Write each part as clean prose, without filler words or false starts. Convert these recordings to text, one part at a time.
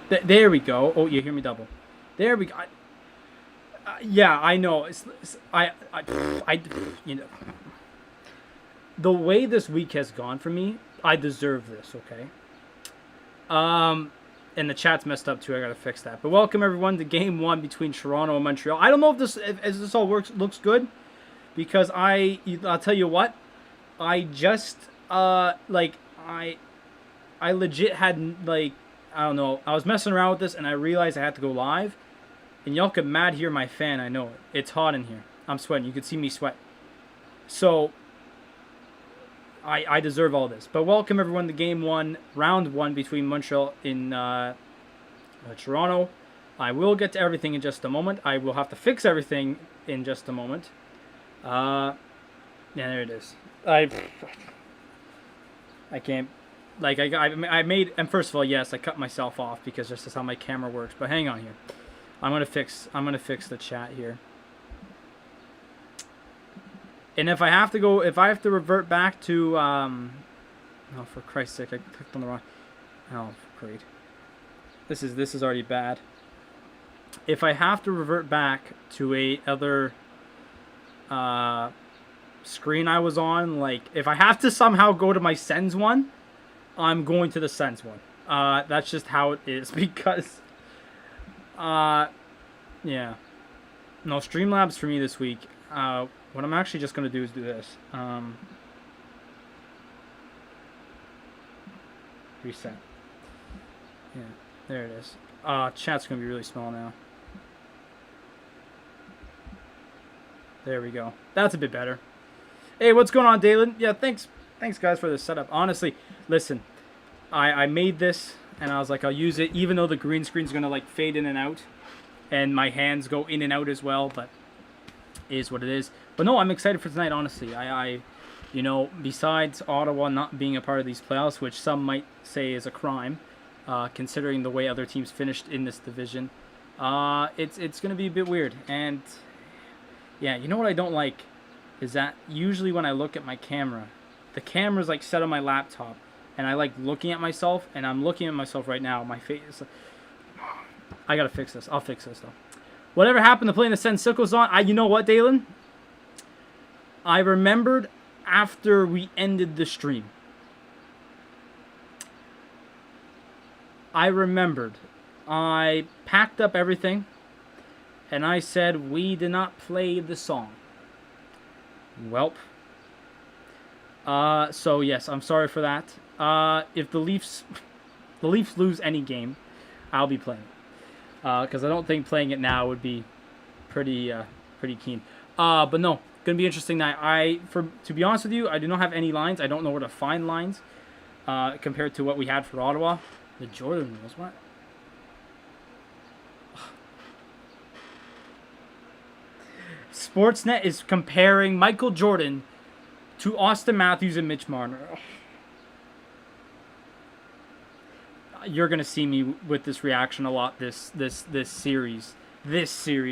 There we go. Oh, you hear me double. There we go. Yeah, I know. I, you know, the way this week has gone for me, I deserve this. Okay. And the chat's messed up too. I gotta fix that. But welcome everyone to Game 1 between Toronto and Montreal. I don't know if this all looks good, because I'll tell you what, I just I legit had like, I don't know, I was messing around with this and I realized I had to go live, and y'all could mad hear my fan. I know it. It's hot in here. I'm sweating. You could see me sweat. So I deserve all this. But welcome everyone to Game 1, Round 1 between Montreal and Toronto. I will get to everything in just a moment. I will have to fix everything in just a moment. Yeah, there it is. I can't, like, I made, and first of all, yes, I cut myself off because this is how my camera works. But hang on here. I'm gonna fix the chat here. And if I have to revert back to, oh, for Christ's sake, I clicked on the wrong, oh, great. This is already bad. If I have to revert back to a other screen I was on, like, if I have to somehow go to my Sens one, I'm going to the Sens one. That's just how it is, because, yeah. No, Streamlabs for me this week. What I'm actually just going to do is do this. Reset. Yeah, there it is. Chat's going to be really small now. There we go. That's a bit better. Hey, what's going on, Dalen? Yeah, thanks guys for the setup. Honestly, listen, I made this and I was like, I'll use it even though the green screen's going to like fade in and out and my hands go in and out as well, but it is what it is. But no, I'm excited for tonight, honestly. I you know, besides Ottawa not being a part of these playoffs, which some might say is a crime, considering the way other teams finished in this division, it's going to be a bit weird. And yeah, you know what I don't like is that usually when I look at my camera, the camera's like set on my laptop, and I like looking at myself, and I'm looking at myself right now. My face, I gotta fix this. I'll fix this though. Whatever happened to playing the Sens Sickles on? You know what, Dalen? I remembered after we ended the stream. I remembered. I packed up everything, and I said we did not play the song. Welp. So yes, I'm sorry for that. If the Leafs lose any game, I'll be playing. Because I don't think playing it now would be pretty keen. But no, gonna be an interesting night. To be honest with you, I do not have any lines. I don't know where to find lines compared to what we had for Ottawa. The Jordan rules, what? Sportsnet is comparing Michael Jordan to Austin Matthews and Mitch Marner. You're gonna see me with this reaction a lot this series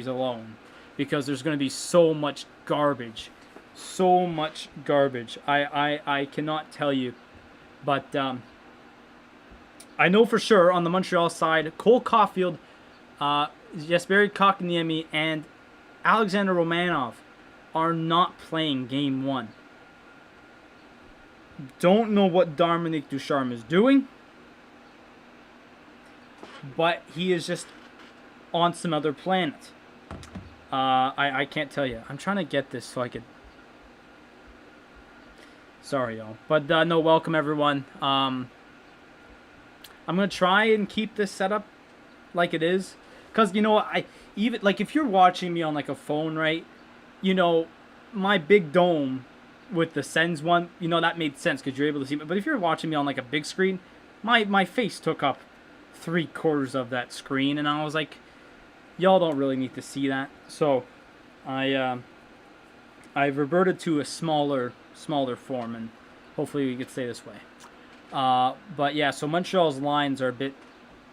alone, because there's gonna be so much garbage. I cannot tell you, but I know for sure on the Montreal side, Cole Caulfield, Jesperi Kotkaniemi, and Alexander Romanov are not playing Game 1. Don't know what Dominique Ducharme is doing, but he is just on some other planet. I can't tell you. I'm trying to get this so I could... Sorry, y'all. But no, welcome everyone. I'm going to try and keep this setup like it is. Because, you know, even like if you're watching me on like a phone, right? You know, my big dome with the Sens one, you know, that made sense because you're able to see me. But if you're watching me on like a big screen, my face took up 3/4 of that screen, and I was like, y'all don't really need to see that. So I reverted to a smaller form, and hopefully we could stay this way. But yeah, so Montreal's lines are a bit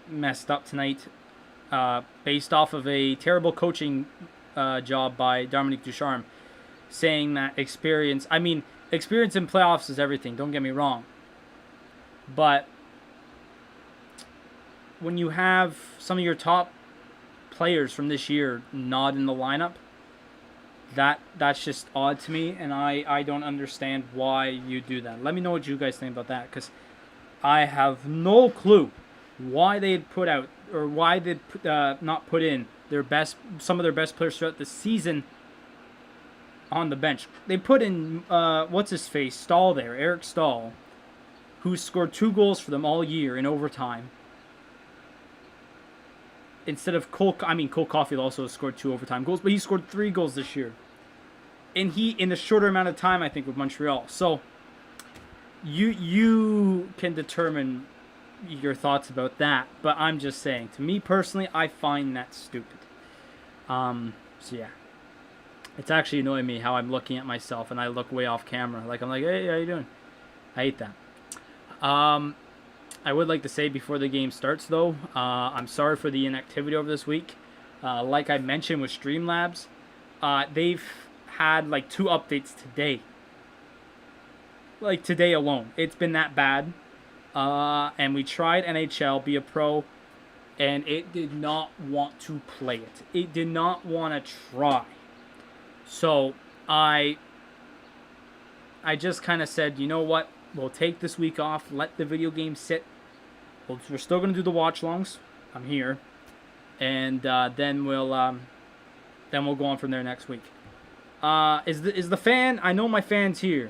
messed up tonight, based off of a terrible coaching job by Dominique Ducharme, saying that experience in playoffs is everything, don't get me wrong, but when you have some of your top players from this year not in the lineup, that's just odd to me, and I don't understand why you do that. Let me know what you guys think about that, because I have no clue why they'd put out, or why they'd not put in some of their best players throughout the season on the bench. They put in what's his face Stahl there, Eric Stahl, who scored 2 goals for them all year in overtime. Instead of Cole Caulfield also scored 2 overtime goals, but he scored 3 goals this year. And he, in a shorter amount of time, I think, with Montreal. So, you can determine your thoughts about that. But I'm just saying, to me personally, I find that stupid. So yeah. It's actually annoying me how I'm looking at myself and I look way off camera. Like, I'm like, hey, how you doing? I hate that. I would like to say before the game starts, though, I'm sorry for the inactivity over this week. Like I mentioned with Streamlabs, they've had like 2 updates today. Like today alone. It's been that bad. And we tried NHL, be a pro, and it did not want to play it. It did not want to try. So I just kind of said, you know what? We'll take this week off. Let the video game sit. We're still going to do the watch-alongs. I'm here. And then we'll go on from there next week. Is the fan? I know my fan's here.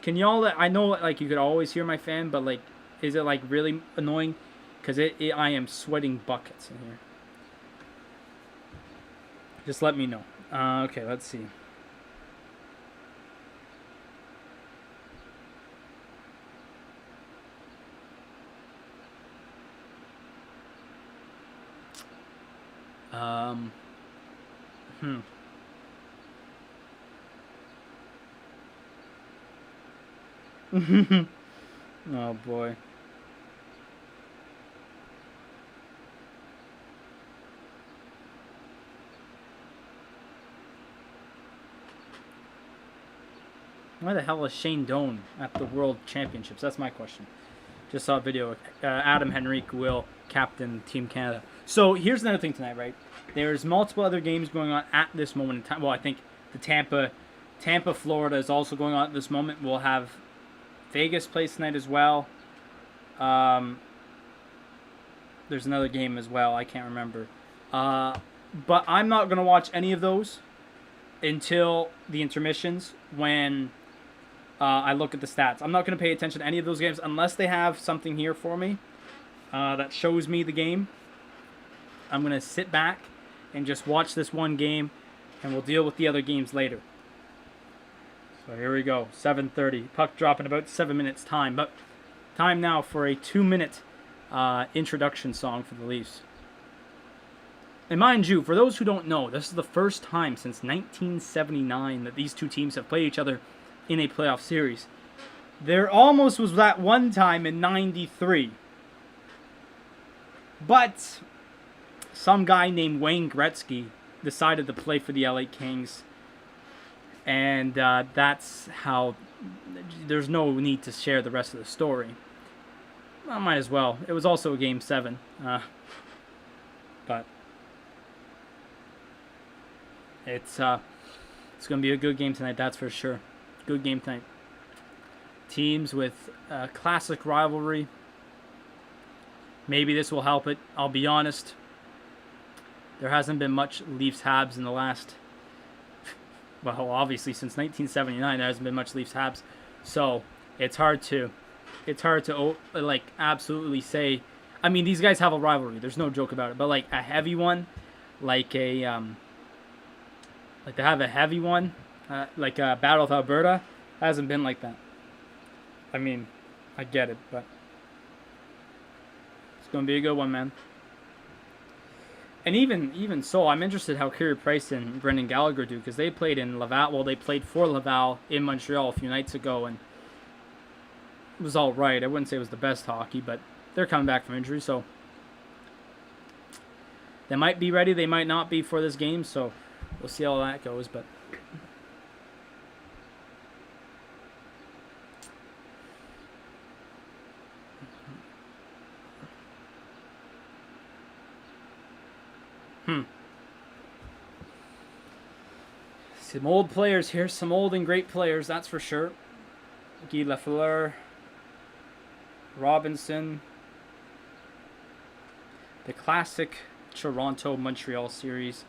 Can y'all? I know like you could always hear my fan, but like, is it like really annoying? Because I am sweating buckets in here. Just let me know. Okay, let's see. Oh boy. Why the hell is Shane Doan at the World Championships? That's my question. Just saw a video. Adam Henrique will captain Team Canada. So here's another thing tonight, right? There's multiple other games going on at this moment in time. Well, I think the Tampa, Florida is also going on at this moment. We'll have Vegas play tonight as well. There's another game as well. I can't remember. But I'm not going to watch any of those until the intermissions when I look at the stats. I'm not going to pay attention to any of those games unless they have something here for me that shows me the game. I'm going to sit back and just watch this one game, and we'll deal with the other games later. So here we go, 7:30. Puck drop in about 7 minutes time. But time now for a 2-minute introduction song for the Leafs. And mind you, for those who don't know, this is the first time since 1979 that these two teams have played each other in a playoff series. There almost was that one time in '93. But some guy named Wayne Gretzky decided to play for the LA Kings. And that's how... There's no need to share the rest of the story. Well, might as well. It was also a Game 7. But... It's going to be a good game tonight, that's for sure. Good game tonight. Teams with classic rivalry. Maybe this will help it. I'll be honest. There hasn't been much Leafs-Habs in the last... Well, obviously, since 1979, there hasn't been much Leafs-Habs. So, it's hard to like, absolutely say... I mean, these guys have a rivalry. There's no joke about it. But, like, a heavy one, like a... Like, to have a heavy one, like a Battle of Alberta, hasn't been like that. I mean, I get it, but it's going to be a good one, man. And even so, I'm interested how Carey Price and Brendan Gallagher do, because they played in Laval. Well, they played for Laval in Montreal a few nights ago, and it was all right. I wouldn't say it was the best hockey, but they're coming back from injury, so they might be ready. They might not be for this game, so... We'll see how that goes, but Some old players here, some old and great players, that's for sure. Guy Lafleur, Robinson, the classic Toronto-Montreal series.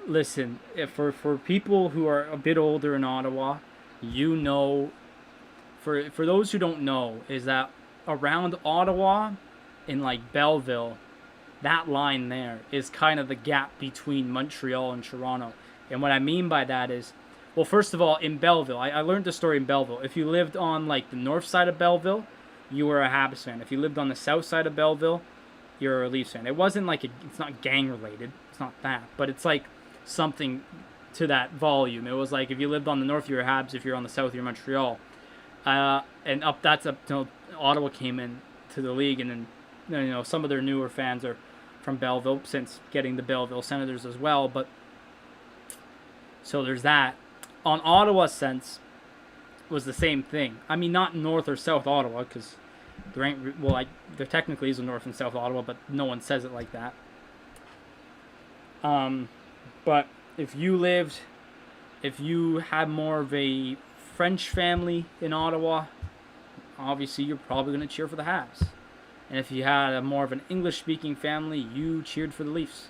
Listen, if for people who are a bit older in Ottawa, you know, for those who don't know, is that around Ottawa, in like Belleville, that line there is kind of the gap between Montreal and Toronto. And what I mean by that is, well, first of all, in Belleville, I learned the story in Belleville. If you lived on like the north side of Belleville, you were a Habs fan. If you lived on the south side of Belleville, you're a Leafs fan. It wasn't like it's not gang related. It's not that, but it's like something to that volume. It was like if you lived on the north, you're a Habs. If you're on the south, you're Montreal. And that's up till Ottawa came in to the league, and then some of their newer fans are from Belleville since getting the Belleville Senators as well. But so there's that. On Ottawa sense, was the same thing. I mean, not north or south Ottawa, because there ain't, well, there technically is a north and south Ottawa, but no one says it like that. But if you had more of a French family in Ottawa, obviously you're probably going to cheer for the Habs. And if you had more of an English-speaking family, you cheered for the Leafs.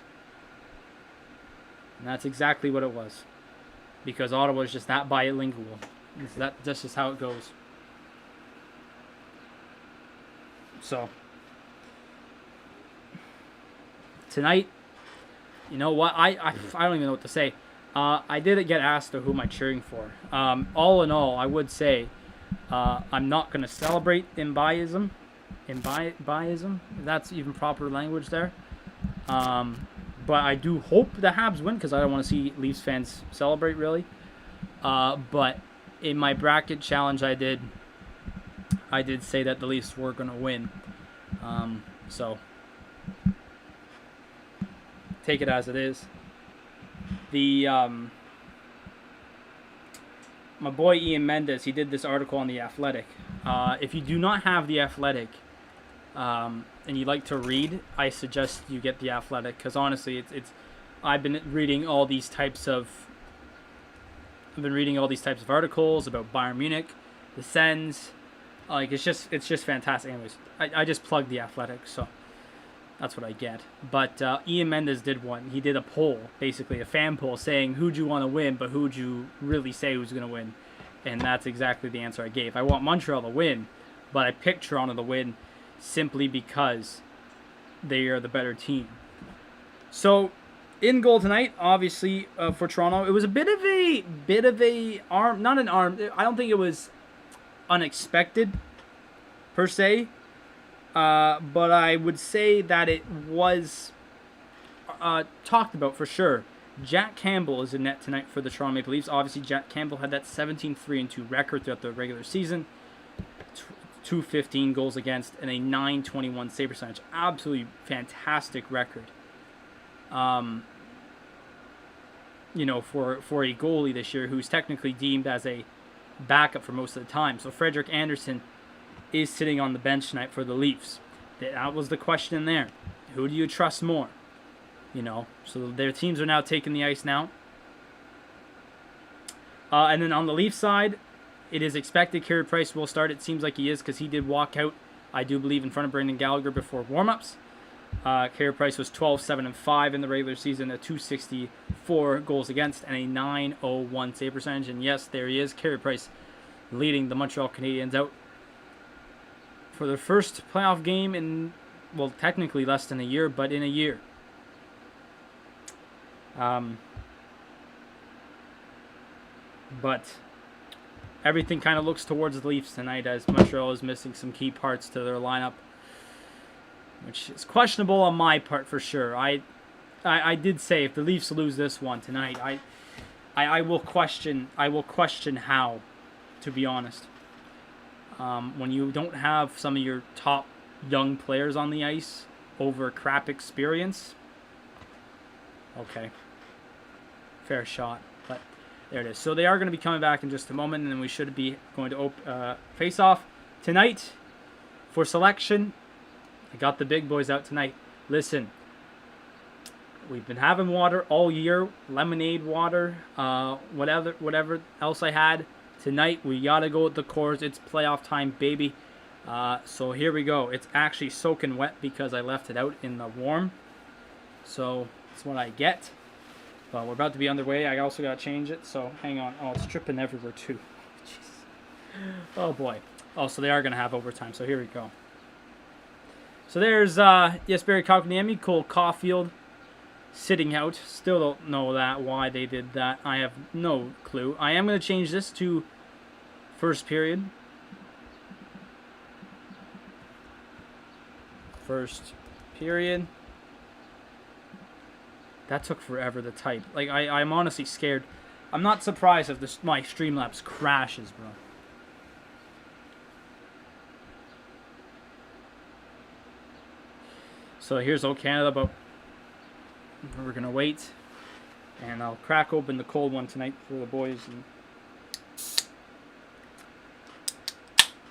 And that's exactly what it was. Because Ottawa is just that bilingual. That's just how it goes. So, tonight, you know what? I don't even know what to say. I did get asked who am I cheering for. All in all, I would say I'm not going to celebrate Imbiism. Imbiism? If that's even proper language there. But I do hope the Habs win because I don't want to see Leafs fans celebrate, really. But in my bracket challenge I did say that the Leafs were going to win. So take it as it is. My boy Ian Mendes, he did this article on The Athletic. If you do not have The Athletic, and you like to read, I suggest you get The Athletic, because honestly, I've been reading all these types of articles about Bayern Munich, the Sens. Like it's just fantastic. Anyways, I just plugged The Athletic, so that's what I get. But Ian Mendes did one. He did a poll, basically a fan poll, saying who'd you want to win, but who'd you really say who's going to win? And that's exactly the answer I gave. I want Montreal to win, but I picked Toronto to win simply because they are the better team. So, in goal tonight, obviously for Toronto, it was a bit of a arm, not an arm. I don't think it was unexpected per se, but I would say that it was talked about for sure. Jack Campbell is in net tonight for the Toronto Maple Leafs. Obviously, Jack Campbell had that 17-3-2 record throughout the regular season. 215 goals against and a 921 save percentage. Absolutely fantastic record. For a goalie this year who's technically deemed as a backup for most of the time. So Frederik Andersen is sitting on the bench tonight for the Leafs. That was the question there. Who do you trust more? So their teams are now taking the ice now. And then on the Leafs side, it is expected Carey Price will start. It seems like he is because he did walk out, I do believe, in front of Brendan Gallagher before warm-ups. Carey Price was 12-7-5 in the regular season, a 264 goals against, and a 901 save percentage. And yes, there he is, Carey Price leading the Montreal Canadiens out for their first playoff game in, well, technically less than a year, but in a year. But everything kind of looks towards the Leafs tonight as Montreal is missing some key parts to their lineup, which is questionable on my part for sure. I did say if the Leafs lose this one tonight, I will question how, to be honest. When you don't have some of your top young players on the ice over crap experience, okay, fair shot. But there it is. So they are going to be coming back in just a moment, and then we should be going to face off tonight for selection. I got the big boys out tonight. Listen, We've been having water all year, lemonade water, whatever else I had. Tonight we gotta go with the cores. It's playoff time, baby. So here we go. It's actually soaking wet because I left it out in the warm. So that's what I get. But we're about to be underway. I also gotta change it. So hang on. Oh, it's dripping everywhere too. Jeez. Oh boy. Oh, so they are gonna have overtime. So here we go. So there's Jesperi Kotkaniemi, Cole Caulfield sitting out. Still don't know why they did that. I have no clue. I am gonna change this to first period. First period. That took forever to type. Like, I'm honestly scared. I'm not surprised if my Streamlabs crashes, bro. So here's O Canada, but we're going to wait. And I'll crack open the cold one tonight for the boys. And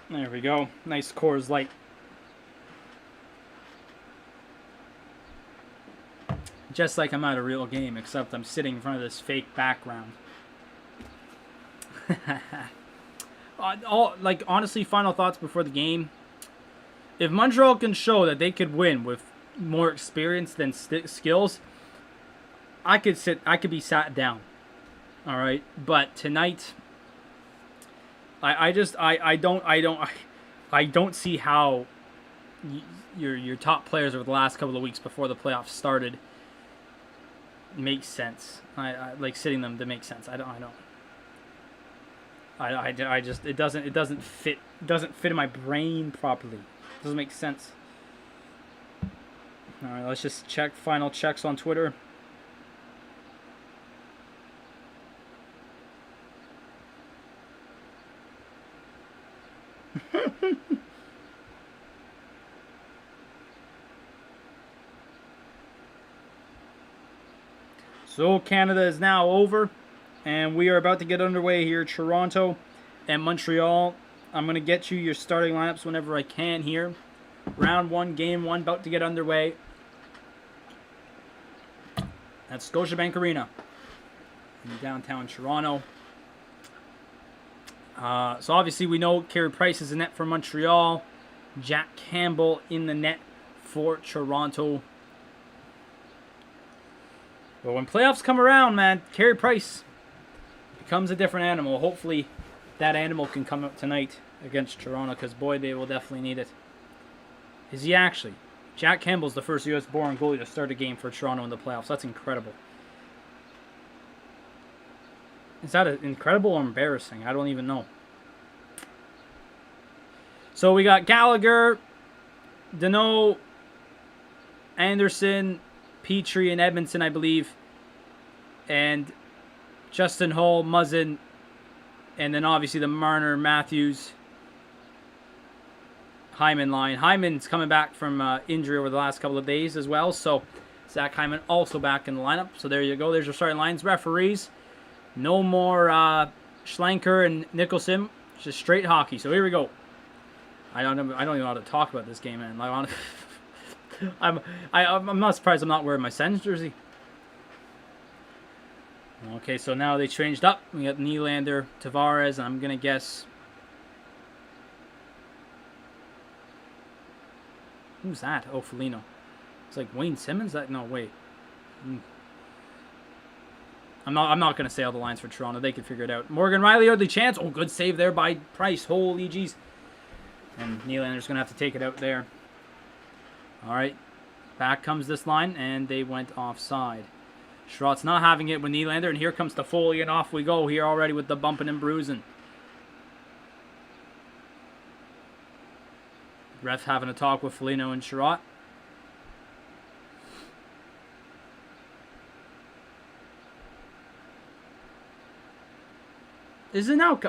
there we go. Nice Coors Light. Just like I'm at a real game, except I'm sitting in front of this fake background. Honestly, final thoughts before the game. If Montreal can show that they could win with more experience than skills, I could be sat down. All right, but tonight, I don't see how your top players over the last couple of weeks before the playoffs started makes sense. I like sitting them to make sense. I just it doesn't fit in my brain properly. It doesn't make sense. All right, let's just check final checks on Twitter. So Canada is now over, and we are about to get underway here. Toronto and Montreal. I'm going to get you your starting lineups whenever I can here. Round 1, game 1, about to get underway. At Scotiabank Arena in downtown Toronto. So obviously we know Carey Price is in net for Montreal. Jack Campbell in the net for Toronto. But when playoffs come around, man, Carey Price becomes a different animal. Hopefully that animal can come up tonight against Toronto, because, boy, they will definitely need it. Is he actually? Jack Campbell's the first U.S.-born goalie to start a game for Toronto in the playoffs. That's incredible. Is that incredible or embarrassing? I don't even know. So we got Gallagher, Deneau, Anderson, Petrie, and Edmondson, I believe. And Justin Hull, Muzzin, and then obviously the Marner, Matthews, Hyman line. Hyman's coming back from injury over the last couple of days as well. So Zach Hyman also back in the lineup. So there you go. There's your starting lines. Referees. No more Schlenker and Nicholson. Just straight hockey. So here we go. I don't even know how to talk about this game, man. I'm not surprised I'm not wearing my Sens jersey. Okay, so now they changed up. We got Nylander, Tavares, and I'm going to guess... Who's that? Oh, Foligno. It's like Wayne Simmons? No, wait. I'm not going to say all the lines for Toronto. They can figure it out. Morgan Riley, early chance. Oh, good save there by Price. Holy jeez. And Nylander's going to have to take it out there. All right. Back comes this line, and they went offside. Schrott's not having it with Nylander, and here comes Toffoli, and off we go here already with the bumping and bruising. Ref having a talk with Foligno and Sherratt.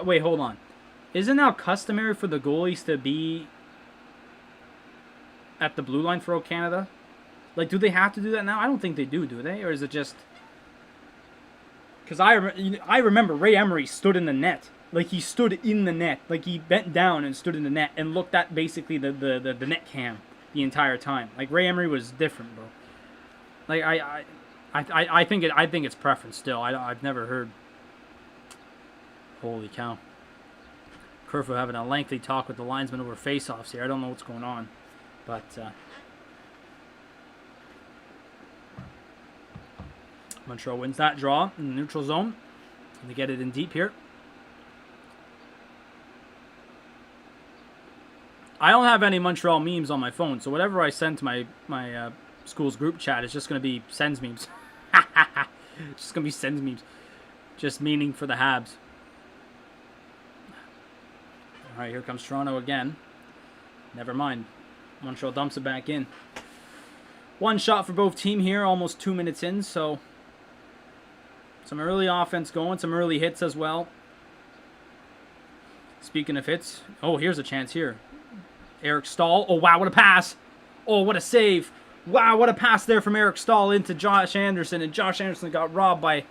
Wait, hold on. Is it now customary for the goalies to be at the blue line for O Canada? Like, do they have to do that now? I don't think they do they? Or is it just... Because I remember Ray Emery stood in the net. Like, he stood in the net. Like, he bent down and stood in the net and looked at basically the net cam the entire time. Like, Ray Emery was different, bro. Like, I think it's preference still. I've never heard. Holy cow. Kerfoot having a lengthy talk with the linesman over face-offs here. I don't know what's going on. But Montreal wins that draw in the neutral zone. And they get it in deep here. I don't have any Montreal memes on my phone, so whatever I send to my school's group chat is just going to be Sens memes. It's just going to be Sens memes. Just meaning for the Habs. All right, here comes Toronto again. Never mind. Montreal dumps it back in. One shot for both team here, almost 2 minutes in, so some early offense going, some early hits as well. Speaking of hits, oh, here's a chance here. Eric Stahl. Oh, wow, what a pass. Oh, what a save. Wow, what a pass there from Eric Stahl into Josh Anderson, and Josh Anderson got robbed by,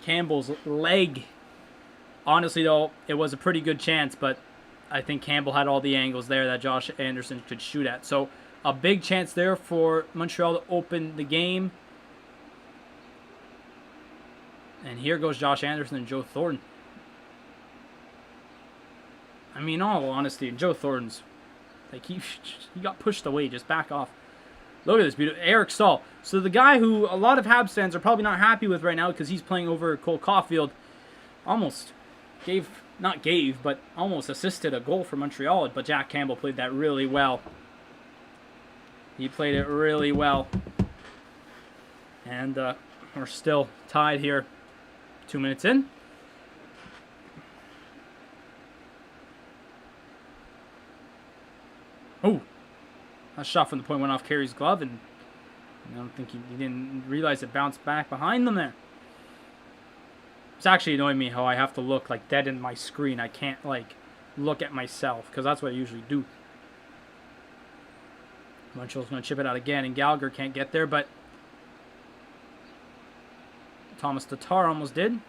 Campbell's leg. Honestly, though, it was a pretty good chance, but I think Campbell had all the angles there that Josh Anderson could shoot at. So a big chance there for Montreal to open the game. And here goes Josh Anderson and Joe Thornton. I mean, in all honesty, Joe Thornton's, like, he got pushed away. Just back off. Look at this beautiful Eric Stahl. So the guy who a lot of Habs fans are probably not happy with right now because he's playing over Cole Caulfield, almost almost assisted a goal for Montreal. But Jack Campbell played that really well. He played it really well. And we're still tied here. 2 minutes in. Oh, a shot from the point went off Carey's glove, and I don't think he didn't realize it bounced back behind them there. It's actually annoying me how I have to look like dead in my screen. I can't like look at myself because that's what I usually do. Montreal's going to chip it out again, and Gallagher can't get there, but Thomas Tatar almost did.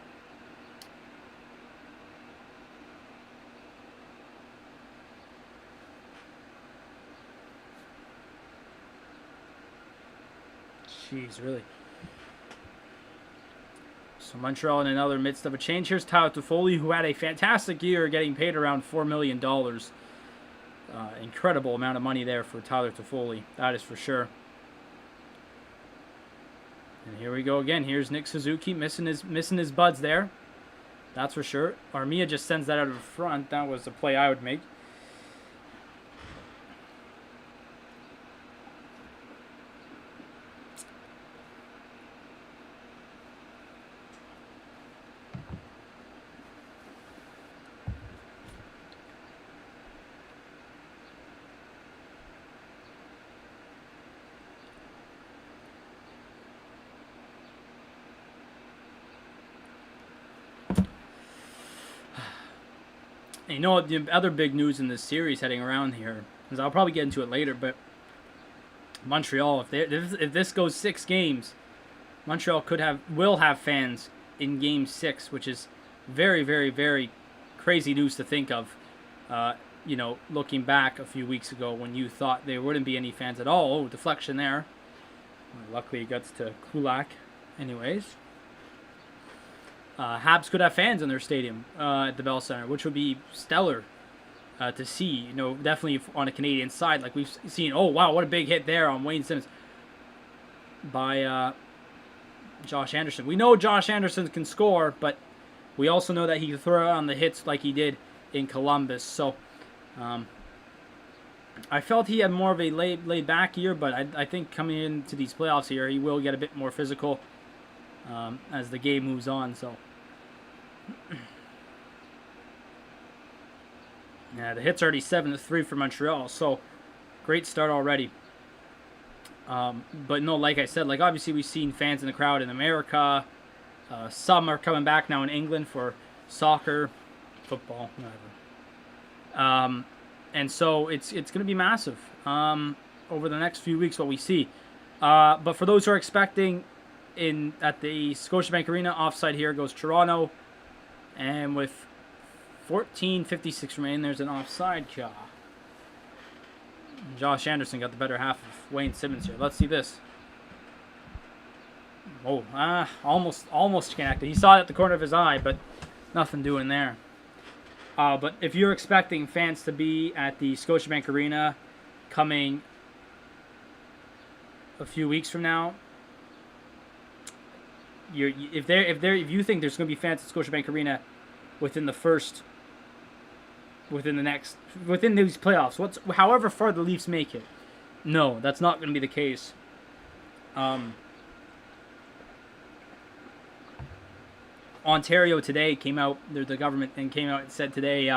Jeez, really. So Montreal in another midst of a change. Here's Tyler Toffoli, who had a fantastic year, getting paid around $4 million. Incredible amount of money there for Tyler Toffoli. That is for sure. And here we go again. Here's Nick Suzuki missing his buds there. That's for sure. Armia just sends that out of the front. That was a play I would make. You know what, the other big news in this series heading around here is, I'll probably get into it later, but Montreal, if this goes 6 games, Montreal will have fans in Game 6, which is very, very, very crazy news to think of. You know, looking back a few weeks ago when you thought there wouldn't be any fans at all. Oh, deflection there. Well, luckily it gets to Kulak. Anyways. Habs could have fans in their stadium at the Bell Center, which would be stellar to see. You know, definitely on a Canadian side, like we've seen. Oh wow, what a big hit there on Wayne Simmons by Josh Anderson. We know Josh Anderson can score, but we also know that he can throw on the hits like he did in Columbus. So I felt he had more of a laid back year, but I think coming into these playoffs here, he will get a bit more physical as the game moves on. So. Yeah, the hit's already 7-3 for Montreal, so great start already. But no, like I said, like obviously we've seen fans in the crowd in America. Some are coming back now in England for soccer, football, whatever. And so it's going to be massive over the next few weeks what we see. But for those who are expecting at the Scotiabank Arena, offside here goes Toronto. And with 14:56 remaining, there's an offside call. Josh Anderson got the better half of Wayne Simmons here. Let's see this. Almost connected. He saw it at the corner of his eye, but nothing doing there. But if you're expecting fans to be at the Scotiabank Arena coming a few weeks from now, if you think there's going to be fans at Scotiabank Arena within these playoffs, however far the Leafs make it, no, that's not going to be the case. Ontario today came out, the government thing came out and said today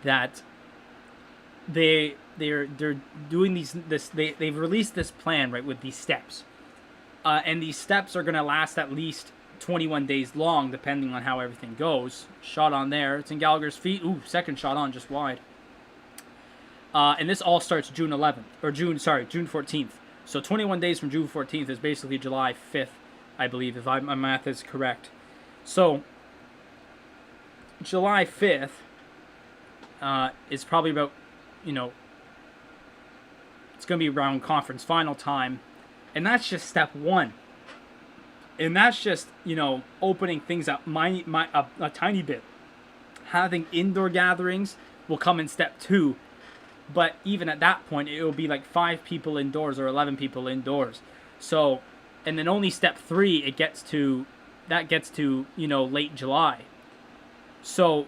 that they're doing they've released this plan, right, with these steps, and these steps are going to last at least 21 days long, depending on how everything goes. Shot on there, it's in Gallagher's feet. Ooh, second shot on, just wide. And this all starts June 14th. So 21 days from June 14th is basically July 5th, I believe, if my math is correct. So July 5th is probably about, it's going to be around conference final time. And that's just step one. And that's just, opening things up a tiny bit. Having indoor gatherings will come in step two. But even at that point, it will be like 5 people indoors or 11 people indoors. So, and then only step 3, it gets to late July. So,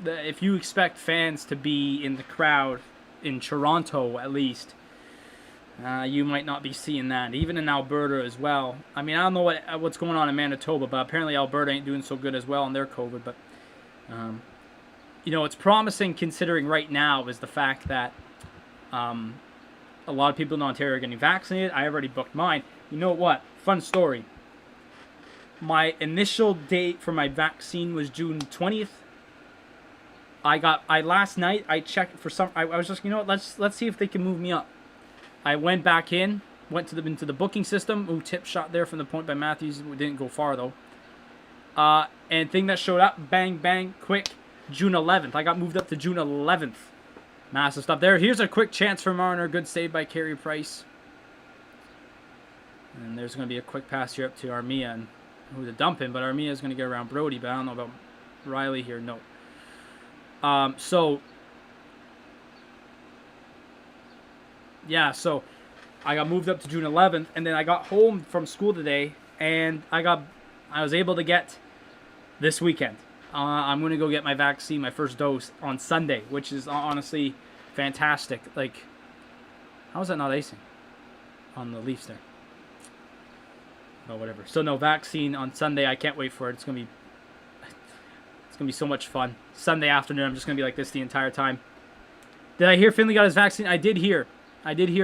if you expect fans to be in the crowd, in Toronto at least, you might not be seeing that. Even in Alberta as well. I mean, I don't know what's going on in Manitoba, but apparently Alberta ain't doing so good as well on their COVID. But, it's promising considering right now is the fact that a lot of people in Ontario are getting vaccinated. I already booked mine. You know what? Fun story. My initial date for my vaccine was June 20th. Last night I checked for some. I was just, let's see if they can move me up. I went back into the booking system. Ooh, tip shot there from the point by Matthews. We didn't go far though. And thing that showed up, bang bang, quick, June 11th. I got moved up to June 11th. Massive stuff there. Here's a quick chance for Marner. Good save by Carey Price. And there's going to be a quick pass here up to Armia and who to dump him, but Armia is going to get around Brody, but I don't know about Riley here. No. So I got moved up to June 11th, and then I got home from school today, and I was able to get this weekend. I'm going to go get my vaccine, my first dose, on Sunday, which is honestly fantastic. Like, how is that not icing on the Leafs there? Oh, whatever. So, no, vaccine on Sunday. I can't wait for it. It's going to be so much fun. Sunday afternoon, I'm just going to be like this the entire time. Did I hear Finley got his vaccine? I did hear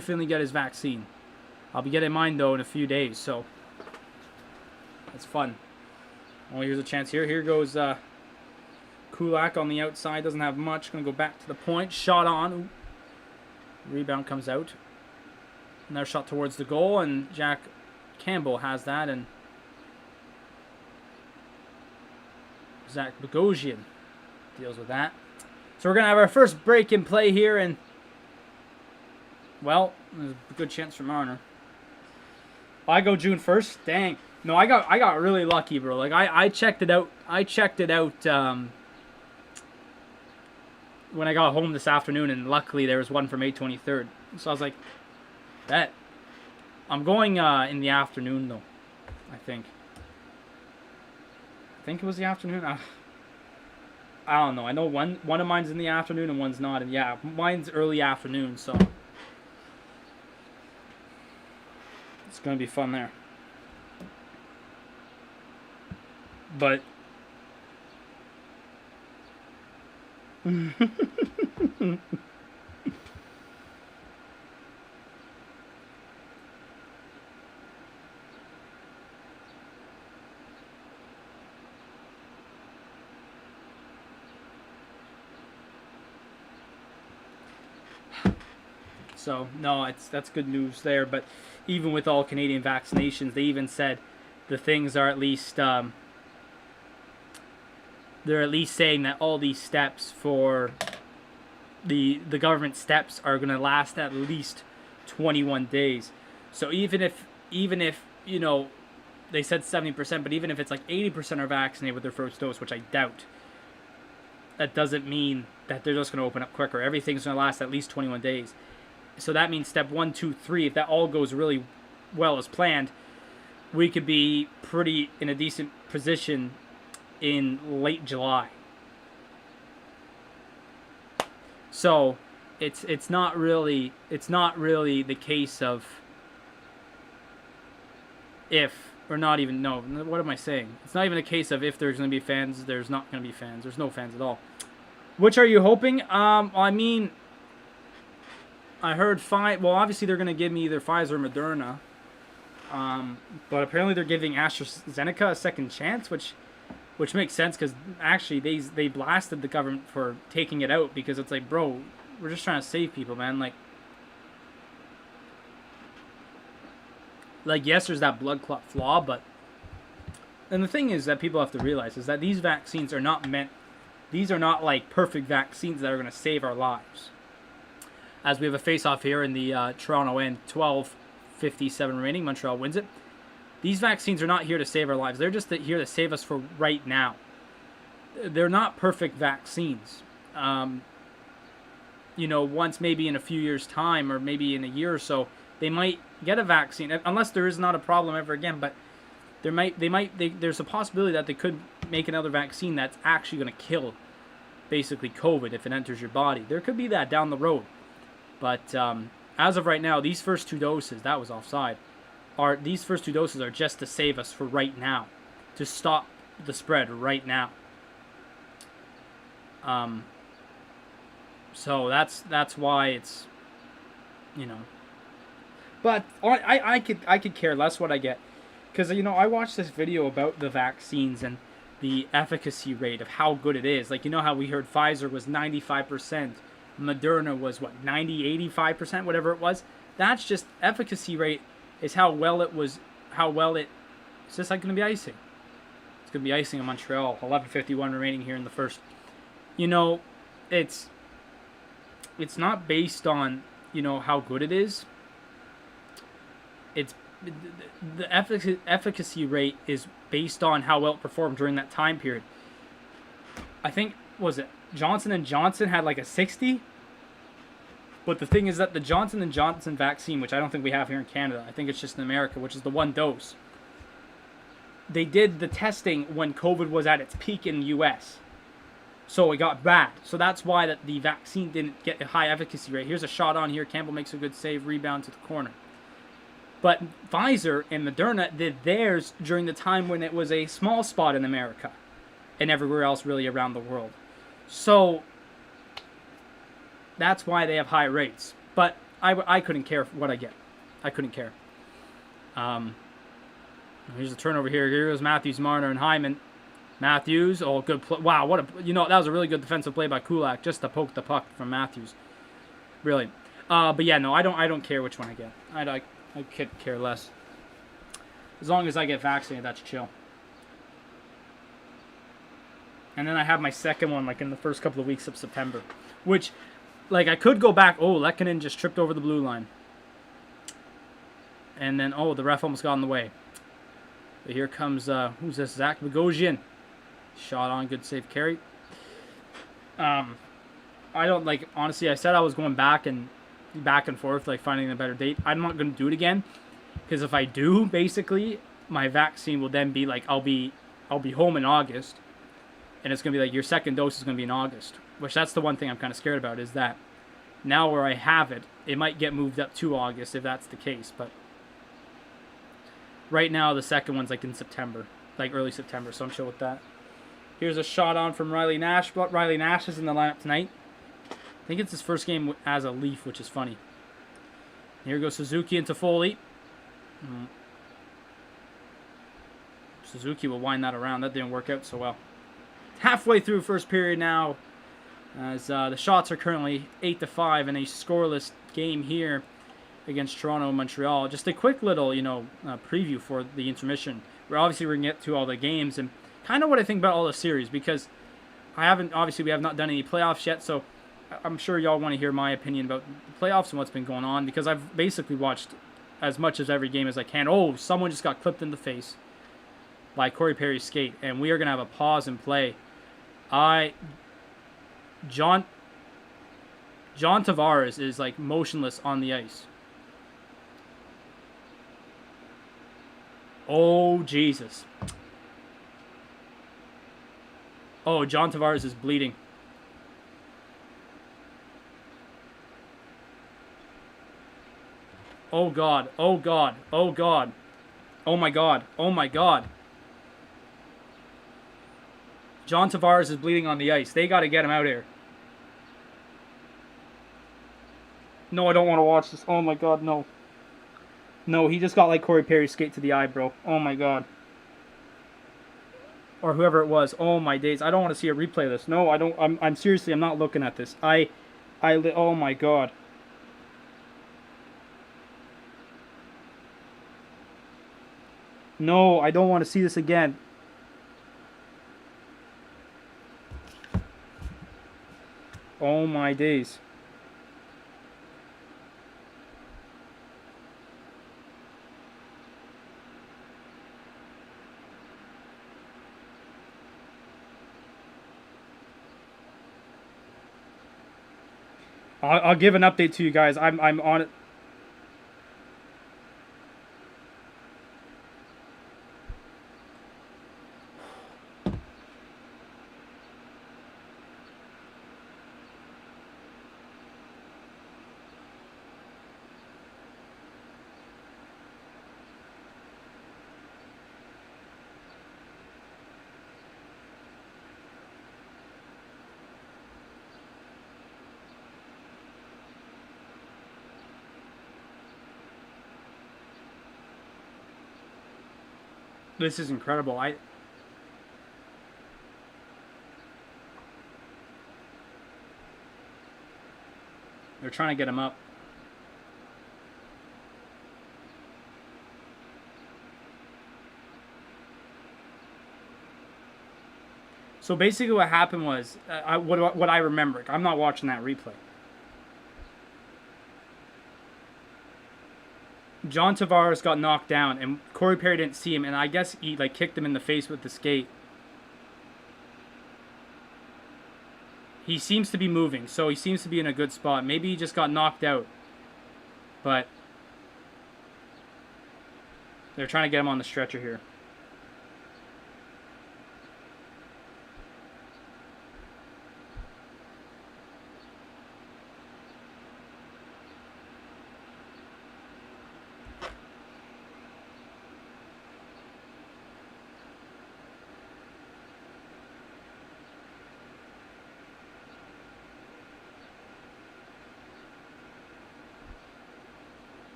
Finley got his vaccine. I'll be getting mine, though, in a few days, so that's fun. Oh, here's a chance here. Here goes Kulak on the outside. Doesn't have much. Going to go back to the point. Shot on. Ooh. Rebound comes out. Another shot towards the goal, and Jack Campbell has that, and Zach Bogosian deals with that. So we're going to have our first break in play here, and, well, there's a good chance for Marner. I go June 1st. Dang. No, I got really lucky, bro. Like, I checked it out. When I got home this afternoon, and luckily there was one for May 23rd. So I was like, bet. I'm going in the afternoon, though, I think. I think it was the afternoon. I don't know. I know one of mine's in the afternoon and one's not. And yeah, mine's early afternoon, so it's going to be fun there. But so, no, that's good news there. But even with all Canadian vaccinations, they even said the things are at least they're at least saying that all these steps for the government steps are going to last at least 21 days. So even if they said 70%, but even if it's like 80% are vaccinated with their first dose, which I doubt, that doesn't mean that they're just going to open up quicker. Everything's going to last at least 21 days. So that means step 1, 2, 3, if that all goes really well as planned, we could be pretty in a decent position in late July. So it's not really the case of if, or not even, no, what am I saying? It's not even a case of if there's going to be fans, there's not going to be fans. There's no fans at all. Which are you hoping? I mean, I heard well, obviously they're going to give me either Pfizer or Moderna. But apparently they're giving AstraZeneca a second chance, which makes sense because actually they blasted the government for taking it out because it's like, bro, we're just trying to save people, man. Like yes, there's that blood clot flaw, but and the thing is that people have to realize is that these vaccines are not like perfect vaccines that are going to save our lives. As we have a face-off here in the Toronto end, 12:57 remaining. Montreal wins it. These vaccines are not here to save our lives. They're just here to save us for right now. They're not perfect vaccines. Once maybe in a few years' time or maybe in a year or so, they might get a vaccine, unless there is not a problem ever again, but there's a possibility that they could make another vaccine that's actually going to kill basically COVID if it enters your body. There could be that down the road. But as of right now, these first 2 doses, that was offside, these first 2 doses are just to save us for right now, to stop the spread right now. So that's why it's, But I could care less what I get, because I watched this video about the vaccines and the efficacy rate of how good it is. Like how we heard Pfizer was 95%. Moderna was 85%, whatever it was. That's just efficacy rate is how well it's just like going to be icing. It's going to be icing in Montreal. 11:51 remaining here in the first. It's not based on how good it is. It's the efficacy rate is based on how well it performed during that time period. I think Johnson & Johnson had like a 60. But the thing is that the Johnson & Johnson vaccine, which I don't think we have here in Canada, I think it's just in America, which is the 1 dose. They did the testing when COVID was at its peak in the US. So it got bad. So that's why that the vaccine didn't get a high efficacy rate. Here's a shot on here. Campbell makes a good save, rebound to the corner. But Pfizer and Moderna did theirs during the time when it was a small spot in America and everywhere else really around the world. So that's why they have high rates. But I couldn't care what I get. I couldn't care. Here's a turnover here. Here goes Matthews, Marner, and Hyman. Matthews, good play. Wow, that was a really good defensive play by Kulak just to poke the puck from Matthews. Brilliant. But yeah, no, I don't care which one I get. I could care less. As long as I get vaccinated, that's chill. And then I have my second one in the first couple of weeks of September, which I could go back. Lehkonen just tripped over the blue line. And then the ref almost got in the way. But here comes who's this? Zach Bogosian. Shot on, good save carry. I don't honestly, I said I was going back and forth, finding a better date. I'm not going to do it again, because if I do, basically, my vaccine will then be I'll be home in August, and it's going to be your second dose is going to be in August, which that's the one thing I'm kind of scared about, is that now where I have it, it might get moved up to August if that's the case, but right now the second one's in September, early September, so I'm chill with that. Here's a shot on from Riley Nash. Riley Nash is in the lineup tonight. I think it's his first game as a Leaf, which is funny. Here goes Suzuki into Foley. Suzuki will wind that around. That didn't work out so well. Halfway through first period now, as the shots are currently 8-5 in a scoreless game here against Toronto and Montreal. Just a quick little, preview for the intermission. We're going to get to all the games and kind of what I think about all the series, because we have not done any playoffs yet, so I'm sure y'all want to hear my opinion about the playoffs and what's been going on, because I've basically watched as much as every game as I can. Oh, someone just got clipped in the face by Corey Perry's skate, and we are going to have a pause in play. John Tavares is like motionless on the ice. Oh, Jesus. Oh, John Tavares is bleeding. Oh, God. Oh, God. Oh, God. Oh, my God. Oh, my God. John Tavares is bleeding on the ice. They got to get him out here. No, I don't want to watch this. Oh, my God, no. No, he just got like Corey Perry skate to the eye, bro. Oh, my God. Or whoever it was. Oh, my days. I don't want to see a replay of this. No, I don't. I'm seriously, I'm not looking at this. Oh, my God. No, I don't want to see this again. Oh my days. I'll give an update to you guys. I'm on it. This is incredible. They're trying to get him up. So basically what happened was, what I remember, I'm not watching that replay. John Tavares got knocked down, and Corey Perry didn't see him, and I guess he like kicked him in the face with the skate. He seems to be moving, so he seems to be in a good spot. Maybe he just got knocked out, but they're trying to get him on the stretcher here.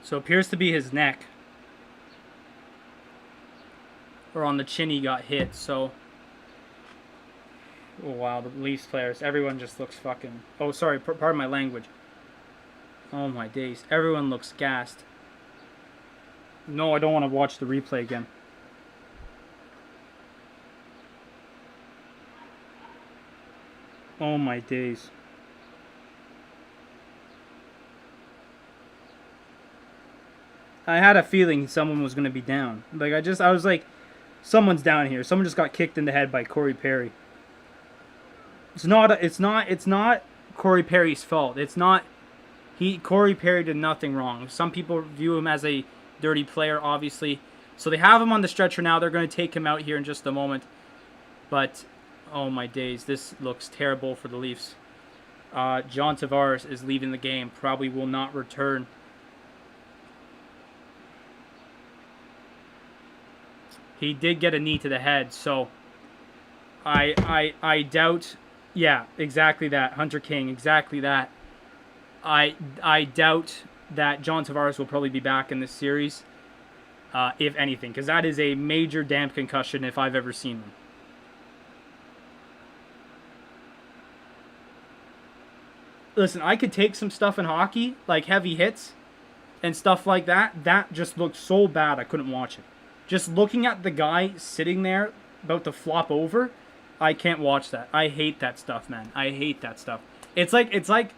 So it appears to be his neck. Or on the chin he got hit, so... Oh wow, the Leafs players, everyone just looks fucking... Oh sorry, pardon my language. Oh my days, everyone looks gassed. No, I don't want to watch the replay again. Oh my days. I had a feeling someone was going to be down. Like, I was like, someone's down here. Someone just got kicked in the head by Corey Perry. It's not Corey Perry's fault. It's not, Corey Perry did nothing wrong. Some people view him as a dirty player, obviously. So they have him on the stretcher now. They're going to take him out here in just a moment. But, oh my days, this looks terrible for the Leafs. John Tavares is leaving the game. Probably will not return. He did get a knee to the head, so I doubt. Yeah, exactly that. Hunter King, exactly that. I doubt that John Tavares will probably be back in this series, if anything, because that is a major damn concussion if I've ever seen one. Listen, I could take some stuff in hockey, like heavy hits and stuff like that. That just looked so bad I couldn't watch it. Just looking at the guy sitting there about to flop over, I can't watch that. I hate that stuff, man. I hate that stuff. It's like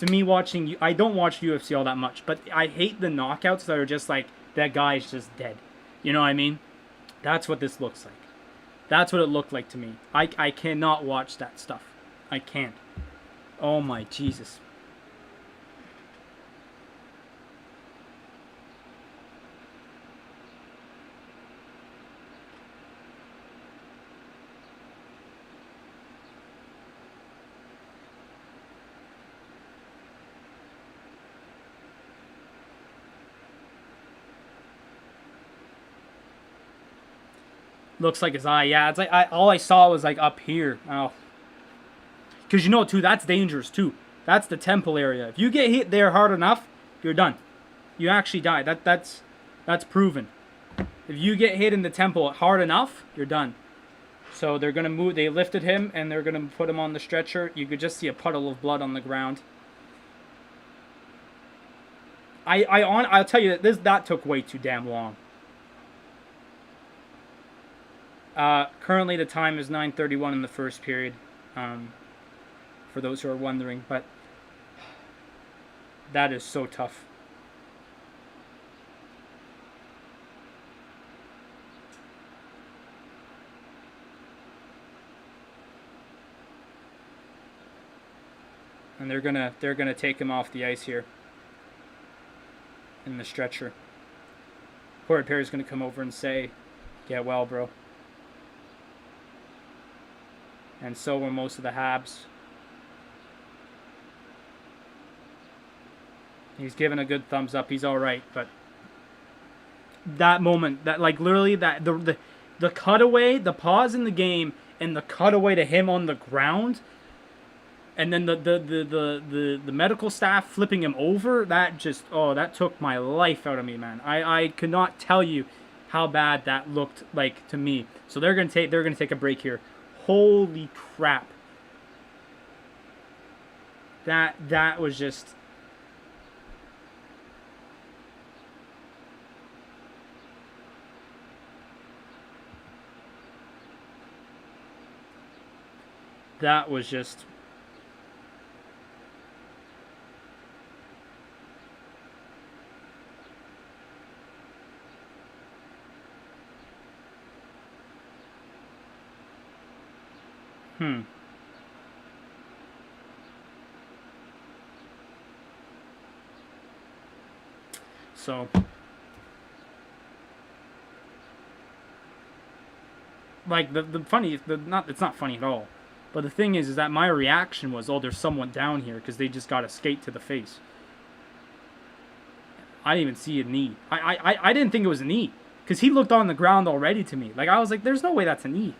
to me, watching, I don't watch UFC all that much, but I hate the knockouts that are just like, that guy's just dead. You know what I mean? That's what this looks like. That's what it looked like to me. I cannot watch that stuff. I can't. Oh my Jesus. Looks like his eye. Yeah, it's like all I saw was like up here. Oh, because you know too, that's dangerous too. That's the temple area. If you get hit there hard enough, you're done. You actually die. That's proven. If you get hit in the temple hard enough, you're done. So they're gonna move. They lifted him and they're gonna put him on the stretcher. You could just see a puddle of blood on the ground. I'll tell you that took way too damn long. Currently the time is 9:31 in the first period, for those who are wondering, but that is so tough. And they're gonna take him off the ice here in the stretcher. Corey Perry's gonna come over and say, "Get well, bro." And so were most of the Habs. He's given a good thumbs up. He's all right, but that moment, that like literally that the cutaway, the pause in the game, and the cutaway to him on the ground, and then the medical staff flipping him over. That just that took my life out of me, man. I could not tell you how bad that looked like to me. So they're gonna take a break here. Holy crap. That was just... That was just... So, like it's not funny at all. But the thing is that my reaction was, there's someone down here because they just got a skate to the face. I didn't even see a knee. I didn't think it was a knee because he looked on the ground already to me. Like I was like, there's no way that's a knee.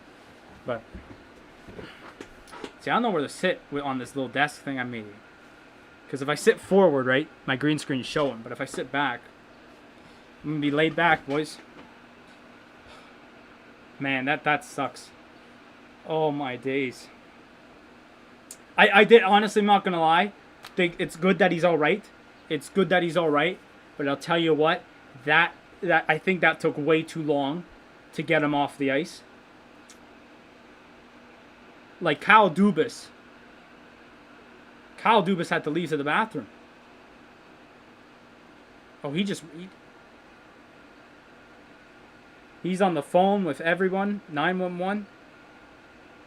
But see, I don't know where to sit on this little desk thing I made. Because if I sit forward, right, my green screen is showing. But if I sit back, I'm going to be laid back, boys. Man, that sucks. Oh, my days. I did, honestly, I'm not going to lie. Think it's good that he's all right. It's good that he's all right. But I'll tell you what, that I think that took way too long to get him off the ice. Like Kyle Dubas had to leave to the bathroom. Oh, he's on the phone with everyone, 911.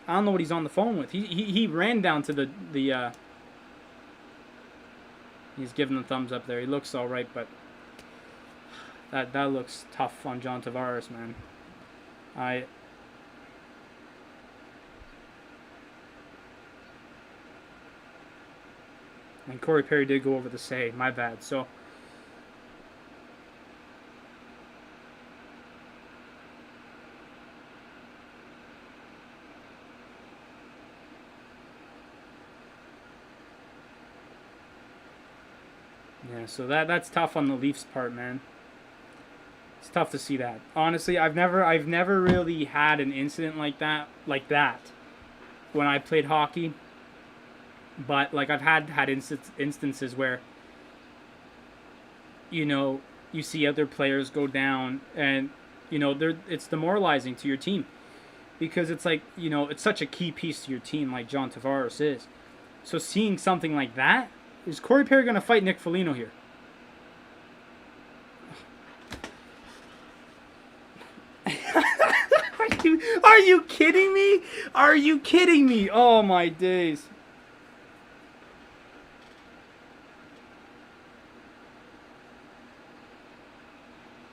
I don't know what he's on the phone with. He ran down to the he's giving the thumbs up there. He looks all right, but that looks tough on John Tavares, man. And Corey Perry did go over the say. My bad. So, yeah, so that's tough on the Leafs part, man. It's tough to see that. Honestly, I've never really had an incident like that when I played hockey. But like I've had instances where, you know, you see other players go down, and you know it's demoralizing to your team, because it's like, you know, it's such a key piece to your team, like John Tavares is. So seeing something like that, Is Corey Perry going to fight Nick Foligno here? Are you kidding me? Are you kidding me? Oh, my days.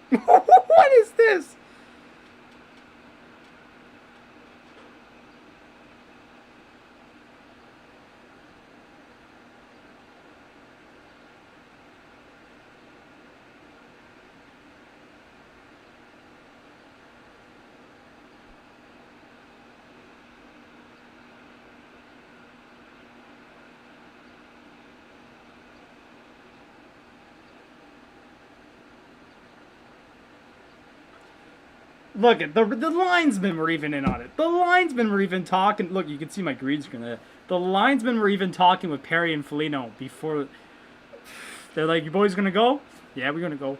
What is this? Look at the linesmen were even in on it. The linesmen were even talking. Look, you can see my green screen there. The linesmen were even talking with Perry and Foligno before. They're like, "You boys gonna go?" "Yeah, we're gonna go."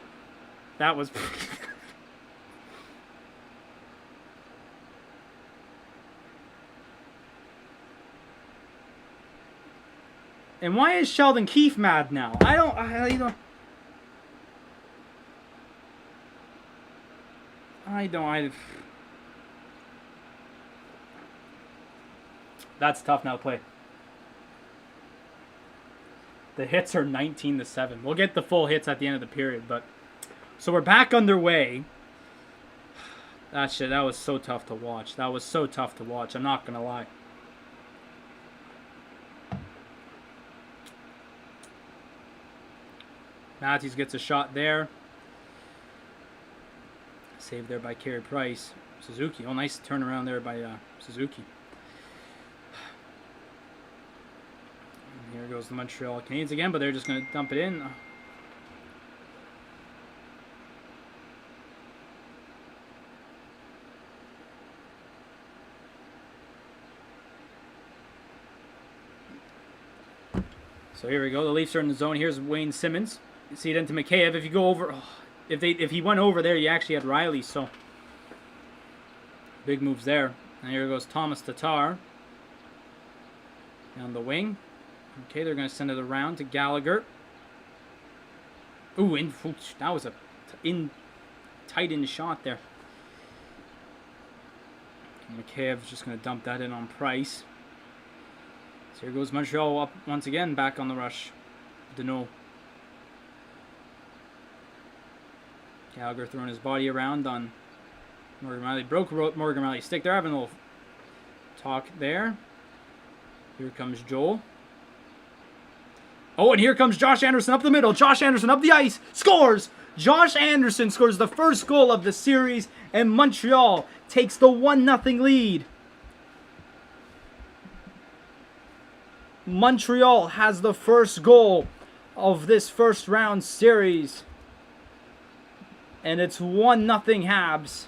That was. And why is Sheldon Keefe mad now? I don't. That's tough now to play. The hits are 19-7. We'll get the full hits at the end of the period, but so we're back underway. That was so tough to watch. That was so tough to watch. I'm not gonna lie. Matthews gets a shot there. Saved there by Carey Price. Suzuki. Oh, nice turnaround there by Suzuki. And here goes the Montreal Canadiens again, but they're just going to dump it in. So here we go. The Leafs are in the zone. Here's Wayne Simmons. You see it into Mikheyev. If you go over... Oh, if he went over there, you actually had Riley, so big moves there. And here goes Thomas Tatar down the wing. Okay, they're going to send it around to Gallagher. Ooh, that was a tight in shot there. Mikheyev's just going to dump that in on Price. So here goes Montreal up once again, back on the rush. Deneau. Gallagher throwing his body around on Morgan Riley. Broke Morgan Riley's stick. They're having a little talk there. Here comes Joel. Oh, and here comes Josh Anderson up the middle. Josh Anderson up the ice. Scores! Josh Anderson scores the first goal of the series, and Montreal takes the 1-0 lead. Montreal has the first goal of this first round series. And it's 1-0 Habs.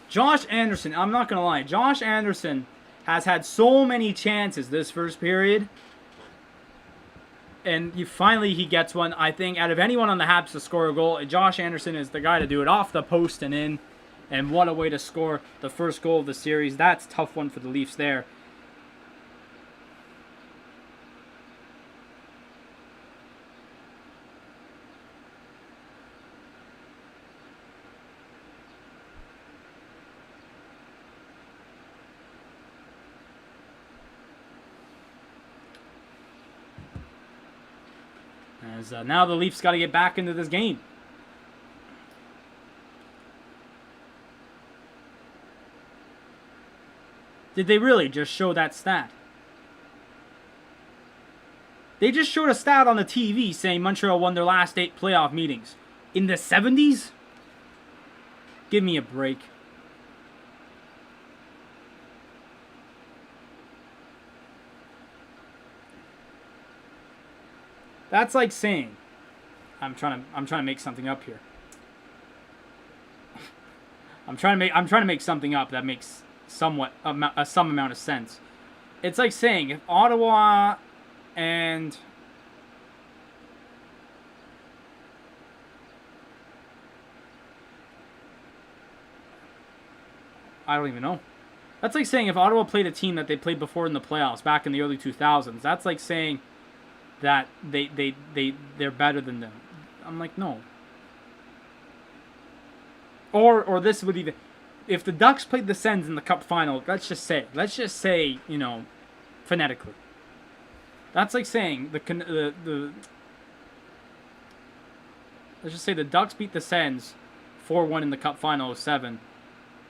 Josh Anderson, I'm not going to lie. Josh Anderson has had so many chances this first period. And finally he gets one. I think out of anyone on the Habs to score a goal, Josh Anderson is the guy to do it off the post and in. And what a way to score the first goal of the series. That's a tough one for the Leafs there. As now the Leafs got to get back into this game. Did they really just show that stat? They just showed a stat on the TV saying Montreal won their last 8 playoff meetings. In the 70s? Give me a break. That's like saying, I'm trying to make something up here. I'm trying to make something up that makes some amount of sense. It's like saying if Ottawa and I don't even know. That's like saying if Ottawa played a team that they played before in the playoffs back in the early 2000s. That's like saying that they're better than them. I'm like, no. Or this would even, if the Ducks played the Sens in the Cup final, let's just say, you know, phonetically. That's like saying let's just say the Ducks beat the Sens 4-1 in the Cup final of 7.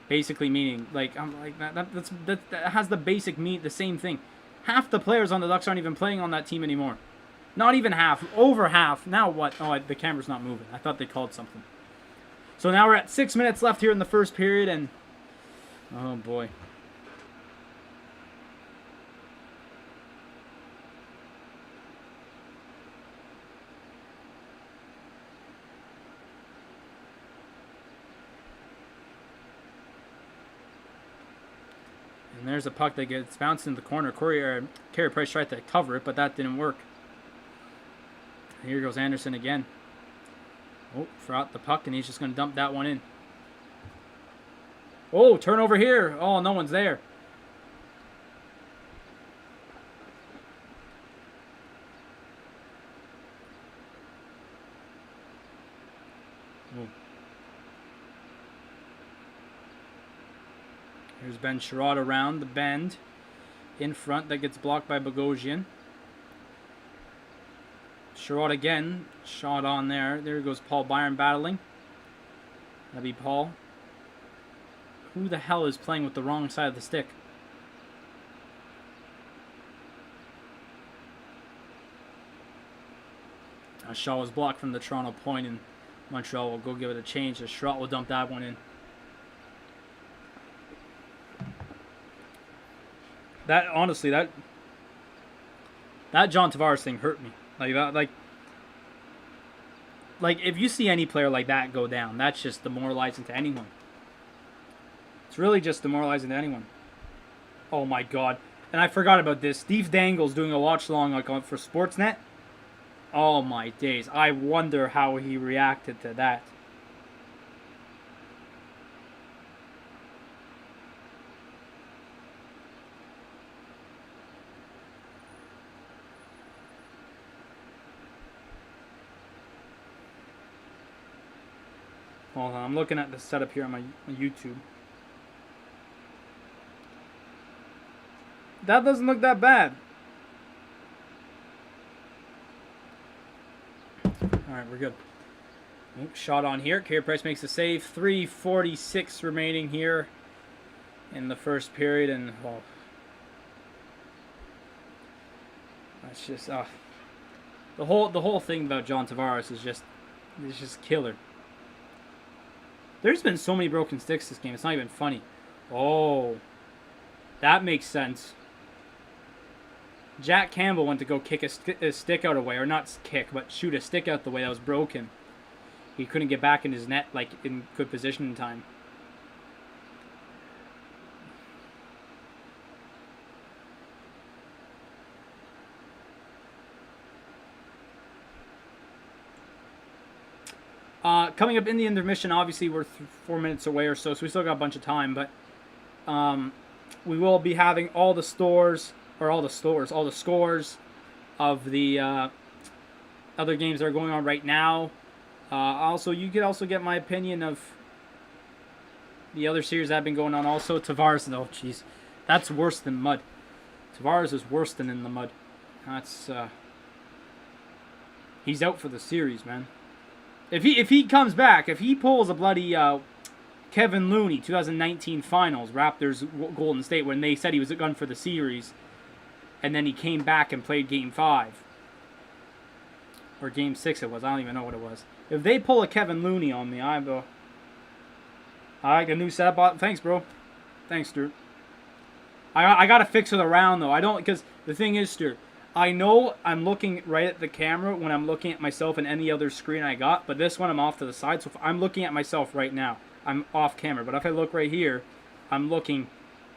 Basically meaning, like, I'm like that has the basic the same thing. Half the players on the Ducks aren't even playing on that team anymore. Not even half, over half. Now what? Oh, the camera's not moving. I thought they called something. So now we're at 6 minutes left here in the first period, and oh boy. And there's a puck that gets bounced in the corner. Carey Price tried to cover it, but that didn't work. Here goes Anderson again. Oh, forgot the puck, and he's just going to dump that one in. Oh, turnover here. Oh, no one's there. Oh. Here's Ben Sherrod around the bend. In front, that gets blocked by Bogosian. Sherrod again, shot on there. There goes Paul Byron battling. That'd be Paul. Who the hell is playing with the wrong side of the stick? A shot was blocked from the Toronto point, and Montreal will go give it a change. The Sherrod will dump that one in. That, honestly, that John Tavares thing hurt me. Like if you see any player like that go down, that's just demoralizing to anyone. It's really just demoralizing to anyone. Oh my God. And I forgot about this. Steve Dangle's doing a watch along like for Sportsnet. Oh my days. I wonder how he reacted to that. Hold on, I'm looking at the setup here on my YouTube. That doesn't look that bad. Alright, we're good. Oops, shot on here. Carey Price makes a save. 3:46 remaining here in the first period, and oh, that's just the whole thing about John Tavares is just killer. There's been so many broken sticks this game. It's not even funny. Oh, that makes sense. Jack Campbell went to go kick a stick out away, or not kick, but shoot a stick out the way that was broken. He couldn't get back in his net like in good position in time. Coming up in the intermission, obviously we're 4 minutes away or so we still got a bunch of time, but we will be having all the scores of the other games that are going on right now. Also, you could also get my opinion of the other series that have been going on. Also, Tavares, oh jeez, that's worse than mud. Tavares is worse than in the mud. That's he's out for the series, man. If he comes back, if he pulls a bloody Kevin Looney 2019 Finals, Raptors Golden State, when they said he was a gun for the series, and then he came back and played Game 5 or Game 6 it was, I don't even know what it was. If they pull a Kevin Looney on me, I like a new setup. Thanks, bro. Thanks, Stuart. I gotta fix it around though. I don't, because the thing is, Stuart, I know I'm looking right at the camera when I'm looking at myself and any other screen I got, but this one I'm off to the side, so if I'm looking at myself right now, I'm off camera. But if I look right here, I'm looking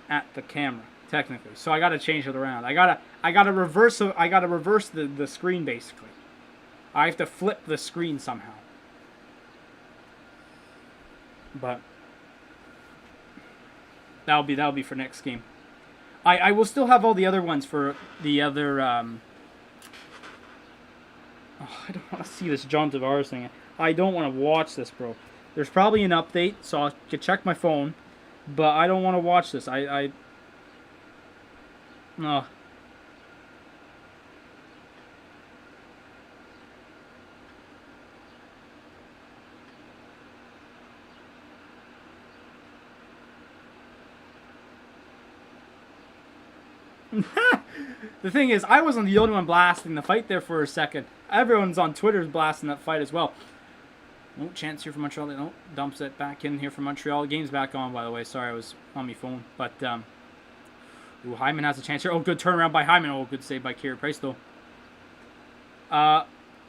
at the camera technically. So I gotta change it around. I gotta reverse the screen basically. I have to flip the screen somehow. But that'll be for next game. I will still have all the other ones for the other Oh, I don't want to see this John Tavares thing. I don't want to watch this, bro. There's probably an update, so I can check my phone. But I don't want to watch this. No. The thing is, I wasn't the only one blasting the fight there for a second. Everyone's on Twitter blasting that fight as well. Oh, chance here for Montreal. No, dumps it back in here for Montreal. Game's back on, by the way. Sorry, I was on my phone. But, ooh, Hyman has a chance here. Oh, good turnaround by Hyman. Oh, good save by Carey Price, though.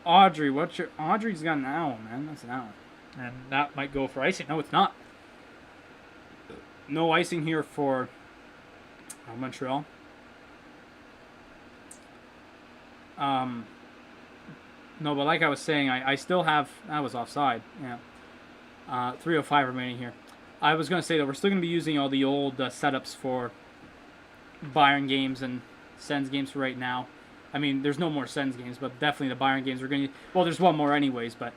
Audrey, what's your... Audrey's got an owl, man. That's an owl. And that might go for icing. No, it's not. No icing here for Montreal. No, but like I was saying, I still have... That was offside. Yeah. 3:05 remaining here. I was going to say that we're still going to be using all the old setups for Bayern games and Sens games for right now. I mean, there's no more Sens games, but definitely the Bayern games we're going to... Well, there's one more anyways, but...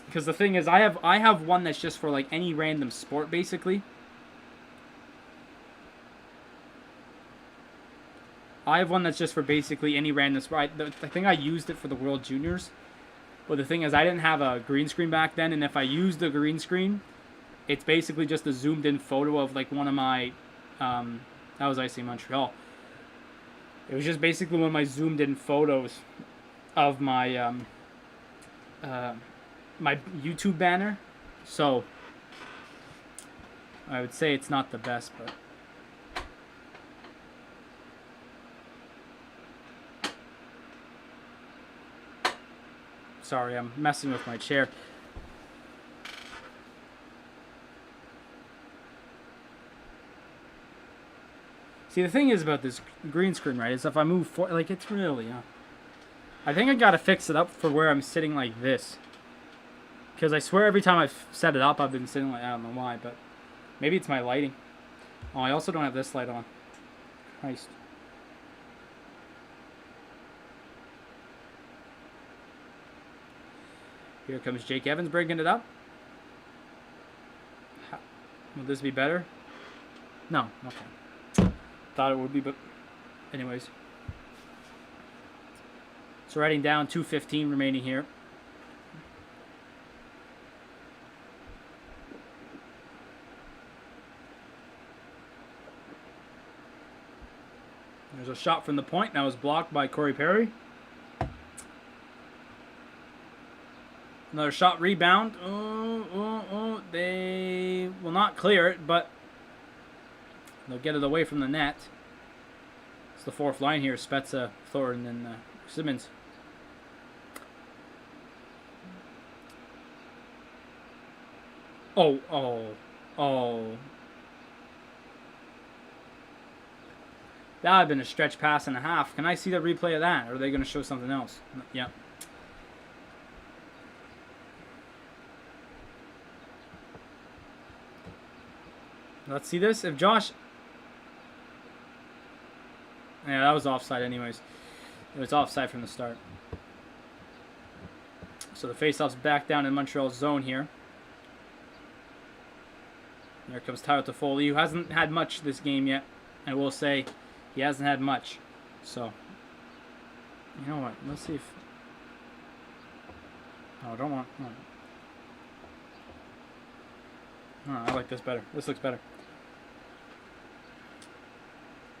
Because the thing is, I have one that's just for like any random sport, basically. I have one that's just for basically any random sport. I think I used it for the World Juniors. But the thing is, I didn't have a green screen back then, and if I used the green screen, it's basically just a zoomed in photo of like one of my... that was icing Montreal. It was just basically one of my zoomed in photos of my my YouTube banner. So I would say it's not the best, but sorry, I'm messing with my chair. See, the thing is about this green screen, right, is if I move forward, like, it's really, I think I gotta fix it up for where I'm sitting like this. Because I swear every time I've set it up, I've been sitting like, I don't know why, but maybe it's my lighting. Oh, I also don't have this light on. Christ. Here comes Jake Evans breaking it up. Will this be better? No, okay. Thought it would be, but anyways. So writing down 2:15 remaining here. There's a shot from the point. That was blocked by Corey Perry. Another shot rebound. They will not clear it, but they'll get it away from the net. It's the fourth line here. Spezza, Thornton, and Simmons. Oh. That would have been a stretch pass and a half. Can I see the replay of that? Or are they going to show something else? Yeah. Let's see this. If Josh... Yeah, that was offside anyways. It was offside from the start. So the faceoff's back down in Montreal's zone here. There comes Tyler Toffoli, who hasn't had much this game yet. I will say he hasn't had much. So, you know what? Let's see if... Oh, I don't want... Oh, I like this better. This looks better.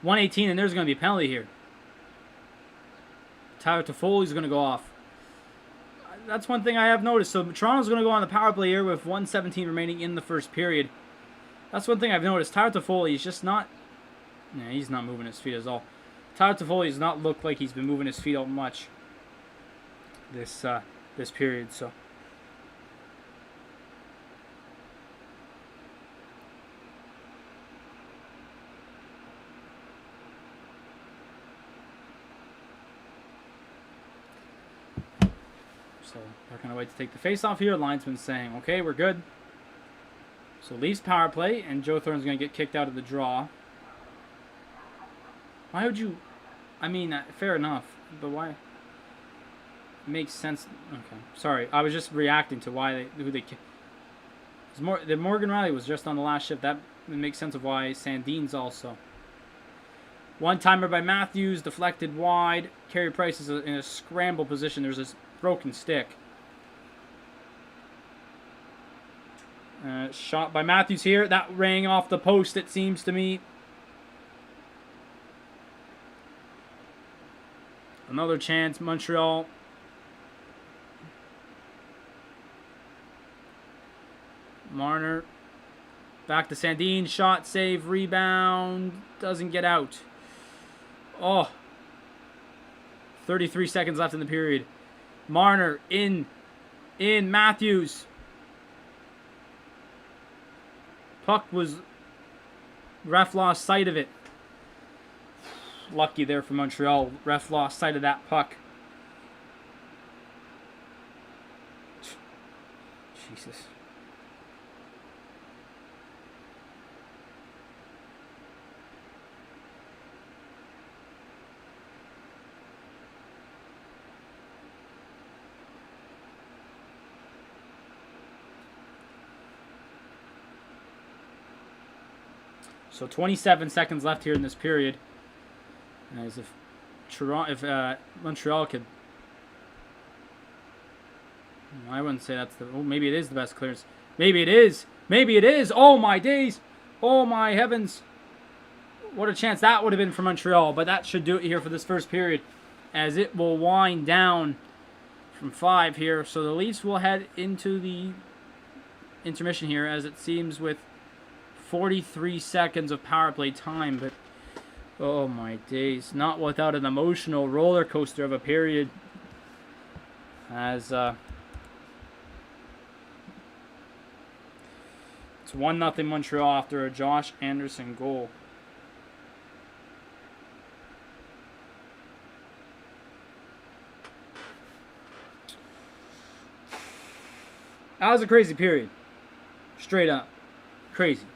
118, and there's going to be a penalty here. Tyler Toffoli's going to go off. That's one thing I have noticed. So Toronto's going to go on the power play here with 1:17 remaining in the first period. That's one thing I've noticed. Tyler Toffoli is just not... Yeah, he's not moving his feet at all. Tyler Toffoli does not look like he's been moving his feet out much this period. So they're going to wait to take the face off here. Linesman saying, okay, we're good. So Leafs power play, and Joe Thornton's going to get kicked out of the draw. Why would you... I mean, fair enough, but why... makes sense. Okay, sorry, I was just reacting to who they. The Morgan Riley was just on the last shift. That makes sense of why Sandin's also. One timer by Matthews, deflected wide. Carey Price is in a scramble position. There's this broken stick. Shot by Matthews here. That rang off the post, it seems to me. Another chance, Montreal. Marner. Back to Sandin. Shot, save, rebound. Doesn't get out. Oh. 33 seconds left in the period. Marner in. Matthews. Puck was... Ref lost sight of it. Lucky there for Montreal. Ref lost sight of that puck. Jesus. So 27 seconds left here in this period. As if Montreal could, I wouldn't say that's the. Oh, maybe it is the best clearance. Maybe it is. Maybe it is. Oh my days. Oh my heavens. What a chance that would have been for Montreal. But that should do it here for this first period, as it will wind down from 5 here. So the Leafs will head into the intermission here, as it seems, with 43 seconds of power play time, but oh my days, not without an emotional roller coaster of a period, as it's 1-0 Montreal after a Josh Anderson goal. That was a crazy period. Straight up. Crazy.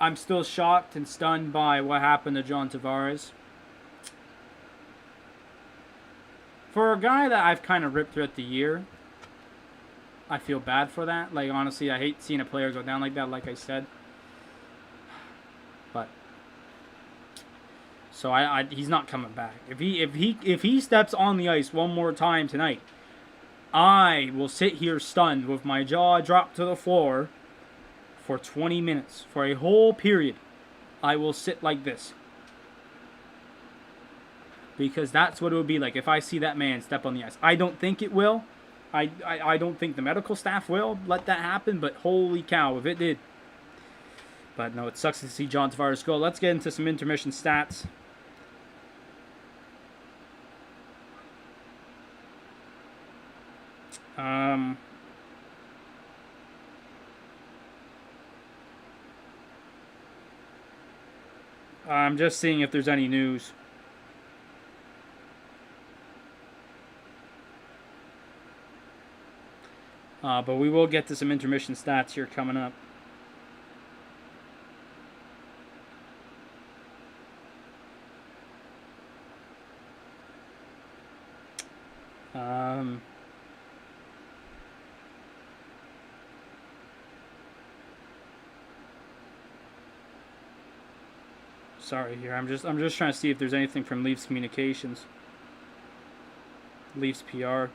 I'm still shocked and stunned by what happened to John Tavares. For a guy that I've kind of ripped throughout the year, I feel bad for that. Like, honestly, I hate seeing a player go down like that, like I said. But so he's not coming back. If he steps on the ice one more time tonight, I will sit here stunned with my jaw dropped to the floor for 20 minutes. For a whole period, I will sit like this. Because that's what it would be like if I see that man step on the ice. I don't think it will. I don't think the medical staff will let that happen, but holy cow, if it did. But no, it sucks to see John Tavares go. Let's get into some intermission stats. I'm just seeing if there's any news. But we will get to some intermission stats here coming up. Sorry here. I'm just trying to see if there's anything from Leafs Communications. Leafs PR.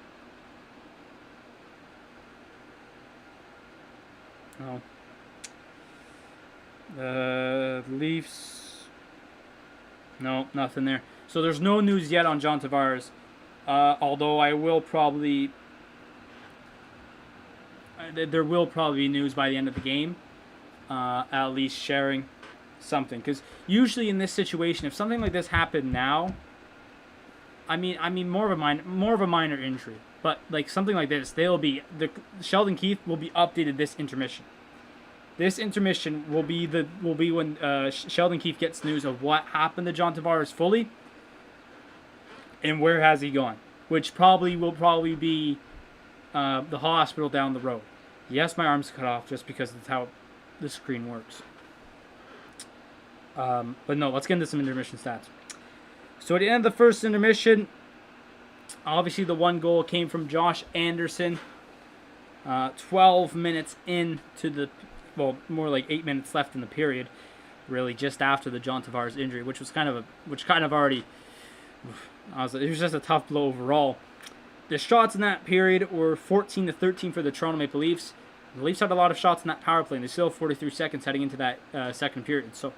Oh. Leafs. No, nothing there. So there's no news yet on John Tavares. Although I will probably... there will probably be news by the end of the game. At least sharing something. Because usually in this situation, if something like this happened now... I mean more of a minor injury. But like something like this, Sheldon Keefe will be updated this intermission. This intermission will be when Sheldon Keefe gets news of what happened to John Tavares fully, and where has he gone, which will probably be the hospital down the road. Yes, my arm's cut off just because that's how the screen works. But no, let's get into some intermission stats. So at the end of the first intermission, obviously the one goal came from Josh Anderson. 12 minutes into the, well, more like 8 minutes left in the period, really, just after the John Tavares injury, which kind of already, it was just a tough blow overall. The shots in that period were 14-13 for the Toronto Maple Leafs. The Leafs had a lot of shots in that power play, and they still have 43 seconds heading into that second period. So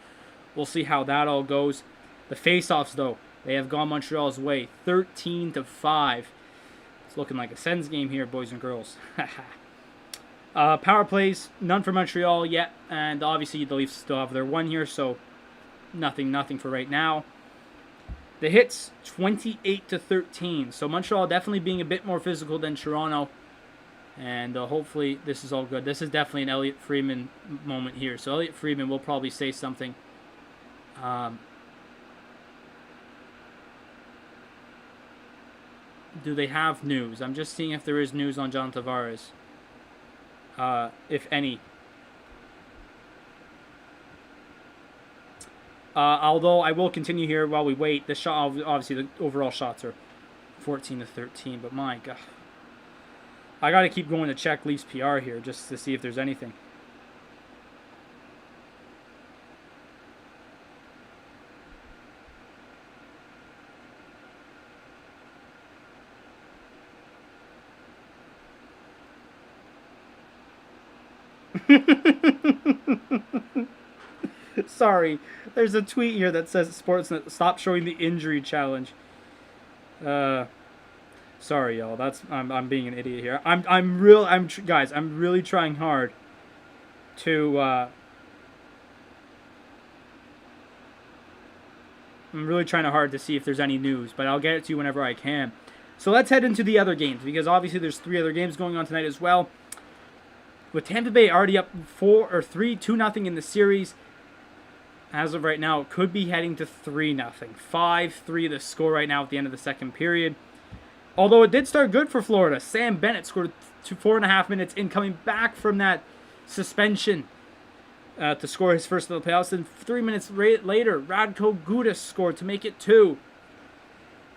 we'll see how that all goes. The faceoffs, though, they have gone Montreal's way, 13-5. It's looking like a Sens game here, boys and girls. Power plays, none for Montreal yet, and obviously the Leafs still have their one here, so nothing for right now. The hits, 28-13, so Montreal definitely being a bit more physical than Toronto, and hopefully this is all good. This is definitely an Elliot Friedman moment here, so Elliot Friedman will probably say something. Do they have news? I'm just seeing if there is news on John Tavares. If any. Although I will continue here while we wait. The shot, obviously, the overall shots are 14-13. But my God, I got to keep going to check Leafs PR here just to see if there's anything. Sorry, there's a tweet here that says Sportsnet stop showing the injury challenge. Sorry, y'all. I'm being an idiot here. Guys, I'm really trying hard to I'm really trying hard to see if there's any news, but I'll get it to you whenever I can. So let's head into the other games, because obviously there's 3 other games going on tonight as well. With Tampa Bay already up 2-0 in the series, as of right now, it could be heading to 3-0. 5-3 the score right now at the end of the second period. Although it did start good for Florida. Sam Bennett scored 4.5 minutes in, coming back from that suspension to score his first of the playoffs. And 3 minutes later, Radko Gudas scored to make it 2.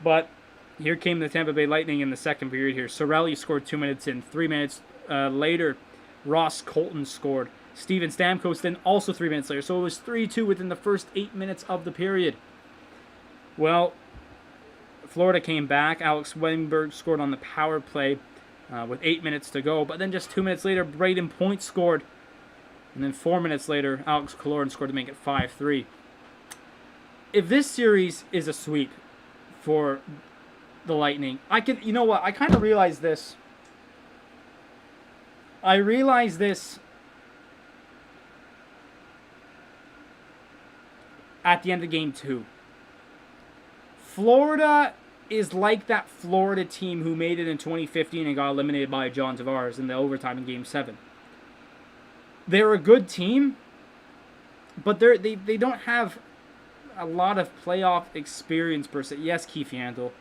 But here came the Tampa Bay Lightning in the second period here. Sorelli scored 2 minutes in. 3 minutes later, Ross Colton scored. Steven Stamkos then also 3 minutes later. So it was 3-2 within the first 8 minutes of the period. Well, Florida came back. Alex Wennberg scored on the power play with 8 minutes to go. But then just 2 minutes later, Braden Point scored. And then 4 minutes later, Alex Killorn scored to make it 5-3. If this series is a sweep for the Lightning, you know what? I kind of realized this. I realized this at the end of Game 2. Florida is like that Florida team who made it in 2015 and got eliminated by John Tavares in the overtime in Game 7. They're a good team, but they don't have a lot of playoff experience per se. Yes, Keith Yandel.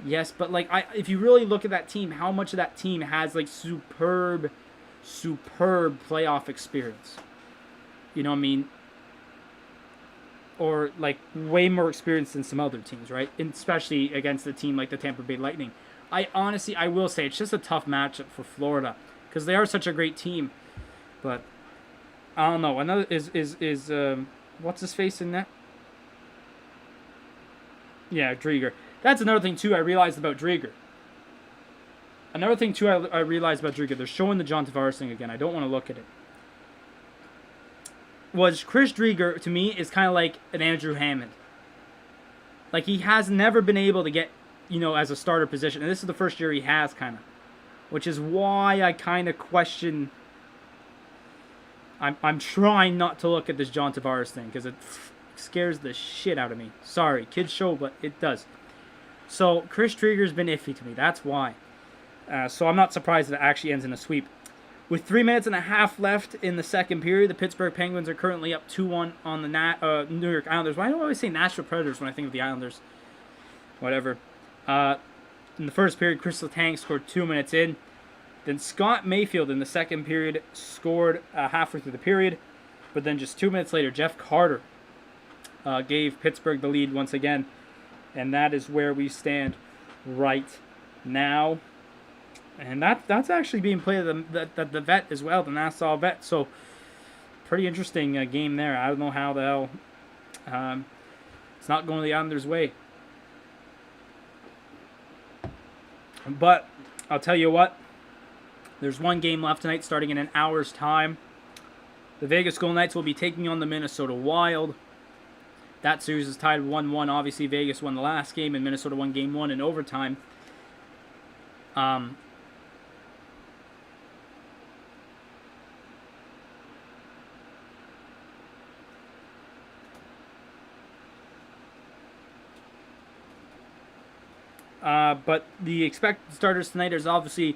Yes, but if you really look at that team, how much of that team has superb playoff experience? You know what I mean? Or way more experience than some other teams, right? And especially against a team like the Tampa Bay Lightning. I will say it's just a tough matchup for Florida because they are such a great team. But I don't know. Another is what's his face in that? Yeah, Drieger. That's another thing too I realized about Drieger. I realized about Drieger. They're showing the John Tavares thing again. I don't want to look at it. Was Chris Drieger, to me, is kind of like an Andrew Hammond. He has never been able to get, as a starter position. And this is the first year he has, kind of. Which is why I kind of question. I'm trying not to look at this John Tavares thing, because it scares the shit out of me. Sorry, kids show, but it does. So, Chris Drieger's been iffy to me. That's why. So, I'm not surprised that it actually ends in a sweep. With 3 minutes and a half left in the second period, the Pittsburgh Penguins are currently up 2-1 on the New York Islanders. Why do I always say Nashville Predators when I think of the Islanders? Whatever. In the first period, Chris Letang scored 2 minutes in. Then Scott Mayfield in the second period scored halfway through the period. But then just 2 minutes later, Jeff Carter gave Pittsburgh the lead once again. And that is where we stand right now. And that's actually being played at the Vet as well, the Nassau Vet. So, pretty interesting game there. I don't know how the hell it's not going the Islanders' way. But I'll tell you what, there's one game left tonight starting in an hour's time. The Vegas Golden Knights will be taking on the Minnesota Wild. That series is tied 1-1. Obviously, Vegas won the last game, and Minnesota won Game 1 in overtime. But the expected starters tonight is obviously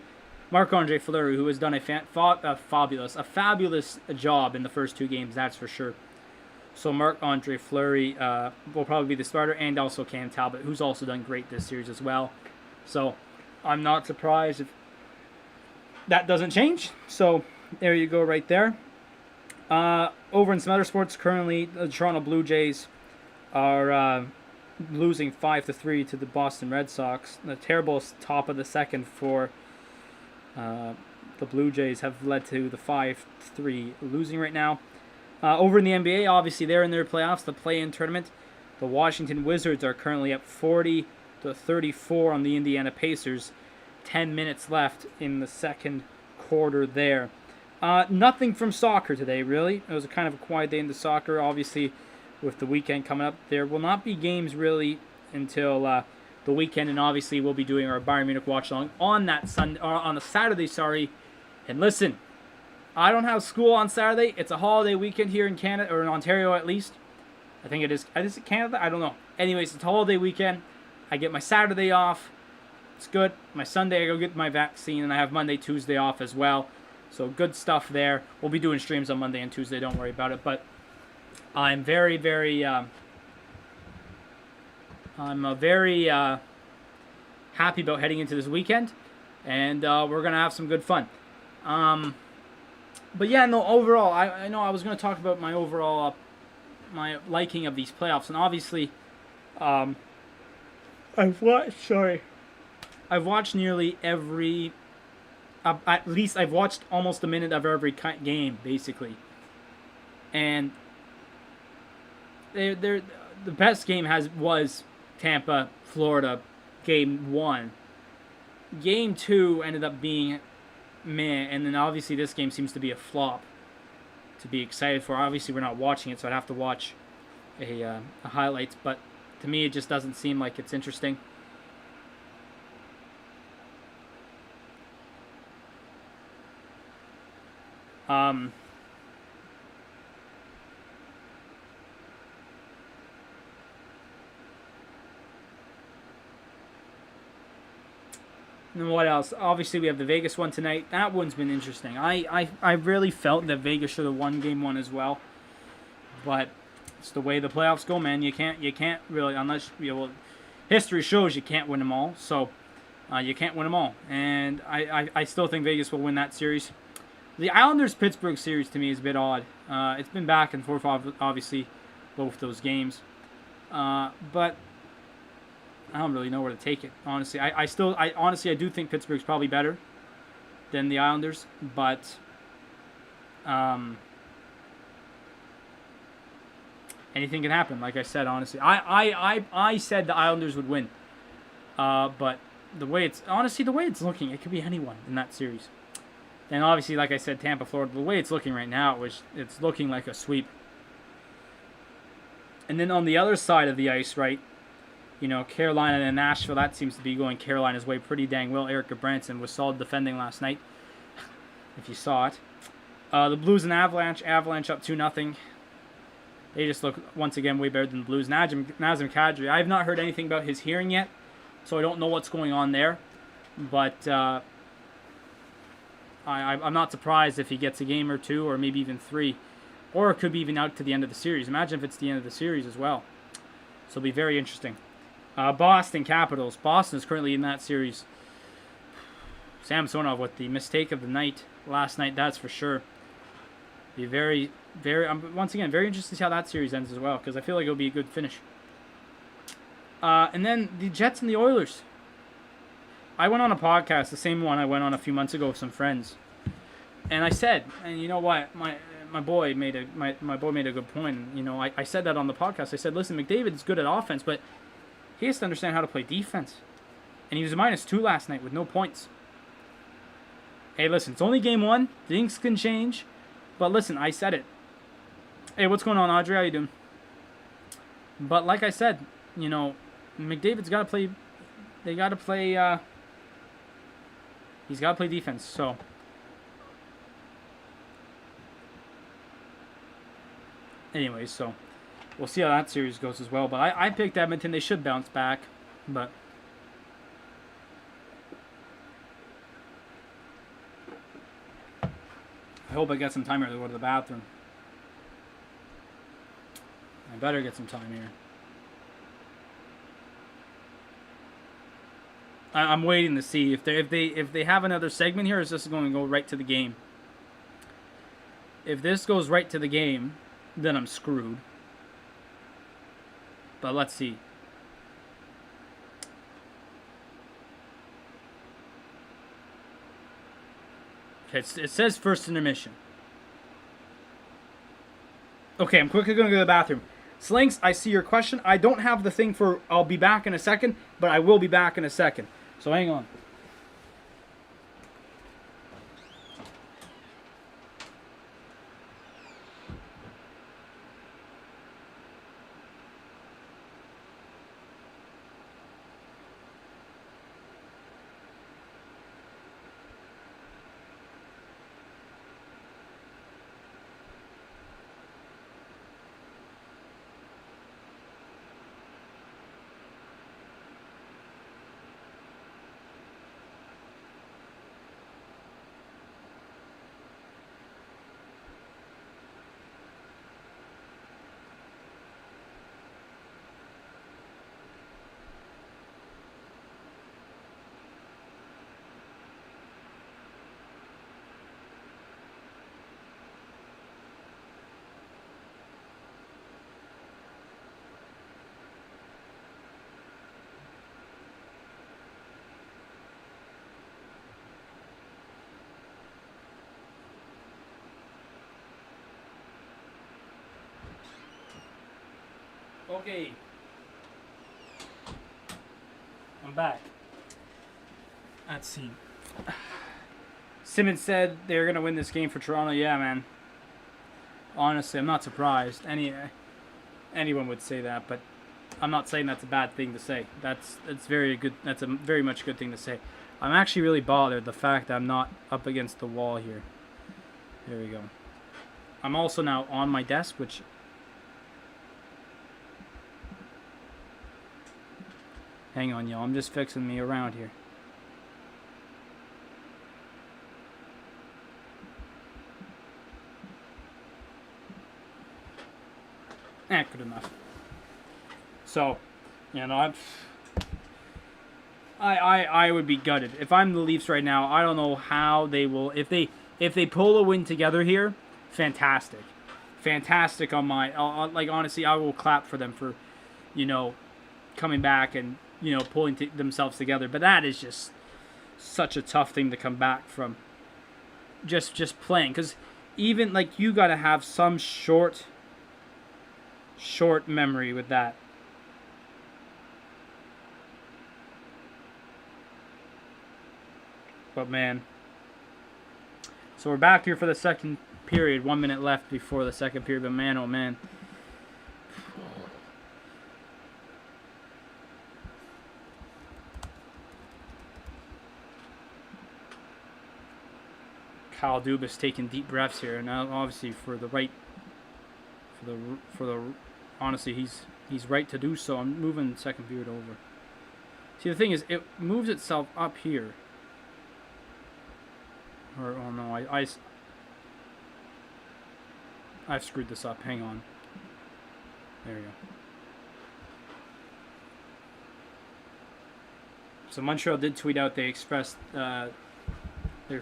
Marc-Andre Fleury, who has done a fabulous job in the first two games, that's for sure. So Marc-Andre Fleury will probably be the starter, and also Cam Talbot, who's also done great this series as well. So I'm not surprised if that doesn't change. So there you go right there. Over in some other sports, currently the Toronto Blue Jays are losing 5-3 to the Boston Red Sox. The terrible top of the second for the Blue Jays have led to the 5-3 losing right now. Over in the NBA, obviously they're in their playoffs, the play-in tournament. The Washington Wizards are currently up 40-34 on the Indiana Pacers. 10 minutes left in the second quarter there. Nothing from soccer today, really. It was a kind of a quiet day in the soccer. Obviously, with the weekend coming up, there will not be games really until the weekend, and obviously we'll be doing our Bayern Munich watch-along on that Sunday, or on a Saturday, sorry. And listen, I don't have school on Saturday. It's a holiday weekend here in Canada, or in Ontario at least. I think it is. Is it Canada? I don't know. Anyways, it's a holiday weekend. I get my Saturday off. It's good. My Sunday, I go get my vaccine, and I have Monday, Tuesday off as well. So good stuff there. We'll be doing streams on Monday and Tuesday. Don't worry about it. But I'm very, very happy about heading into this weekend, and we're gonna have some good fun. But yeah, no. Overall, I know I was gonna talk about my overall my liking of these playoffs, and obviously, I've watched nearly every. At least I've watched almost a minute of every game, basically, and the best game was Tampa, Florida, Game 1. Game 2 ended up being meh, and then obviously this game seems to be a flop to be excited for. Obviously we're not watching it, so I'd have to watch a highlights, but to me it just doesn't seem like it's interesting. And what else? Obviously, we have the Vegas one tonight. That one's been interesting. I really felt that Vegas should have won Game 1 as well, but it's the way the playoffs go, man. You can't really, unless history shows you can't win them all. So you can't win them all, and I still think Vegas will win that series. The Islanders-Pittsburgh series to me is a bit odd. It's been back and forth, obviously, both those games, but I don't really know where to take it, honestly. I do think Pittsburgh's probably better than the Islanders, but anything can happen. Like I said, honestly, I said the Islanders would win, but the way it's looking, it could be anyone in that series. And obviously, like I said, Tampa, Florida, the way it's looking right now, it's looking like a sweep. And then on the other side of the ice, right, Carolina and Nashville, that seems to be going Carolina's way pretty dang well. Eric Branson was solid defending last night, if you saw it. The Blues and Avalanche up 2-0. They just look, once again, way better than the Blues. Nazem Kadri, I have not heard anything about his hearing yet, so I don't know what's going on there. But I'm not surprised if he gets a game or two, or maybe even 3. Or it could be even out to the end of the series. Imagine if it's the end of the series as well. So it'll be very interesting. Boston Capitals. Boston is currently in that series. Samsonov with the mistake of the night last night, that's for sure. Be very, very, once again, very interested to see how that series ends as well, because I feel like it'll be a good finish. And then the Jets and the Oilers. I went on a podcast, the same one I went on a few months ago with some friends, and I said, and you know what, my boy made a good point. You know, I said that on the podcast. I said, listen, McDavid is good at offense, but he has to understand how to play defense. And he was a -2 last night with no points. Hey, listen, it's only game 1. Things can change. But listen, I said it. Hey, what's going on, Audrey? How you doing? But like I said, you know, McDavid's got to play. They got to play. He's got to play defense. So. Anyways, so we'll see how that series goes as well. But I picked Edmonton. They should bounce back. But. I hope I get some time here to go to the bathroom. I better get some time here. I'm waiting to see if they have another segment here. Or is this going to go right to the game? If this goes right to the game, then I'm screwed. But let's see. Okay, it says first intermission. Okay, I'm quickly going to go to the bathroom. Slinks, I see your question. I don't have the thing for I'll be back in a second, but I will be back in a second. So hang on. Okay. I'm back. Let's see. Simmons said they're going to win this game for Toronto. Yeah, man. Honestly, I'm not surprised. Anyone would say that, but I'm not saying that's a bad thing to say. That's very good. That's a very much good thing to say. I'm actually really bothered the fact that I'm not up against the wall here. There we go. I'm also now on my desk, which... Hang on, y'all. I'm just fixing me around here. Good enough. So, you know, I would be gutted if I'm the Leafs right now. I don't know how they will. If they pull a win together here, fantastic, fantastic. On my like honestly, I will clap for them for, you know, coming back and, you know, pulling themselves together. But that is just such a tough thing to come back from. Just playing, because even like you got to have some short memory with that. But man, so we're back here for the second period. 1 minute left before the second period. But man, oh man. Kyle Dubas taking deep breaths here, and now obviously honestly he's right to do so. I'm moving the second period over. See, the thing is, it moves itself up here. Or, oh no, I've screwed this up. Hang on. There we go. So Montreal did tweet out, they expressed their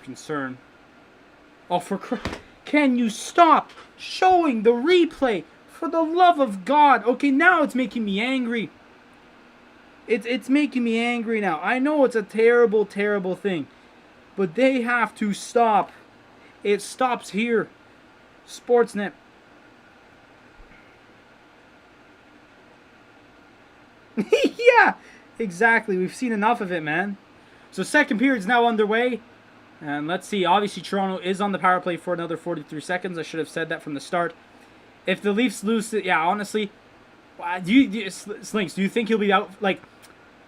concern. Oh, can you stop showing the replay? For the love of God. Okay, now it's making me angry. It's making me angry now. I know it's a terrible, terrible thing. But they have to stop. It stops here. Sportsnet. Yeah, exactly. We've seen enough of it, man. So second period's now underway. And let's see. Obviously, Toronto is on the power play for another 43 seconds. I should have said that from the start. If the Leafs lose, yeah, honestly, Slinks, do you think he'll be out? Like,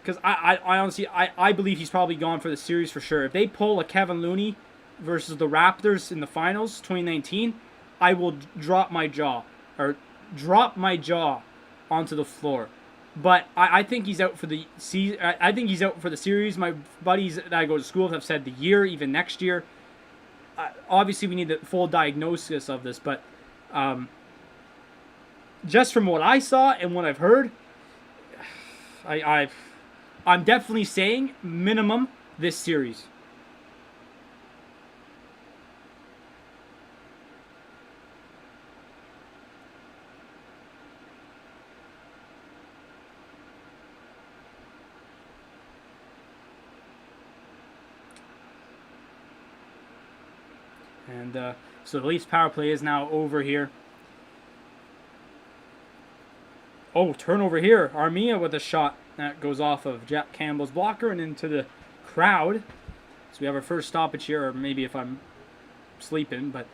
because I honestly, I believe he's probably gone for the series for sure. If they pull a Kevin Looney versus the Raptors in the finals 2019, I will drop my jaw onto the floor. But I think he's out for the season. I think he's out for the series. My buddies that I go to school with have said the year, even next year. Obviously, we need the full diagnosis of this, but just from what I saw and what I've heard, I'm definitely saying minimum this series. And so the Leafs power play is now over here. Oh, turnover here. Armia with a shot that goes off of Jack Campbell's blocker and into the crowd. So we have our first stoppage here, or maybe if I'm sleeping, but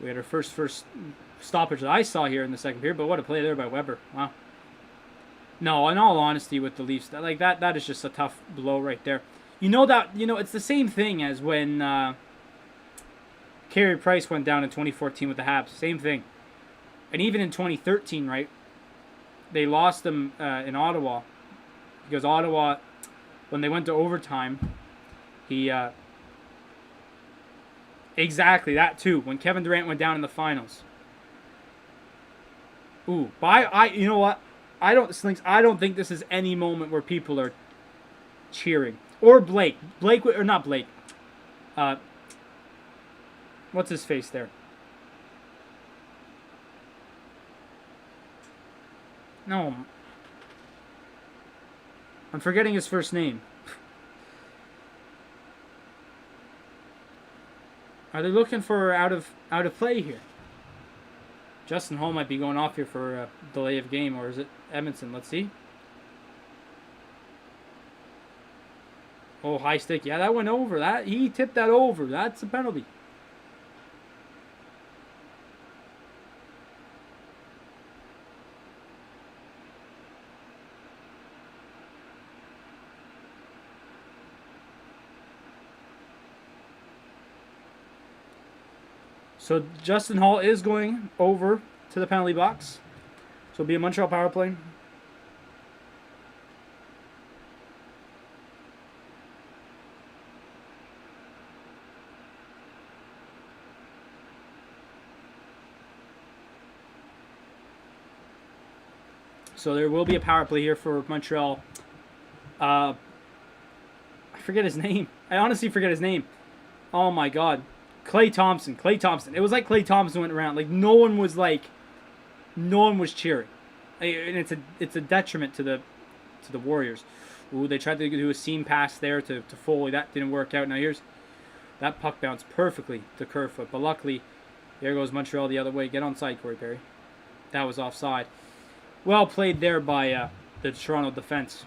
we had our first stoppage that I saw here in the second period. But what a play there by Weber. Wow. No, in all honesty, with the Leafs, like that is just a tough blow right there. It's the same thing as when Carey Price went down in 2014 with the Habs. Same thing. And even in 2013, right? They lost them in Ottawa. Because Ottawa, when they went to overtime, exactly, that too. When Kevin Durant went down in the finals. Ooh, but you know what? I don't think this is any moment where people are cheering. Or Blake. Or not Blake. What's his face there? No. I'm forgetting his first name. Are they looking for out of play here? Justin Hall might be going off here for a delay of game, or is it Edmondson? Let's see. Oh, high stick. Yeah, that went over. He tipped that over. That's a penalty. So Justin Hall is going over to the penalty box. So it'll be a Montreal power play. So there will be a power play here for Montreal. I forget his name. I honestly forget his name. Oh my God. Klay Thompson. It was like Klay Thompson went around. Like no one was cheering. And it's a detriment to the Warriors. Ooh, they tried to do a seam pass there to Foley. That didn't work out. Now here's that puck bounced perfectly to Kerfoot. But luckily, there goes Montreal the other way. Get onside, Corey Perry. That was offside. Well played there by the Toronto defense.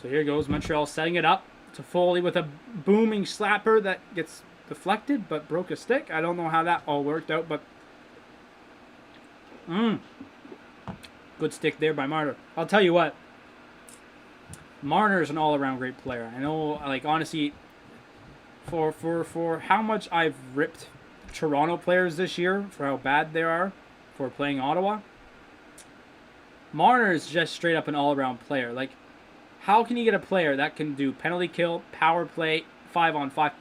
So here goes Montreal setting it up to Foley with a booming slapper that gets deflected, but broke a stick. I don't know how that all worked out, but good stick there by Marner. I'll tell you what, Marner is an all-around great player. I know, like, honestly, for how much I've ripped Toronto players this year for how bad they are for playing Ottawa, Marner is just straight up an all-around player. Like, how can you get a player that can do penalty kill, power play, 5-on-5?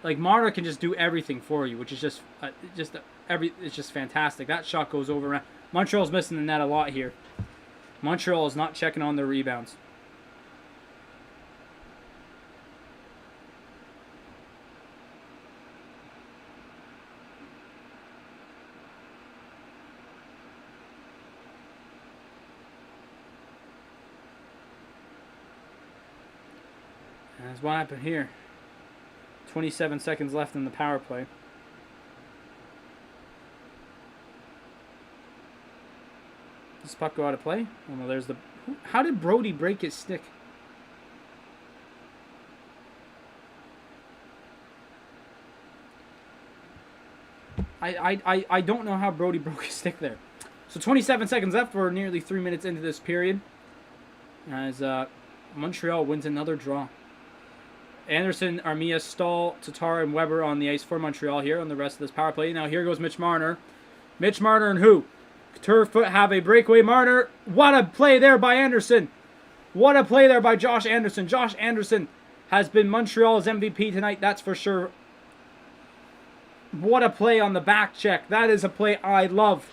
Like, Marner can just do everything for you, which is it's just fantastic. That shot goes over around. Montreal's missing the net a lot here. Montreal is not checking on their rebounds. And that's what happened here. 27 seconds left in the power play. Does this puck go out of play? Oh no, there's the... How did Brody break his stick? I don't know how Brody broke his stick there. So 27 seconds left. We're nearly 3 minutes into this period. As Montreal wins another draw. Anderson, Armia, Stahl, Tatar, and Weber on the ice for Montreal here on the rest of this power play. Now here goes Mitch Marner. Mitch Marner and who? Turfoot have a breakaway. Marner. What a play there by Anderson. What a play there by Josh Anderson. Josh Anderson has been Montreal's MVP tonight, that's for sure. What a play on the back check. That is a play I love.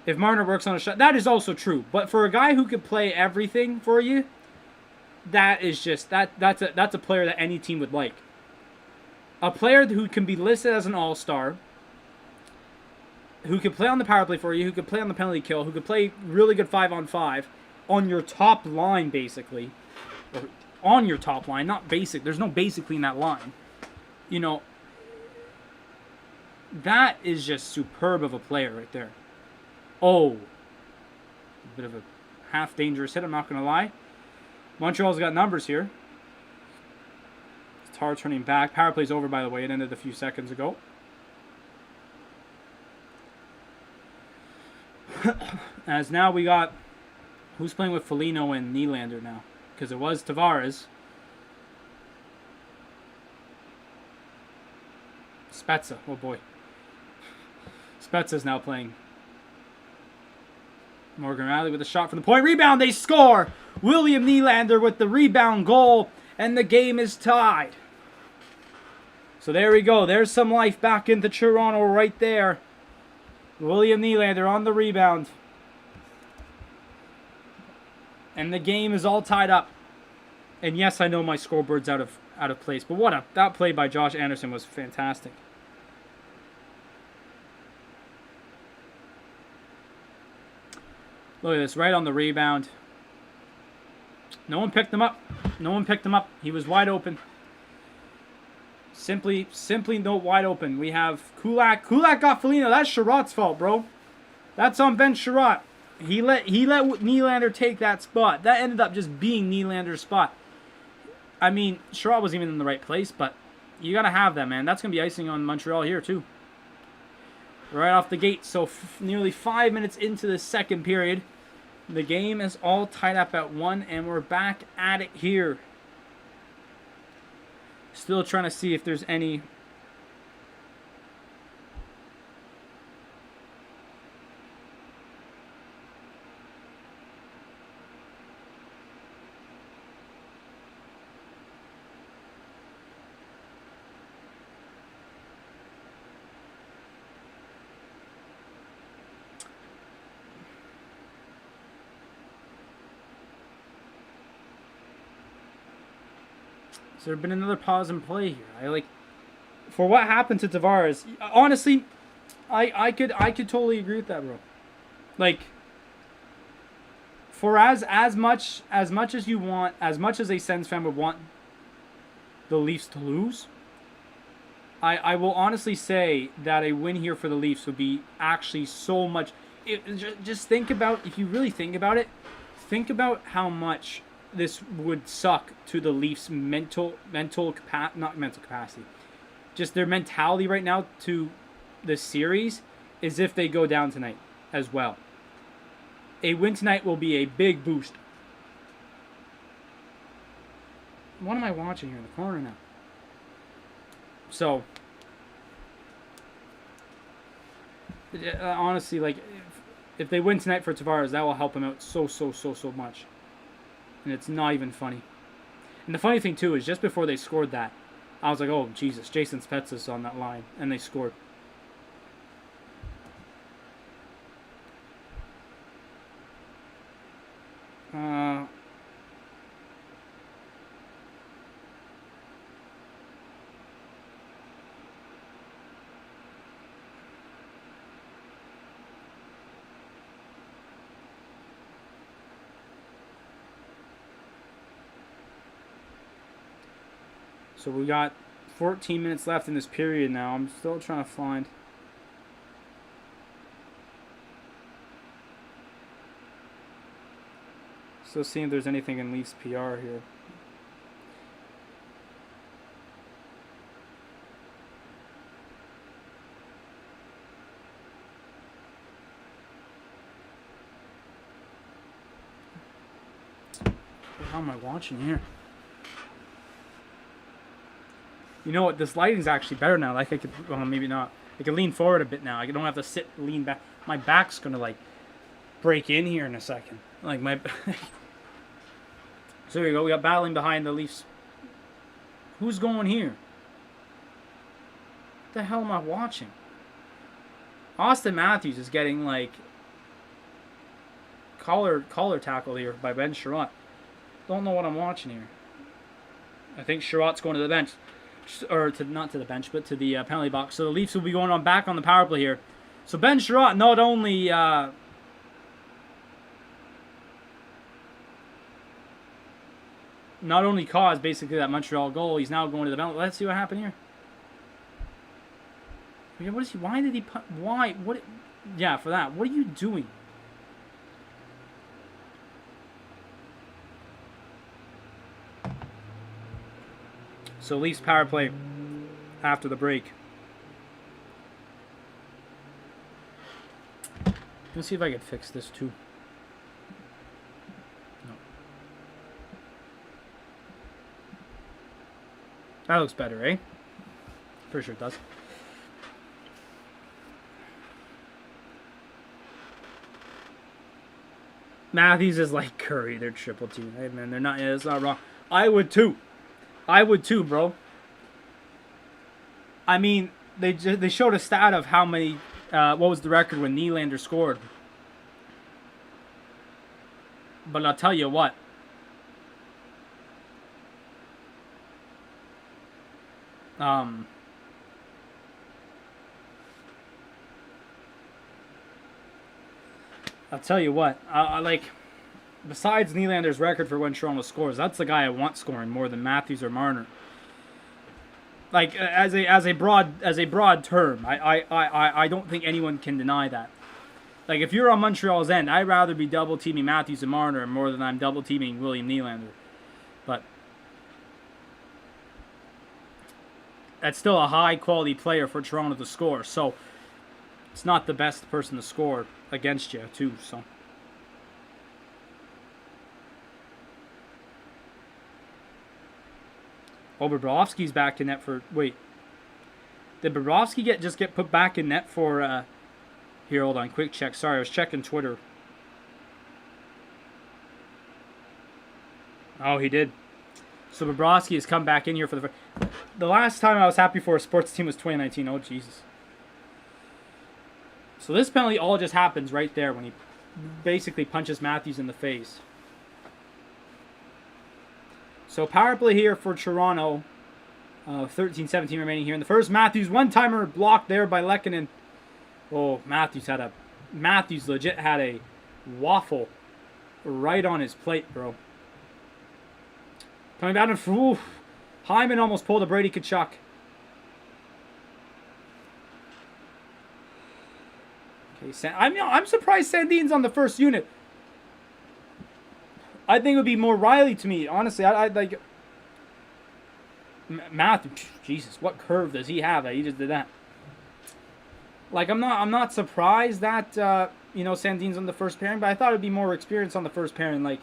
If Marner works on a shot, that is also true. But for a guy who could play everything for you, that is just that's a player that any team would like. A player who can be listed as an all-star, who could play on the power play for you, who could play on the penalty kill, who could play really good 5-on-5 on your top line, basically. Or on your top line, not basic. There's no basically in that line. You know, that is just superb of a player right there. Oh, a bit of a half-dangerous hit, I'm not going to lie. Montreal's got numbers here. Tar turning back. Power play's over, by the way. It ended a few seconds ago. As now we got... Who's playing with Foligno and Nylander now? Because it was Tavares. Spezza. Oh, boy. Spezza's now playing. Morgan Riley with a shot from the point. Rebound. They score. William Nylander with the rebound goal. And the game is tied. So there we go. There's some life back into Toronto right there. William Nylander on the rebound. And the game is all tied up. And yes, I know my scoreboard's out of place. But that play by Josh Anderson was fantastic. Look at this, right on the rebound. No one picked him up. No one picked him up. He was wide open. Simply no wide open. We have Kulak. Kulak got Foligno. That's Sherratt's fault, bro. That's on Ben Sherratt. He let Nylander take that spot. That ended up just being Nylander's spot. I mean, Sherratt wasn't even in the right place, but you got to have that, man. That's going to be icing on Montreal here, too. Right off the gate. So nearly 5 minutes into the second period. The game is all tied up at 1, and we're back at it here. Still trying to see if there's any... Has there been another pause and play here? For what happened to Tavares, honestly, I could totally agree with that, bro. Like, for as much as you want, as much as a Sens fan would want the Leafs to lose, I will honestly say that a win here for the Leafs would be actually so much. Just think about, if you really think about it, think about how much this would suck to the Leafs' not mental capacity, just their mentality right now to this series is if they go down tonight as well. A win tonight will be a big boost. What am I watching here in the corner now? So, honestly, like, if they win tonight for Tavares, that will help him out so much. And it's not even funny. And the funny thing, too, is just before they scored that, I was like, oh, Jesus, Jason Spezza's on that line. And they scored. So we got 14 minutes left in this period now. I'm still trying to find. Still seeing if there's anything in Leafs PR here. How am I watching here? You know what? This lighting's actually better now. Like I could, well, maybe not. I can lean forward a bit now. I don't have to sit, lean back. My back's gonna like break in here in a second. Like my. So there we go. We got battling behind the Leafs. Who's going here? What the hell am I watching? Austin Matthews is getting like collar tackle here by Ben Sherratt. Don't know what I'm watching here. I think Sherratt's going to the bench. Or to not to the bench, but to the penalty box. So the Leafs will be going on back on the power play here. So Ben Sherratt not only caused basically that Montreal goal, he's now going to the penalty. Let's see what happened here. What is he? Why did he? Why? What? Yeah, for that. What are you doing? So Leafs power play after the break. Let's see if I can fix this too. No. That looks better, eh? Pretty sure it does. Matthews is like Curry. They're triple team. Hey man, they're not. Yeah, it's not wrong. I would too. I would too, bro. I mean, they showed a stat of how many, what was the record when Nylander scored. But I'll tell you what. I'll tell you what. I like. Besides Nylander's record for when Toronto scores, that's the guy I want scoring more than Matthews or Marner. Like as a broad term, I don't think anyone can deny that. Like if you're on Montreal's end, I'd rather be double teaming Matthews and Marner more than I'm double teaming William Nylander. But that's still a high quality player for Toronto to score. So it's not the best person to score against you too. So. Oh, Bobrovsky's back in net for... Wait. Did Bobrovsky just get put back in net for... Here, hold on. Quick check. Sorry, I was checking Twitter. Oh, he did. So Bobrovsky has come back in here for the last time I was happy for a sports team was 2019. Oh, Jesus. So this penalty all just happens right there when he basically punches Matthews in the face. So power play here for Toronto. 13-17 remaining here in the first. Matthews one-timer blocked there by Lehkonen. Oh, Matthews legit had a waffle right on his plate, bro. Coming back in. Ooh, Hyman almost pulled a Brady Tkachuk. Okay, I'm surprised Sandin's on the first unit. I think it would be more Riley to me, honestly. I like. Matthew, Jesus, what curve does he have that he just did that? Like, I'm not surprised that Sandin's on the first pairing, but I thought it'd be more experience on the first pairing. Like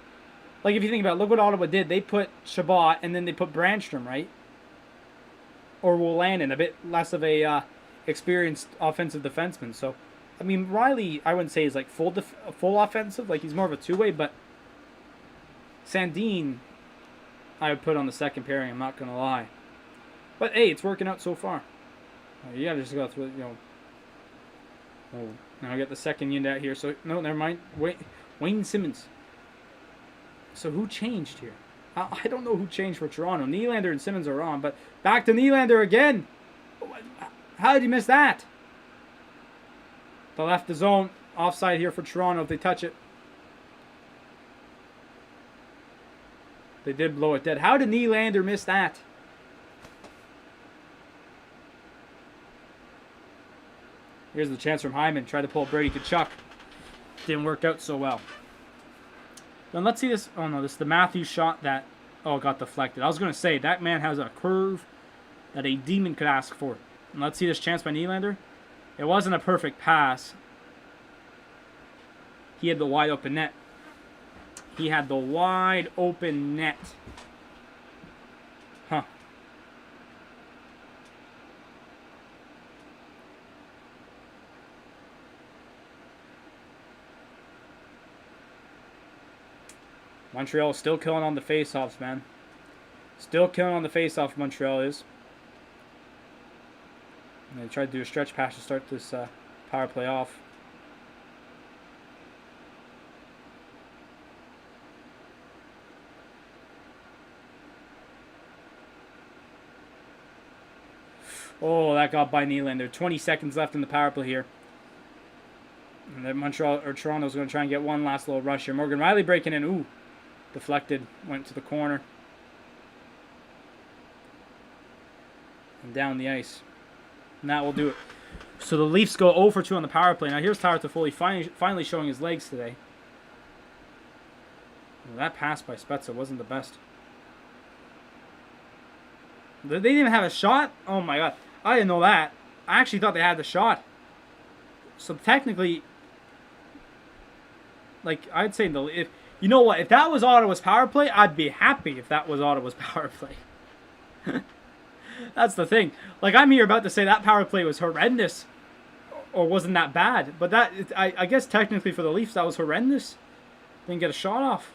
if you think about it, look what Ottawa did. They put Chabot and then they put Brandstrom, right? Or Wolanin, a bit less of a experienced offensive defenseman. So, I mean, Riley, I wouldn't say is like full offensive. Like, he's more of a two-way, but Sandin, I would put on the second pairing. I'm not gonna lie, but hey, it's working out so far. You gotta just go through, Oh, now I got the second unit out here. So no, never mind. Wayne Simmons. So who changed here? I don't know who changed for Toronto. Nylander and Simmons are on, but back to Nylander again. How did you miss that? They left the zone. Offside here for Toronto if they touch it. They did blow it dead. How did Nylander miss that? Here's the chance from Hyman. Tried to pull Brady Tkachuk. Didn't work out so well. Then let's see this. Oh, no. This is the Matthews shot that, got deflected. I was going to say, that man has a curve that a demon could ask for. And let's see this chance by Nylander. It wasn't a perfect pass. He had the wide open net. He had the wide open net. Huh. Montreal is still killing on the faceoffs, man. Still killing on the faceoff, Montreal is. And they tried to do a stretch pass to start this power play off. Oh, that got by Nylander. 20 seconds left in the power play here. And then Toronto's going to try and get one last little rush here. Morgan Riley breaking in. Ooh. Deflected, went to the corner. And down the ice. And that will do it. So the Leafs go 0 for 2 on the power play. Now here's Tyler Toffoli finally showing his legs today. Well, that pass by Spezza wasn't the best. They didn't even have a shot? Oh my god. I didn't know that. I actually thought they had the shot. So technically, like, I'd say you know what? If that was Ottawa's power play, I'd be happy if that was Ottawa's power play. That's the thing. Like, I'm here about to say that power play was horrendous. Or wasn't that bad. But I guess technically for the Leafs, that was horrendous. Didn't get a shot off.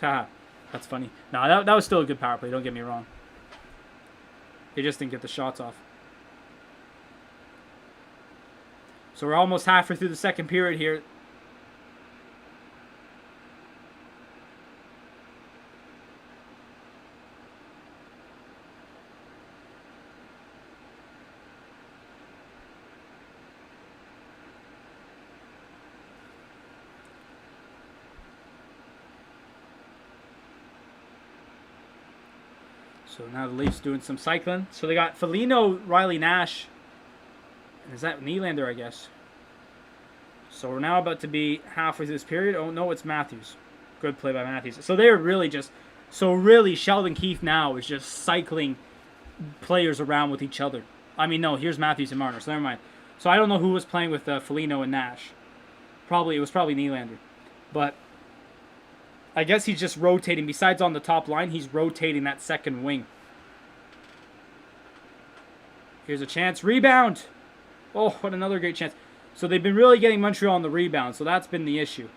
Haha. That's funny. No, that was still a good power play. Don't get me wrong. They just didn't get the shots off. So we're almost halfway through the second period here. So now the Leafs doing some cycling. So they got Foligno, Riley, Nash. Is that Nylander, I guess? So we're now about to be halfway through this period. Oh, no, it's Matthews. Good play by Matthews. So they're really just... So really, Sheldon Keefe now is just cycling players around with each other. I mean, no, here's Matthews and Marner, so never mind. So I don't know who was playing with Foligno and Nash. It was probably Nylander. But I guess he's just rotating. Besides on the top line, he's rotating that second wing. Here's a chance. Rebound! Oh, what another great chance. So they've been really getting Montreal on the rebound, so that's been the issue.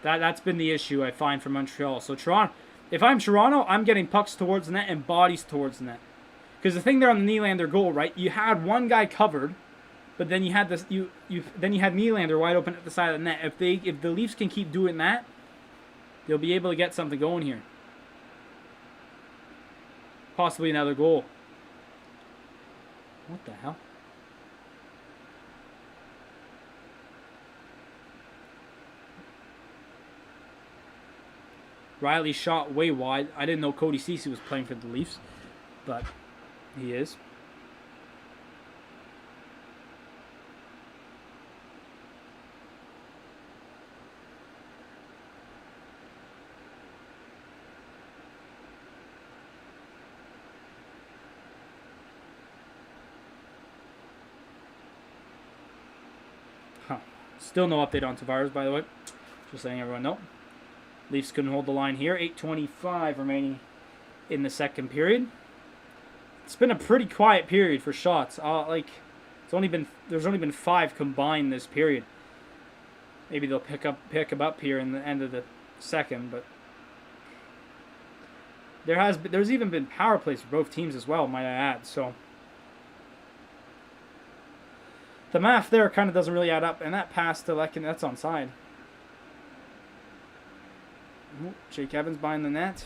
That's been the issue I find for Montreal. So Toronto, if I'm Toronto, I'm getting pucks towards the net and bodies towards the net. Because the thing there on the Nylander goal, right? You had one guy covered, but then you had this then you had Nylander wide open at the side of the net. If the Leafs can keep doing that, they'll be able to get something going here. Possibly another goal. What the hell? Riley shot way wide. I didn't know Cody Ceci was playing for the Leafs, but he is. Still no update on Tavares, by the way. Just letting everyone know. Leafs couldn't hold the line here. 8:25 remaining in the second period. It's been a pretty quiet period for shots. There's only been 5 combined this period. Maybe they'll pick them up here in the end of the second, but there's even been power plays for both teams as well, might I add. So the math there kind of doesn't really add up, and that pass to Lekin, that's onside. Ooh, Jake Evans behind the net.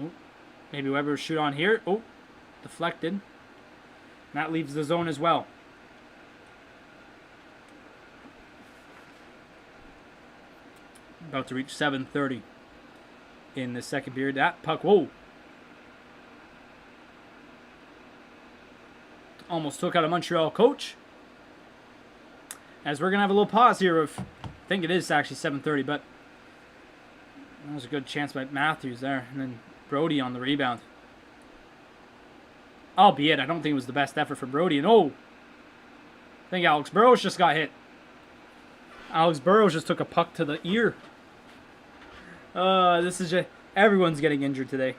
Ooh, maybe Weber shoot on here. Oh, deflected. And that leaves the zone as well. About to reach 7:30 in the second period. That puck, whoa. Almost took out a Montreal coach. As we're going to have a little pause here of, I think it is actually 7:30, but that was a good chance by Matthews there. And then Brody on the rebound. Albeit, I don't think it was the best effort from Brody. And oh, I think Alex Burrows just got hit. Alex Burrows just took a puck to the ear. This is just, everyone's getting injured today.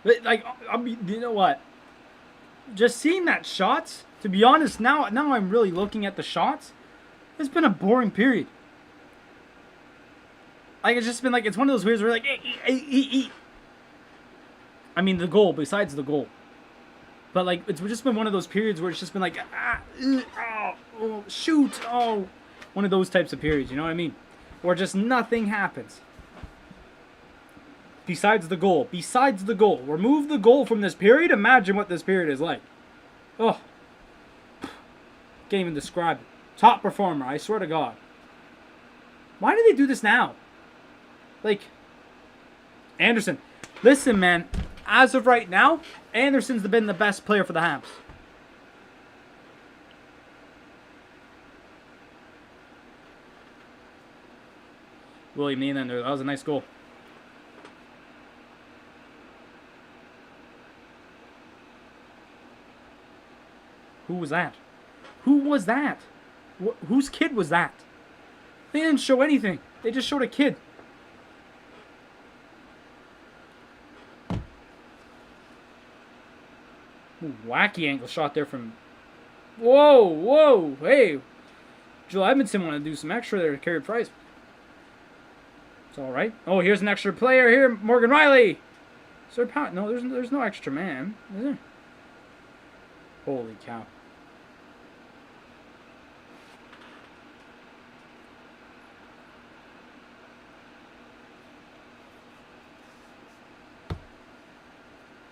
But, like, I mean, you know what? Just seeing that shots, to be honest, now I'm really looking at the shots. It's been a boring period. Like, it's just been like, it's one of those periods where like, I mean, the goal, besides the goal. But, like, it's just been one of those periods where it's just been like, shoot, one of those types of periods, you know what I mean? Where just nothing happens. Besides the goal. Besides the goal. Remove the goal from this period. Imagine what this period is like. Oh. Can't even describe it. Top performer. I swear to God. Why do they do this now? Like, Anderson. Listen, man. As of right now, Anderson's been the best player for the Habs. William Nylander. That was a nice goal. Who was that? Who was that? Whose kid was that? They didn't show anything. They just showed a kid. Ooh, wacky angle shot there from... Whoa. Hey. Joel Edmondson wanted to do some extra there to carry Price. It's all right. Oh, here's an extra player here. Morgan Riley. Sir Pat. No, there's no extra man. Is there? Holy cow.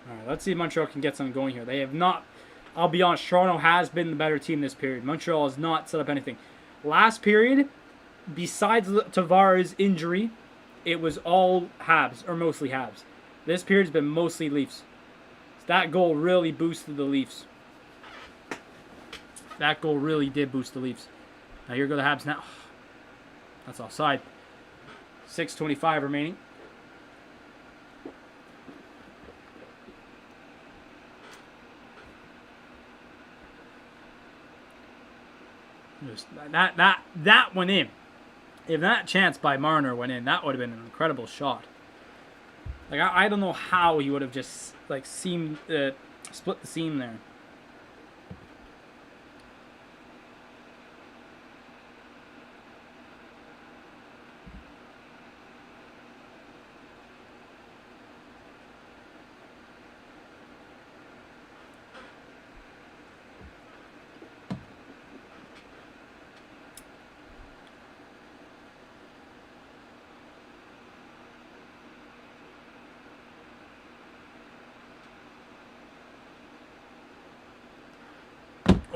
Alright, let's see if Montreal can get something going here. They have not, I'll be honest, Toronto has been the better team this period. Montreal has not set up anything. Last period, besides Tavares' injury, it was all Habs, or mostly Habs. This period's been mostly Leafs. So that goal really boosted the Leafs. That goal really did boost the Leafs. Now here go the Habs now. That's offside. 6:25 remaining. That went in. If that chance by Marner went in, that would have been an incredible shot. Like, I don't know how he would have just, like, split the seam there.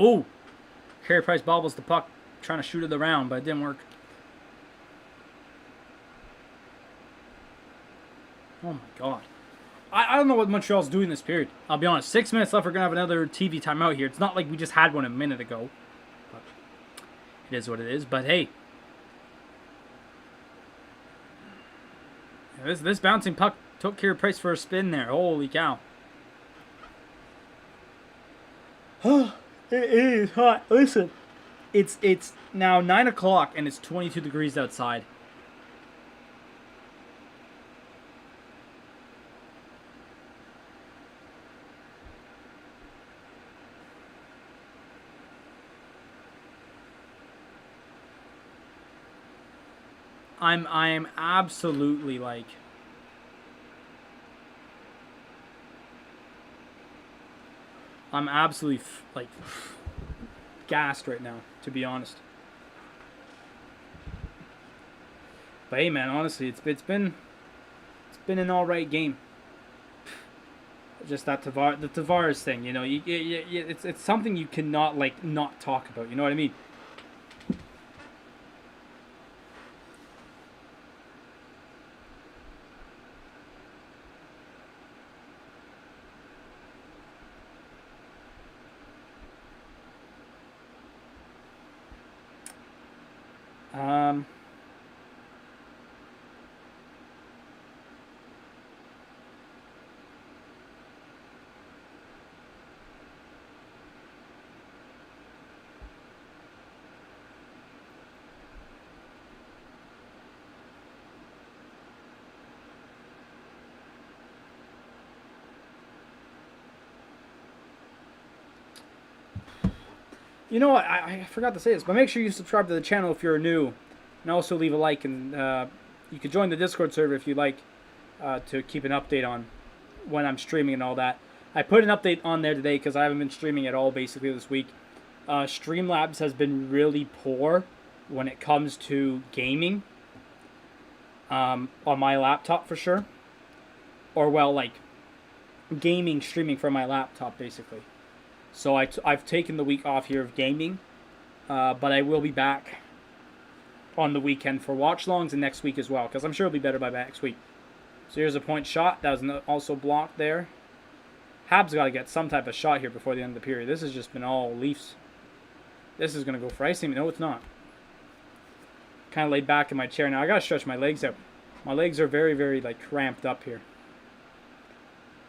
Oh, Carey Price bobbles the puck, trying to shoot it around, but it didn't work. Oh my god. I don't know what Montreal's doing this period. I'll be honest. 6 minutes left. We're going to have another TV timeout here. It's not like we just had one a minute ago. But it is what it is. But hey. This bouncing puck took Carey Price for a spin there. Holy cow. It is hot. Listen. It's now 9 o'clock and it's 22 degrees outside. I am absolutely like I'm absolutely like gassed right now, to be honest. But hey, man, honestly, it's been an all right game. Just that the Tavares thing, you know, it's something you cannot like not talk about. You know what I mean? You know what? I forgot to say this, but make sure you subscribe to the channel if you're new, and also leave a like. And you can join the Discord server if you like to keep an update on when I'm streaming and all that. I put an update on there today because I haven't been streaming at all basically this week. Streamlabs has been really poor when it comes to gaming on my laptop for sure, or well, like gaming streaming from my laptop basically. So I've taken the week off here of gaming, but I will be back on the weekend for watchalongs and next week as well, because I'm sure it'll be better by next week. So here's a point shot. That was also blocked there. Habs got to get some type of shot here before the end of the period. This has just been all Leafs. This is going to go for icing. No, it's not. Kind of laid back in my chair now. I got to stretch my legs out. My legs are very, very like cramped up here.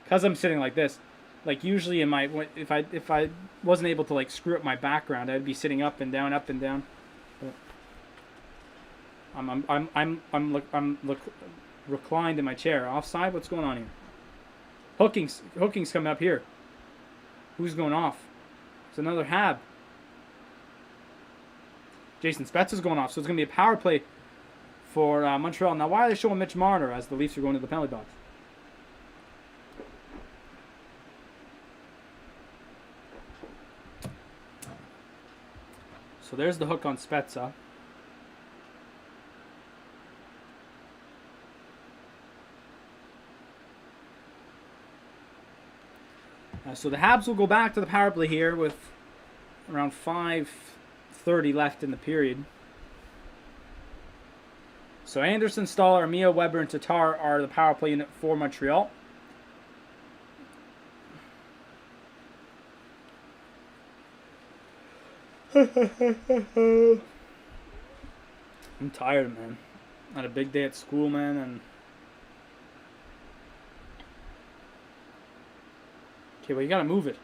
Because I'm sitting like this. Like usually in my if I wasn't able to like screw up my background, I'd be sitting up and down, up and down. But I'm reclined in my chair. Offside, what's going on here? Hooking's coming up here. Who's going off? It's another Hab. Jason Spetz is going off, so it's gonna be a power play for Montreal. Now, why are they showing Mitch Marner as the Leafs are going to the penalty box? So there's the hook on Spezza. So the Habs will go back to the power play here with around 5:30 left in the period. So Anderson, Staller, Mia, Weber, and Tatar are the power play unit for Montreal. I'm tired, man. Had a big day at school, man, and okay, well, you gotta move it.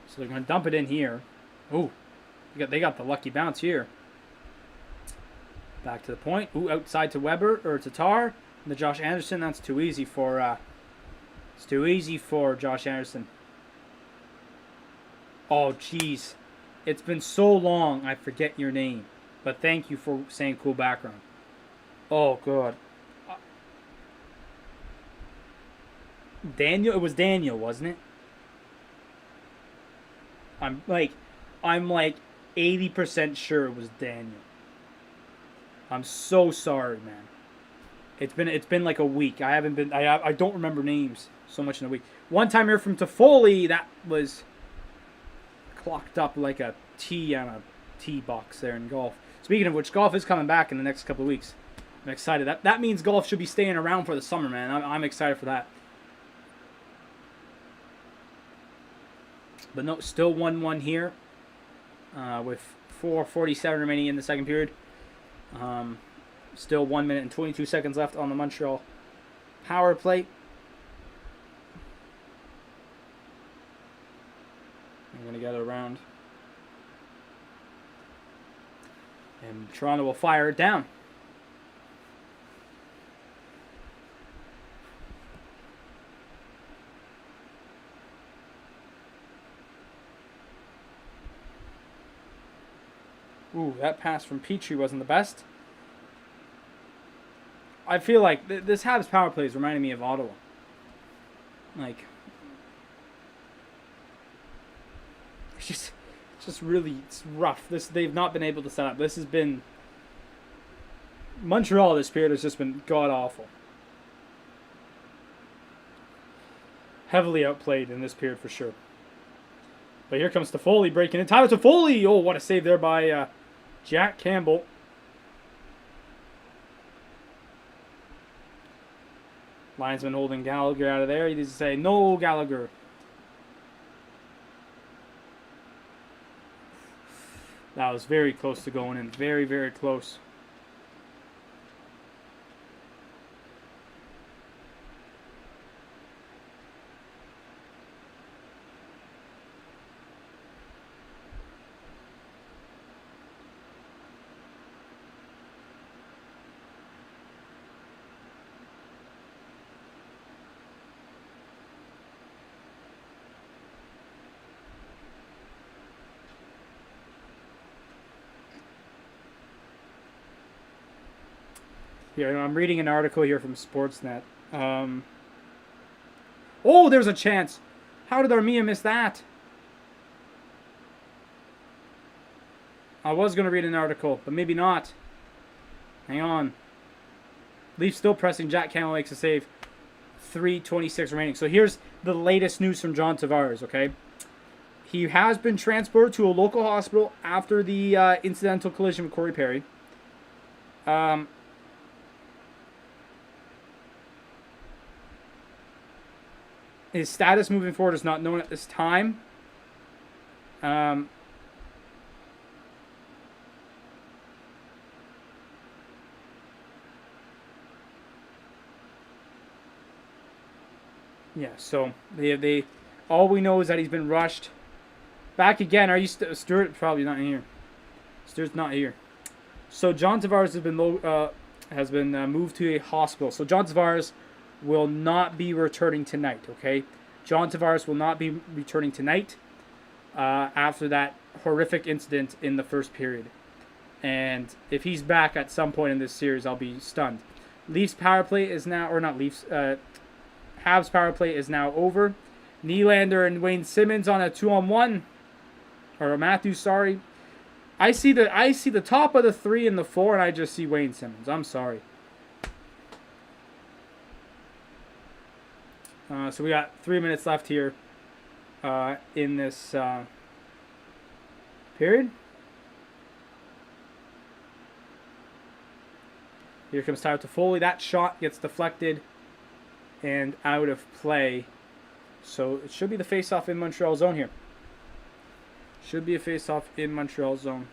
So they're gonna dump it in here. Oh, they got the lucky bounce here. Back to the point. Ooh, outside to Weber or Tatar. And to Josh Anderson. That's too easy for. It's too easy for Josh Anderson. Oh, jeez. It's been so long, I forget your name. But thank you for saying cool background. Oh, God. Daniel? It was Daniel, wasn't it? I'm like 80% sure it was Daniel. I'm so sorry, man. It's been like a week. I haven't been. I don't remember names so much in a week. One time here from Toffoli, that was clocked up like a tee on a tee box there in golf. Speaking of which, golf is coming back in the next couple of weeks. I'm excited. That means golf should be staying around for the summer, man. I'm excited for that. But no, still 1-1 here with 4:47 remaining in the second period. Still 1 minute and 22 seconds left on the Montreal power play. I'm going to get it around. And Toronto will fire it down. Ooh, that pass from Petrie wasn't the best. I feel like this Habs power play is reminding me of Ottawa. Like, it's just really, it's rough. They've not been able to set up. This has been Montreal. This period has just been god awful. Heavily outplayed in this period for sure. But here comes Toffoli breaking in. Tyler Toffoli! Oh, what a save there by Jack Campbell. Linesman holding Gallagher out of there. He needs to say, no, Gallagher. That was very close to going in. Very, very close. Here, I'm reading an article here from Sportsnet. Oh, there's a chance. How did Armia miss that? I was going to read an article, but maybe not. Hang on. Leafs still pressing. Jack Campbell makes a save. 3:26 remaining. So here's the latest news from John Tavares, okay? He has been transported to a local hospital after the incidental collision with Corey Perry. His status moving forward is not known at this time. Yeah, so they all we know is that he's been rushed back again. Are you Stuart? Probably not here. Stuart's not here. So John Tavares has been moved to a hospital. So John Tavares will not be returning tonight, okay? John Tavares will not be returning tonight after that horrific incident in the first period. And if he's back at some point in this series, I'll be stunned. Leafs power play is now, or not Leafs, Habs power play is now over. Nylander and Wayne Simmons on a 2-on-1. Or Matthews, sorry. I see the top of the 3 and the 4, and I just see Wayne Simmons. I'm sorry. So we got 3 minutes left here in this period. Here comes Tyler Toffoli. That shot gets deflected and out of play. So it should be the face-off in Montreal zone here. Should be a face-off in Montreal zone.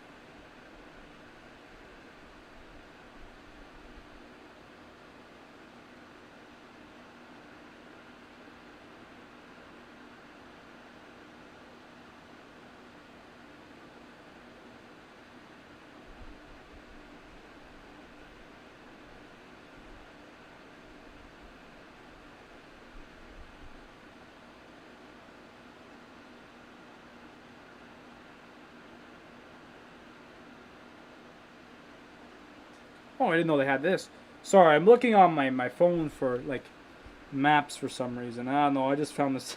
Oh, I didn't know they had this. Sorry, I'm looking on my phone for like maps for some reason. I don't know. I just found this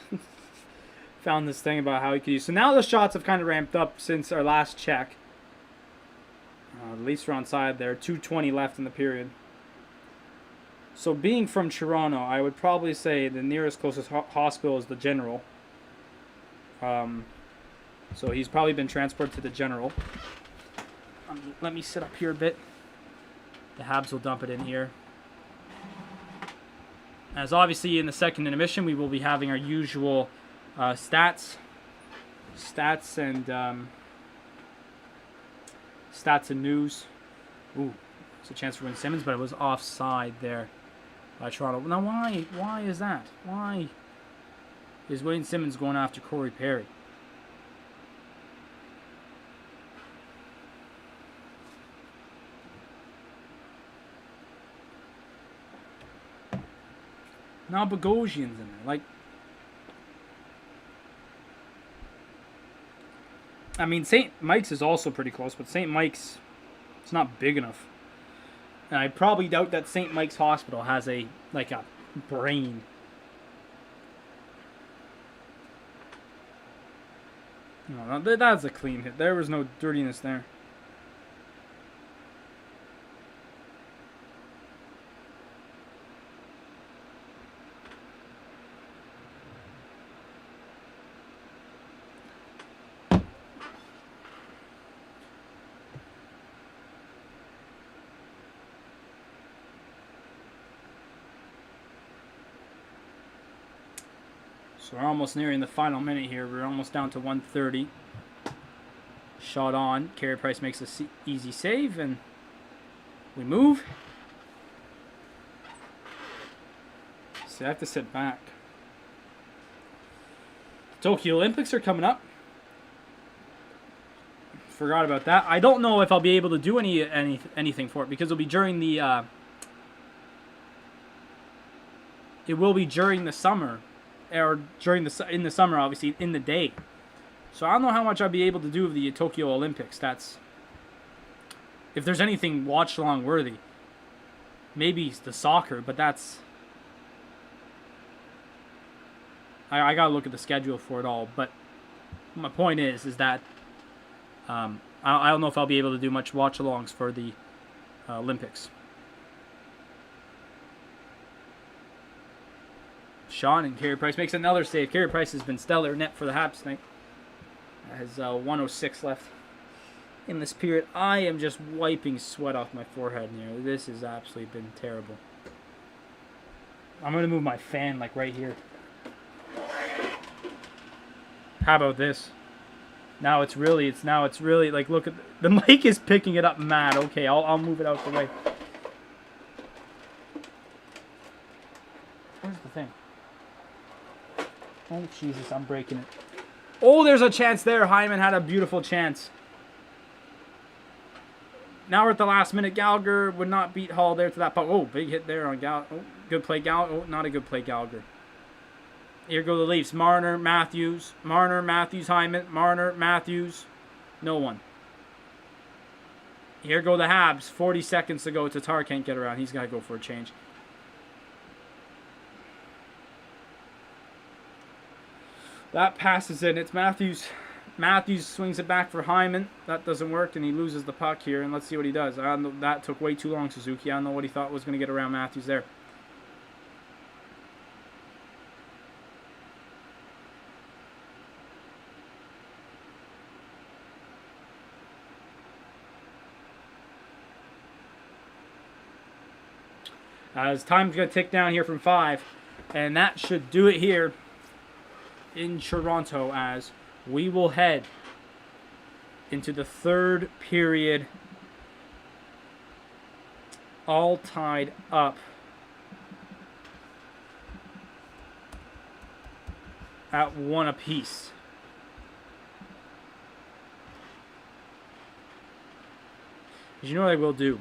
found this thing about how you could use. So now the shots have kind of ramped up since our last check. The Leafs are on side there. 2:20 left in the period. So being from Toronto, I would probably say the nearest closest hospital is the General. So he's probably been transported to the General. Let me sit up here a bit. The Habs will dump it in here. As obviously in the second intermission, we will be having our usual stats and news. Ooh, it's a chance for Wayne Simmons, but it was offside there by Toronto. Now why? Why is that? Why is Wayne Simmons going after Corey Perry? Now Bogosian's in there. Like, I mean, St. Mike's is also pretty close, but St. Mike's, it's not big enough. And I probably doubt that St. Mike's Hospital has a brain. No, that's a clean hit. There was no dirtiness there. So we're almost nearing the final minute here. We're almost down to 1:30. Shot on. Carey Price makes an easy save, and we move. So I have to sit back. Tokyo Olympics are coming up. Forgot about that. I don't know if I'll be able to do anything for it because it'll be during the. It will be during the summer. Or in the summer, obviously, in the day. So I don't know how much I'll be able to do of the Tokyo Olympics. That's if there's anything watch-along worthy. Maybe the soccer, but that's I gotta look at the schedule for it all. But my point is that I don't know if I'll be able to do much watch-alongs for the Olympics. Sean and Carey Price makes another save. Carey Price has been stellar net for the Habs tonight. Has 1:06 left in this period. I am just wiping sweat off my forehead here. This has absolutely been terrible. I'm going to move my fan like right here. How about this? Now it's really like, look at the mic is picking it up mad. Okay, I'll move it out the way. Where's the thing? Oh, Jesus, I'm breaking it. Oh, there's a chance there. Hyman had a beautiful chance. Now we're at the last minute. Gallagher would not beat Hall there to that puck. Oh, big hit there on Gallagher. Oh, good play, Gallagher. Oh, not a good play, Gallagher. Here go the Leafs. Marner, Matthews, Hyman, Marner, Matthews. No one. Here go the Habs. 40 seconds to go. Tatar can't get around. He's got to go for a change. That passes in. It's Matthews. Matthews swings it back for Hyman. That doesn't work, and he loses the puck here. And let's see what he does. That took way too long, Suzuki. I don't know what he thought was going to get around Matthews there. As time's going to tick down here from 5. And that should do it here in Toronto as we will head into the third period, all tied up at 1 apiece. You know what I will do?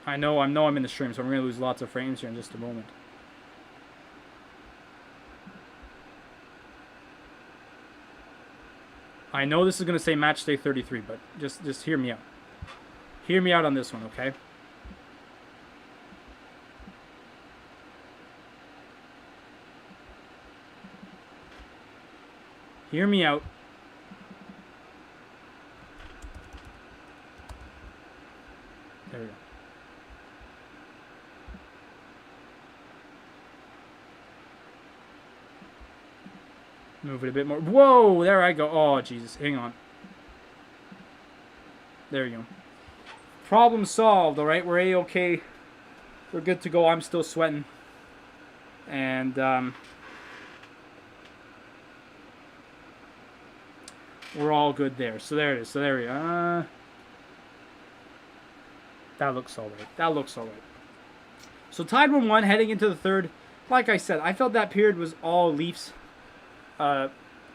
I know I'm in the stream, so I'm going to lose lots of frames here in just a moment. I know this is going to say match day 33, but just hear me out. Hear me out on this one, okay? Hear me out. There we go. Move it a bit more. Whoa, there I go. Oh, Jesus. Hang on. There you go. Problem solved, all right? We're A-okay. We're good to go. I'm still sweating. And we're all good there. So there it is. So there we go. That looks all right. That looks all right. So tied 1-1 heading into the third. Like I said, I felt that period was all Leafs. I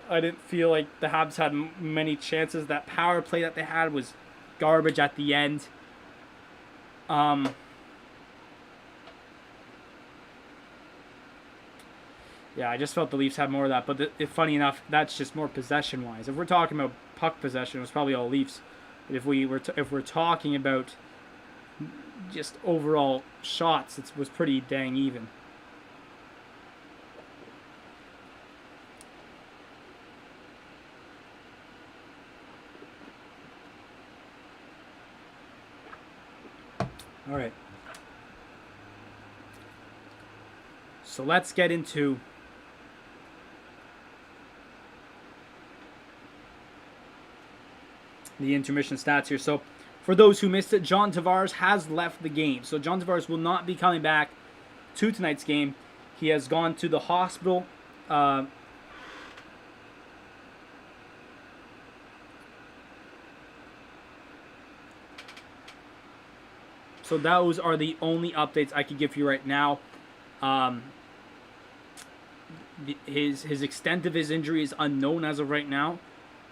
didn't feel like the Habs had many chances. That power play that they had was garbage at the end. Yeah, I just felt the Leafs had more of that. But funny enough, that's just more possession-wise. If we're talking about puck possession, it was probably all Leafs. But if we're talking about just overall shots, it was pretty dang even. All right. So let's get into the intermission stats here. So for those who missed it, John Tavares has left the game. So John Tavares will not be coming back to tonight's game. He has gone to the hospital. So those are the only updates I can give you right now. His extent of his injury is unknown as of right now.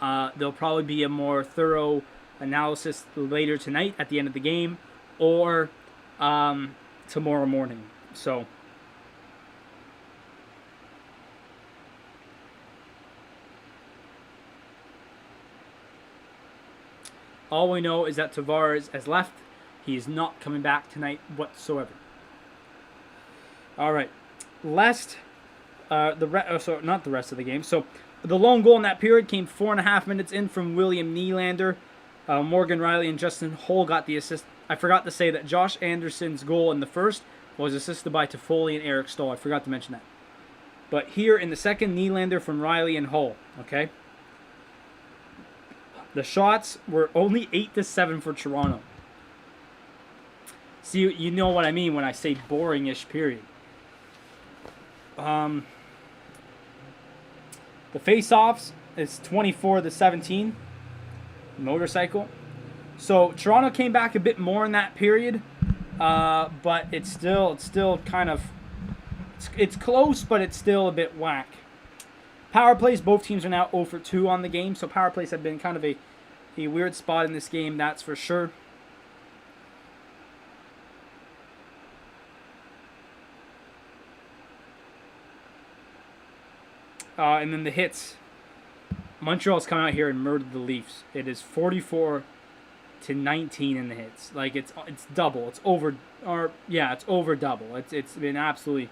There'll probably be a more thorough analysis later tonight at the end of the game, or tomorrow morning. So all we know is that Tavares has left. He's not coming back tonight whatsoever. All right, not the rest of the game. So the lone goal in that period came 4.5 minutes in from William Nylander. Morgan Rielly and Justin Holl got the assist. I forgot to say that Josh Anderson's goal in the first was assisted by Toffoli and Eric Staal. I forgot to mention that. But here in the second, Nylander from Rielly and Holl. Okay. The shots were only 8-7 for Toronto. See, you know what I mean when I say boring-ish period. The face-offs is 24-17. Motorcycle. So Toronto came back a bit more in that period, but it's still kind of it's close, but it's still a bit whack. Power plays, both teams are now 0 for 2 on the game, so power plays have been kind of a weird spot in this game, that's for sure. And then the hits. Montreal's come out here and murdered the Leafs. It is 44-19 in the hits. Like it's double. It's over double. It's been absolutely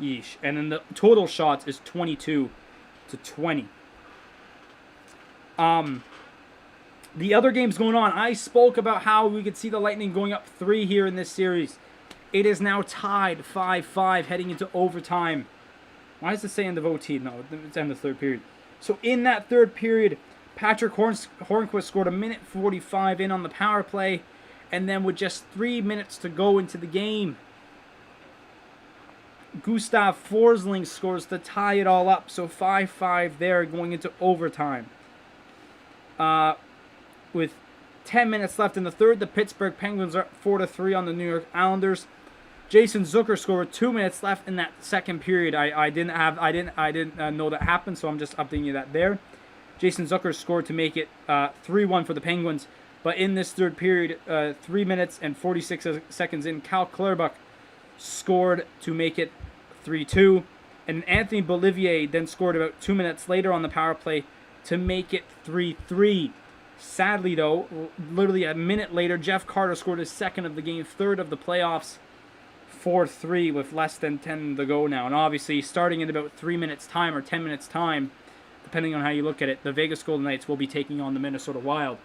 yeesh. And then the total shots is 22-20. The other games going on, I spoke about how we could see the Lightning going up 3 here in this series. It is now tied 5-5 heading into overtime. Why does it say end of OT? No, it's end of third period. So in that third period, Patrick Hornquist scored 1:45 in on the power play, and then with just 3 minutes to go into the game, Gustav Forsling scores to tie it all up. So 5-5 there going into overtime. With 10 minutes left in the third, the Pittsburgh Penguins are up 4-3 on the New York Islanders. Jason Zucker scored with 2 minutes left in that second period. I didn't know that happened, so I'm just updating you that there. Jason Zucker scored to make it 3-1 for the Penguins. But in this third period, 3 minutes and 46 seconds in, Cal Clutterbuck scored to make it 3-2. And Anthony Bolivier then scored about 2 minutes later on the power play to make it 3-3. Sadly, though, literally a minute later, Jeff Carter scored his second of the game, third of the playoffs, 4-3 with less than 10 to go now. And obviously, starting in about 3 minutes' time or 10 minutes' time, depending on how you look at it, the Vegas Golden Knights will be taking on the Minnesota Wild.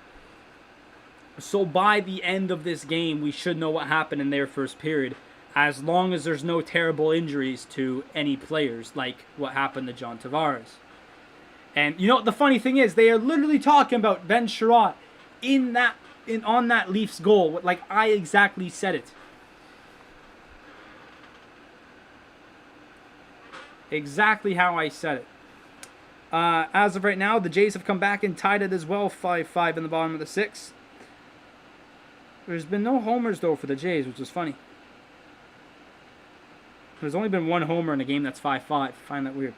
So by the end of this game, we should know what happened in their first period, as long as there's no terrible injuries to any players, like what happened to John Tavares. And you know the funny thing is, they are literally talking about Ben Sherratt on that Leafs goal. Like I exactly said it. Exactly how I said it. As of right now, the Jays have come back and tied it as well, 5-5 in the bottom of the sixth. There's been no homers, though, for the Jays, which is funny. There's only been one homer in a game that's 5-5. I find that weird.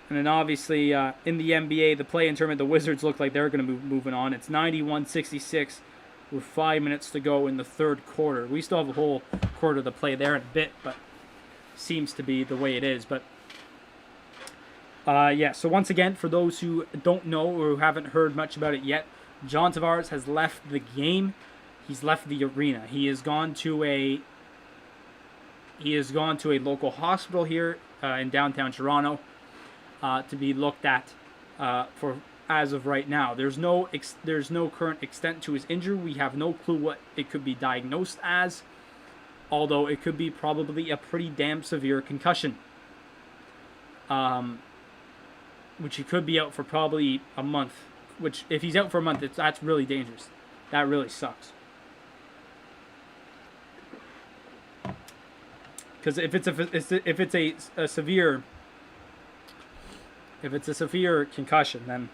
And then, obviously, in the NBA, the play-in tournament, the Wizards look like they're going to be moving on. It's 91-66 with 5 minutes to go in the third quarter. We still have a whole quarter to play there in a bit, but seems to be the way it is. But yeah, so once again, for those who don't know or who haven't heard much about it yet, John Tavares has left the game. He's left the arena. He has gone to a local hospital here in downtown Toronto to be looked at for as of right now. There's no current extent to his injury. We have no clue what it could be diagnosed as, although it could be probably a pretty damn severe concussion. Which he could be out for probably a month. Which, if he's out for a month, that's really dangerous. That really sucks. Because if it's a severe concussion, then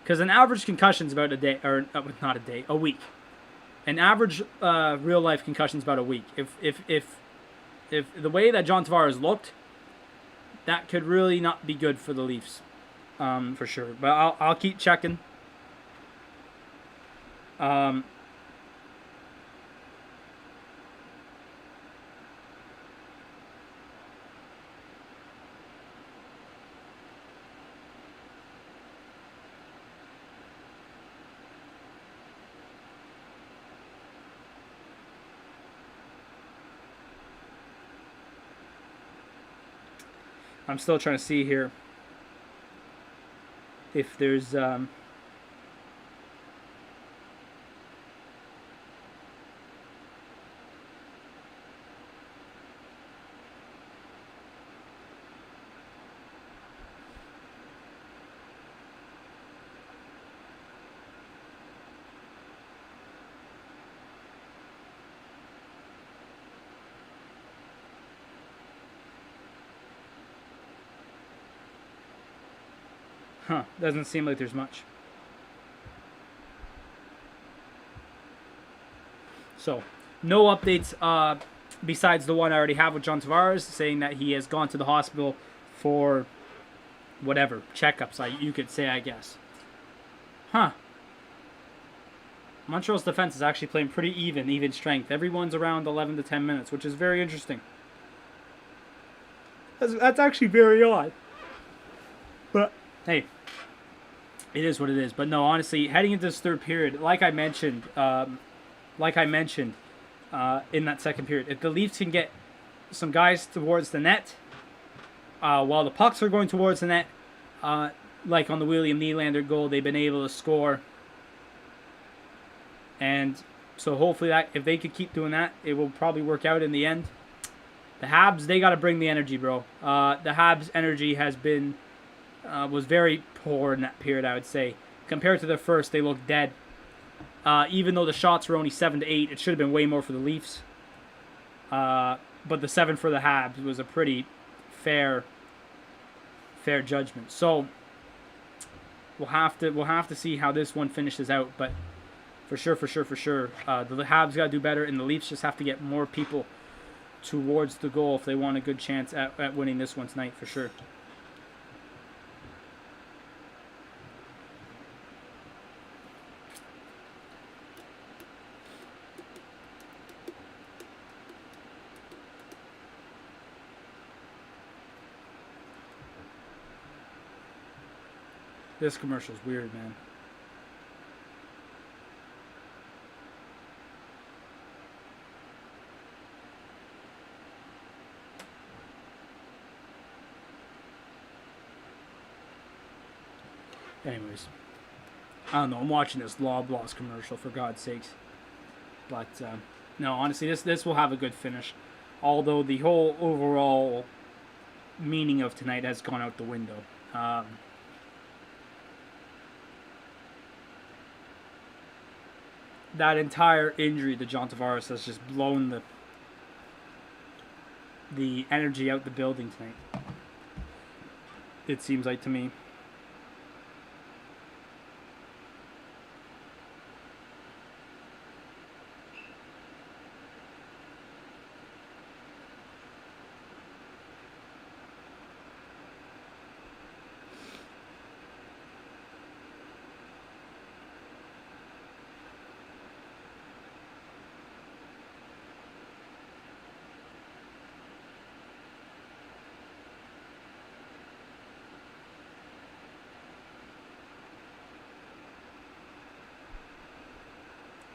because an average concussion is about a day, or not a day, a week. An average real life concussion is about a week. If the way that John Tavares looked, that could really not be good for the Leafs, for sure. But I'll keep checking. I'm still trying to see here if there's doesn't seem like there's much. So, no updates besides the one I already have with John Tavares, saying that he has gone to the hospital for whatever, checkups, you could say, I guess. Montreal's defense is actually playing pretty even strength. Everyone's around 11 to 10 minutes, which is very interesting. That's actually very odd. But, hey, it is what it is. But no, honestly, heading into this third period, like I mentioned in that second period, if the Leafs can get some guys towards the net, while the pucks are going towards the net, like on the William Nylander goal, they've been able to score. And so hopefully that if they could keep doing that, it will probably work out in the end. The Habs, they got to bring the energy, bro. The Habs' energy has been was very poor in that period, I would say. Compared to the first, they looked dead. Even though the shots were only 7 to 8, it should have been way more for the Leafs. But the 7 for the Habs was a pretty fair judgment. So we'll have to see how this one finishes out. But for sure, the Habs got to do better, and the Leafs just have to get more people towards the goal if they want a good chance at winning this one tonight, for sure. This commercial's weird, man. Anyways, I don't know. I'm watching this Loblaws commercial, for God's sakes. But no, honestly, this will have a good finish. Although the whole overall meaning of tonight has gone out the window. that entire injury to John Tavares has just blown the energy out the building tonight. It seems like to me.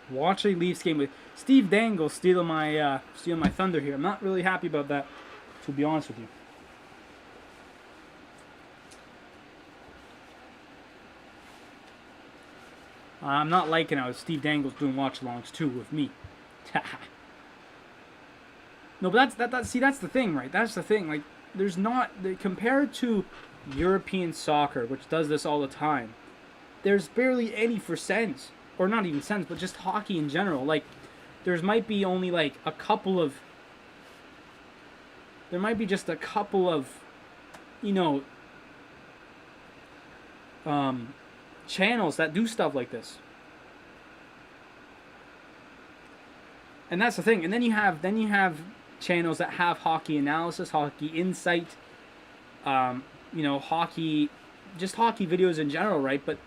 Watching Leafs game with Steve Dangle stealing my thunder here. I'm not really happy about that, to be honest with you. I'm not liking how Steve Dangle's doing watch-alongs too with me. No, but that's the thing, right? That's the thing. Like, there's not, compared to European soccer, which does this all the time, there's barely any for sense. Or not even sense, but just hockey in general. Like, might be only like a couple of, there might be just a couple of, you know, channels that do stuff like this. And that's the thing. And then you have channels that have hockey analysis, hockey insight, you know, just hockey videos in general, right? But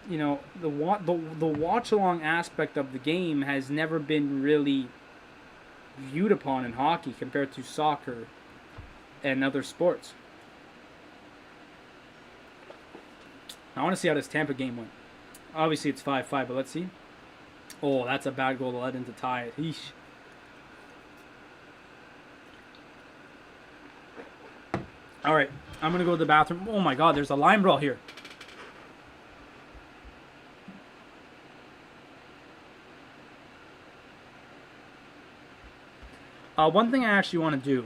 you know, the watch-along aspect of the game has never been really viewed upon in hockey compared to soccer and other sports. I want to see how this Tampa game went. Obviously, it's 5-5, but let's see. Oh, that's a bad goal to let in to tie it. Eesh. All right, I'm going to go to the bathroom. Oh, my God, there's a line brawl here. One thing I actually want to do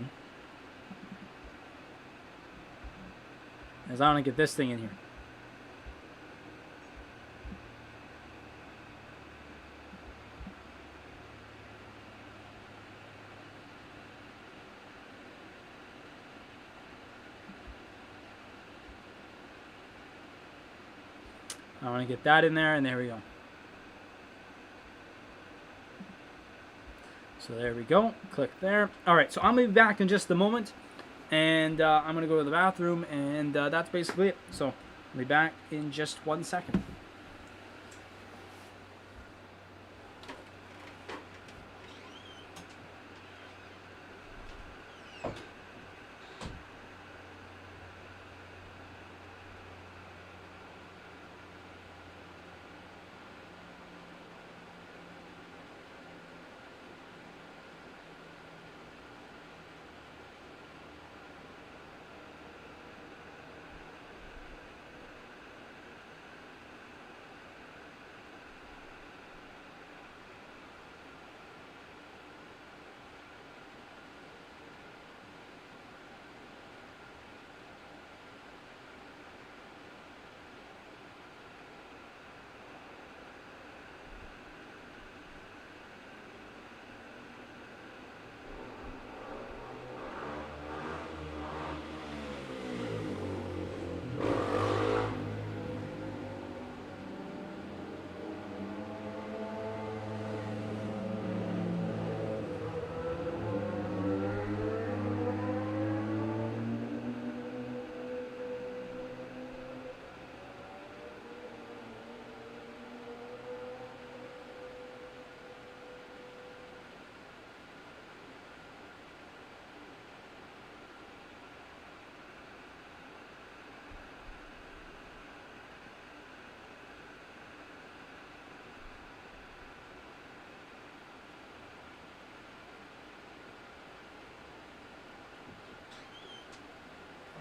is I want to get this thing in here. I want to get that in there, and there we go. So there we go. Click there. All right, so I'm going to be back in just a moment, and I'm going to go to the bathroom, and that's basically it. So I'll be back in just 1 second.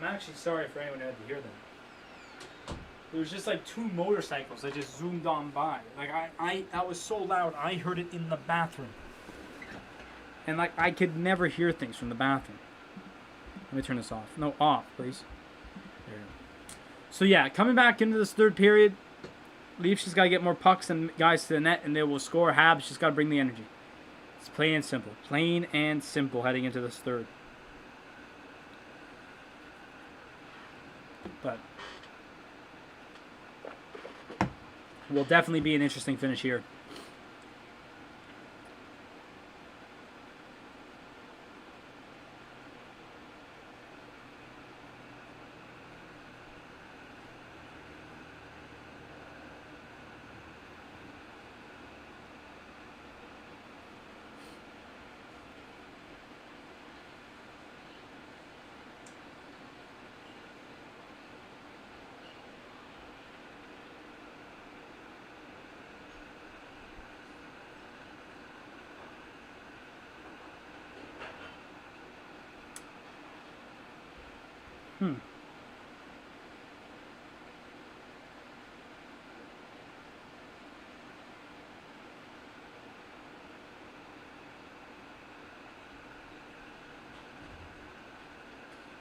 I'm actually sorry for anyone who had to hear that. There was just like two motorcycles that just zoomed on by. Like that was so loud, I heard it in the bathroom. And like I could never hear things from the bathroom. Let me turn this off. No, off, please. There. So yeah, coming back into this third period, Leafs just got to get more pucks and guys to the net, and they will score. Habs just got to bring the energy. It's plain and simple. Plain and simple heading into this third. But will definitely be an interesting finish here.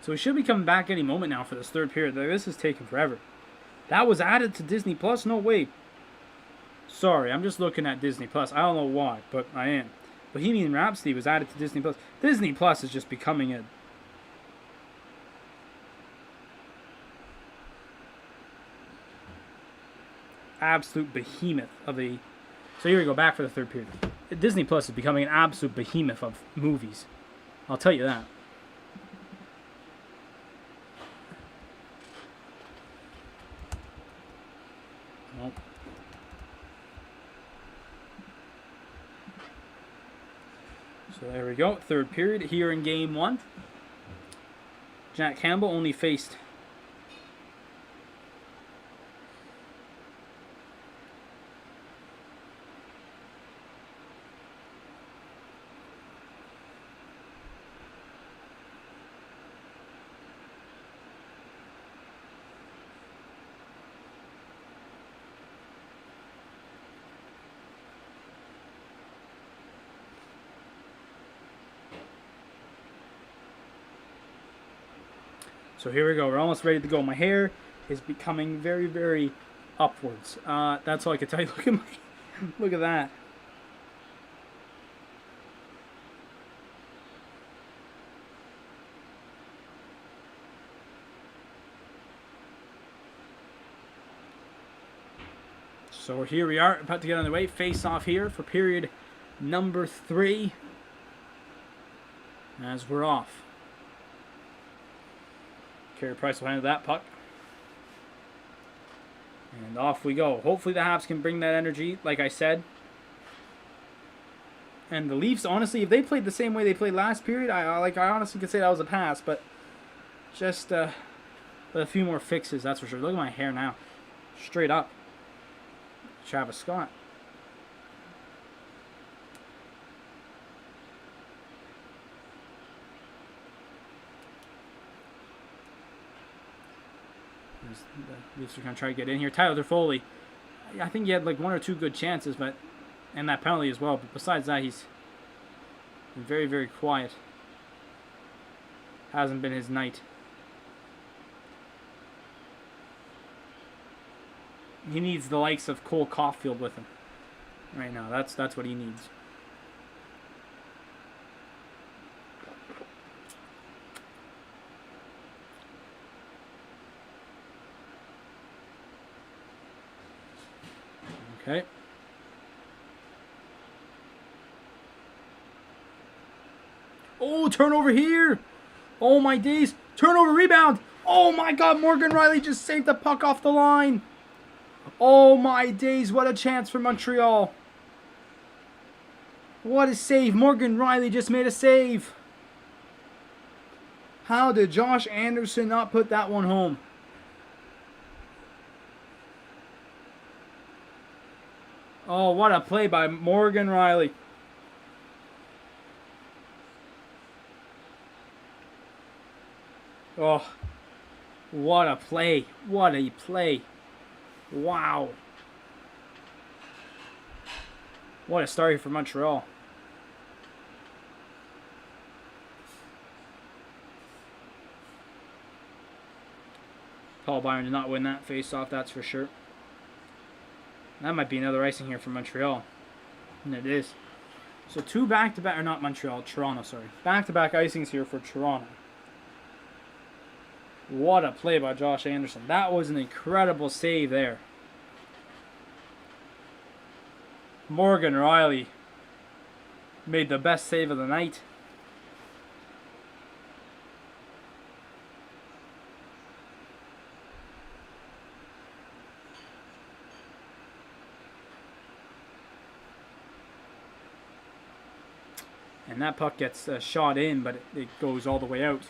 So we should be coming back any moment now for this third period. This is taking forever. That was added to Disney Plus? No way. Sorry, I'm just looking at Disney Plus. I don't know why, but I am. Bohemian Rhapsody was added to Disney Plus. Disney Plus is just becoming a absolute behemoth of a... So here we go, back for the third period. Disney Plus is becoming an absolute behemoth of movies. I'll tell you that. Well. So there we go, third period here in game one. Jack Campbell only faced So here we go. We're almost ready to go. My hair is becoming very, very upwards. That's all I can tell you. Look at look at that. So here we are, about to get on the way. Face off here for period number 3. As we're off. Carey Price will handle that puck. And off we go. Hopefully the Habs can bring that energy, like I said. And the Leafs, honestly, if they played the same way they played last period, I honestly could say that was a pass. But just with a few more fixes, that's for sure. Look at my hair now. Straight up. Travis Scott. The Leafs are going to try to get in here. Tyler Toffoli, I think he had like 1 or 2 good chances, and that penalty as well. But besides that, he's been very, very quiet. Hasn't been his night. He needs the likes of Cole Caulfield with him right now. That's what he needs. Okay. Oh, turnover here. Oh, my days. Turnover, rebound. Oh, my God. Morgan Riley just saved the puck off the line. Oh, my days. What a chance for Montreal. What a save. Morgan Riley just made a save. How did Josh Anderson not put that one home? Oh, what a play by Morgan Riley. Oh, what a play. What a play. Wow. What a start here for Montreal. Paul Byron did not win that face-off, that's for sure. That might be another icing here for Montreal. And it is. So 2 back-to-back, or not Montreal, Toronto, sorry. Back-to-back icings here for Toronto. What a play by Josh Anderson. That was an incredible save there. Morgan Riley made the best save of the night. And that puck gets shot in, but it goes all the way out.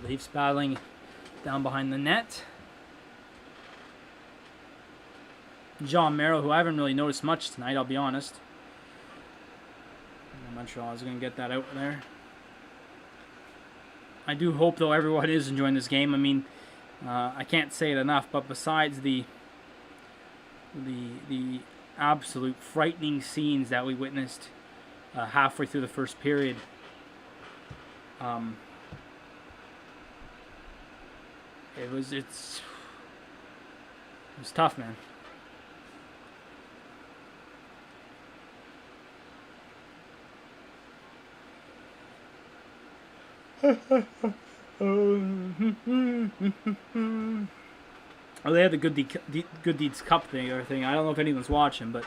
Leafs battling down behind the net. John Merrill, who I haven't really noticed much tonight, I'll be honest. Montreal is going to get that out there. I do hope, though, everyone is enjoying this game. I mean, I can't say it enough, but besides the absolute frightening scenes that we witnessed halfway through the first period, it was tough, man. Oh, they had the Good Deeds Cup thing or thing. I don't know if anyone's watching, but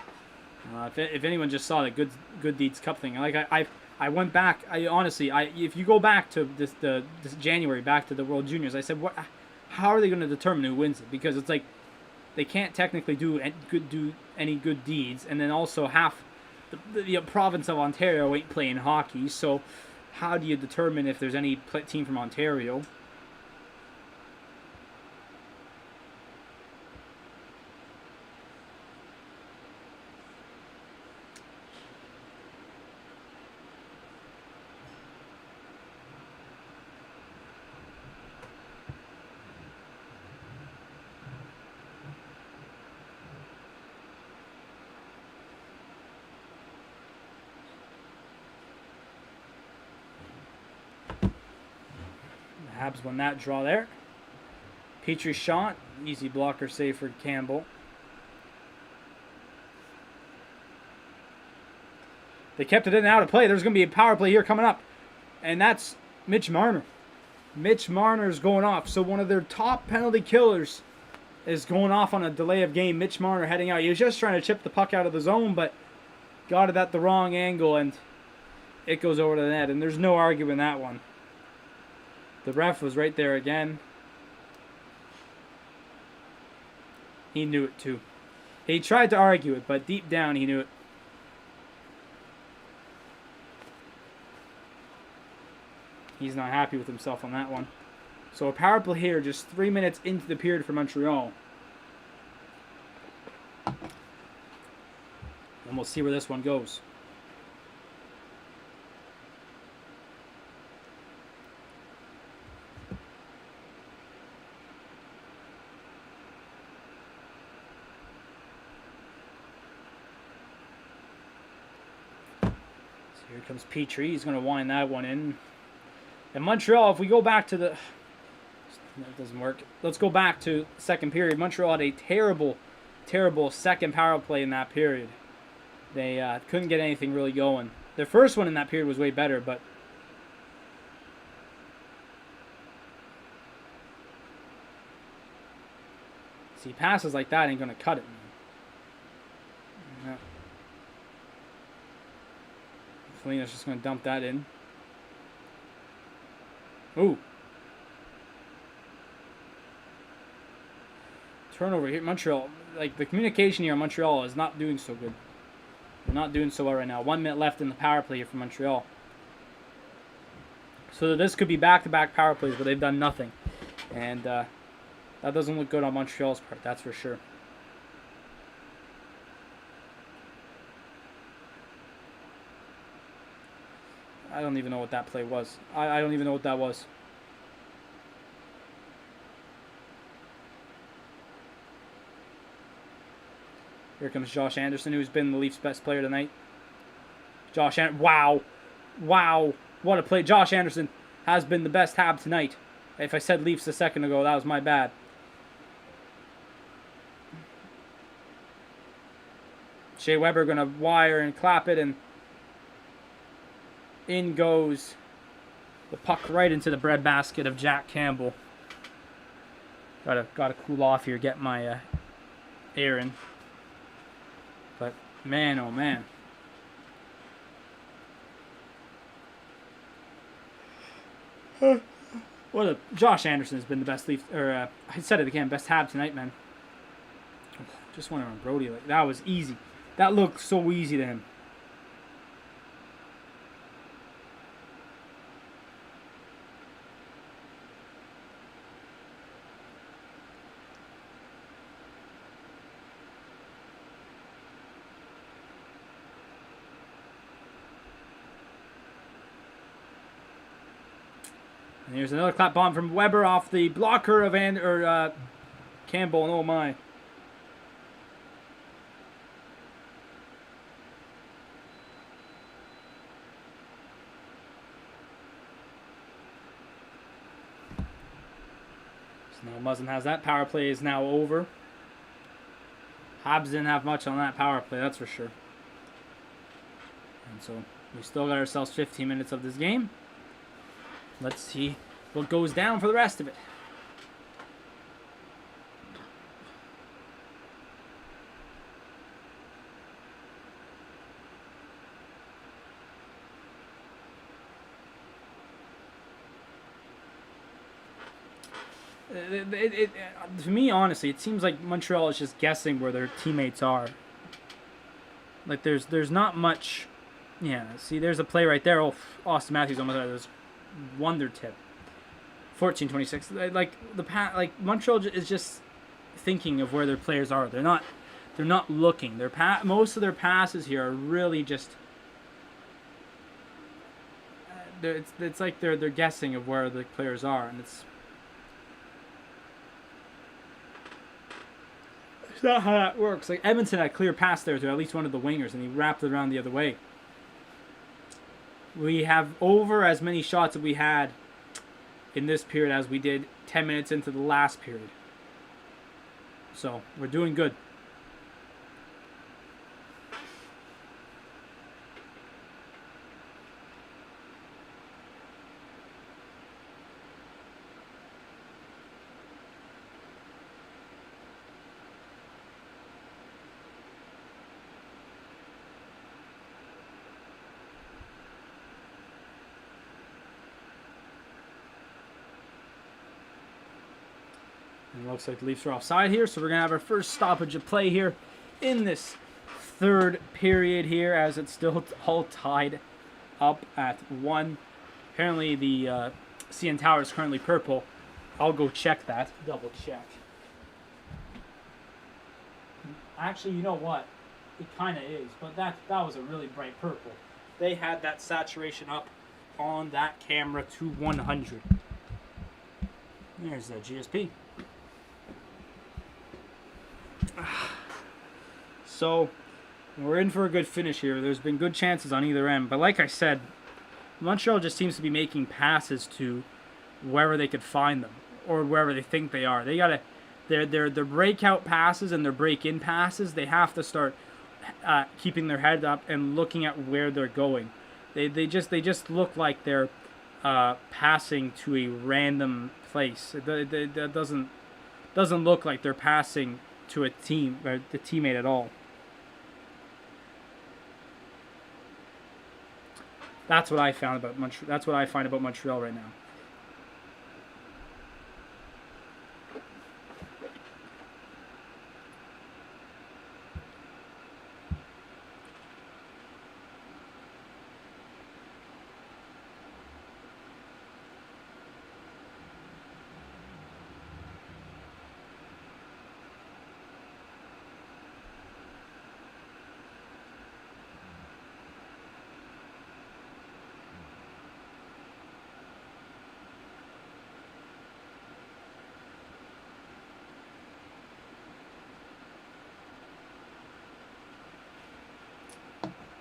if anyone just saw the Good Deeds Cup thing, like I went back. If you go back to this January, back to the World Juniors, I said, what? How are they going to determine who wins it? Because it's like they can't technically do any good deeds, and then also half the province of Ontario ain't playing hockey. So how do you determine if there's any team from Ontario? Habs won that draw there. Petrie shot. Easy blocker save for Campbell. They kept it in and out of play. There's going to be a power play here coming up. And that's Mitch Marner. Mitch Marner's going off. So one of their top penalty killers is going off on a delay of game. Mitch Marner heading out. He was just trying to chip the puck out of the zone, but got it at the wrong angle, and it goes over to the net. And there's no arguing that one. The ref was right there again. He knew it too. He tried to argue it, but deep down he knew it. He's not happy with himself on that one. So a power play here just 3 minutes into the period for Montreal. And we'll see where this one goes. Here comes Petrie. He's going to wind that one in. And Montreal, if we go back to the... That doesn't work. Let's go back to second period. Montreal had a terrible, terrible second power play in that period. They couldn't get anything really going. Their first one in that period was way better, but... See, passes like that ain't going to cut it, man. Felina's just going to dump that in. Ooh. Turnover here. Montreal, like the communication here in Montreal is not doing so good. They're not doing so well right now. 1 minute left in the power play here for Montreal. So this could be back-to-back power plays, but they've done nothing. And that doesn't look good on Montreal's part, that's for sure. I don't even know what that play was. I don't even know what that was. Here comes Josh Anderson, who's been the Leafs' best player tonight. Wow. Wow. What a play. Josh Anderson has been the best Hab tonight. If I said Leafs a second ago, that was my bad. Shea Weber going to wire and clap it, and in goes the puck right into the breadbasket of Jack Campbell. Gotta cool off here, get my air in. But man, oh man. Josh Anderson has been the best Leaf, or I said it again, best Hab tonight, man. Just went around Brody. Like, that was easy. That looked so easy to him. And here's another clap bomb from Weber off the blocker of Campbell. And oh my. So now Muzzin has that power play is now over. Habs didn't have much on that power play, that's for sure. And so we still got ourselves 15 minutes of this game. Let's see what goes down for the rest of it. To me, honestly, it seems like Montreal is just guessing where their teammates are. Like, there's not much. Yeah, see, there's a play right there. Oh, Austin Matthews almost had this wonder tip. 14-26. Like Montreal is just thinking of where their players are. They're not looking. Most of their passes here are really just. It's like they're guessing of where the players are, and it's not how that works. Like, Edmonton had a clear pass there to at least one of the wingers, and he wrapped it around the other way. We have over as many shots that we had in this period as we did 10 minutes into the last period. So, we're doing good. And it looks like the Leafs are offside here, so we're going to have our first stoppage of play here in this third period here, as it's still all tied up at 1. Apparently the CN Tower is currently purple. I'll go check that. Double check. Actually, you know what? It kind of is, but that was a really bright purple. They had that saturation up on that camera to 100. There's that GSP. So, we're in for a good finish here. There's been good chances on either end. But like I said, Montreal just seems to be making passes to wherever they could find them, or wherever they think they are. They gotta, their breakout passes and their break-in passes, they have to start keeping their head up and looking at where they're going. They just look like they're passing to a random place. It doesn't look like they're passing to a team or the teammate at all. That's what I found about Montreal. That's what I find about Montreal right now.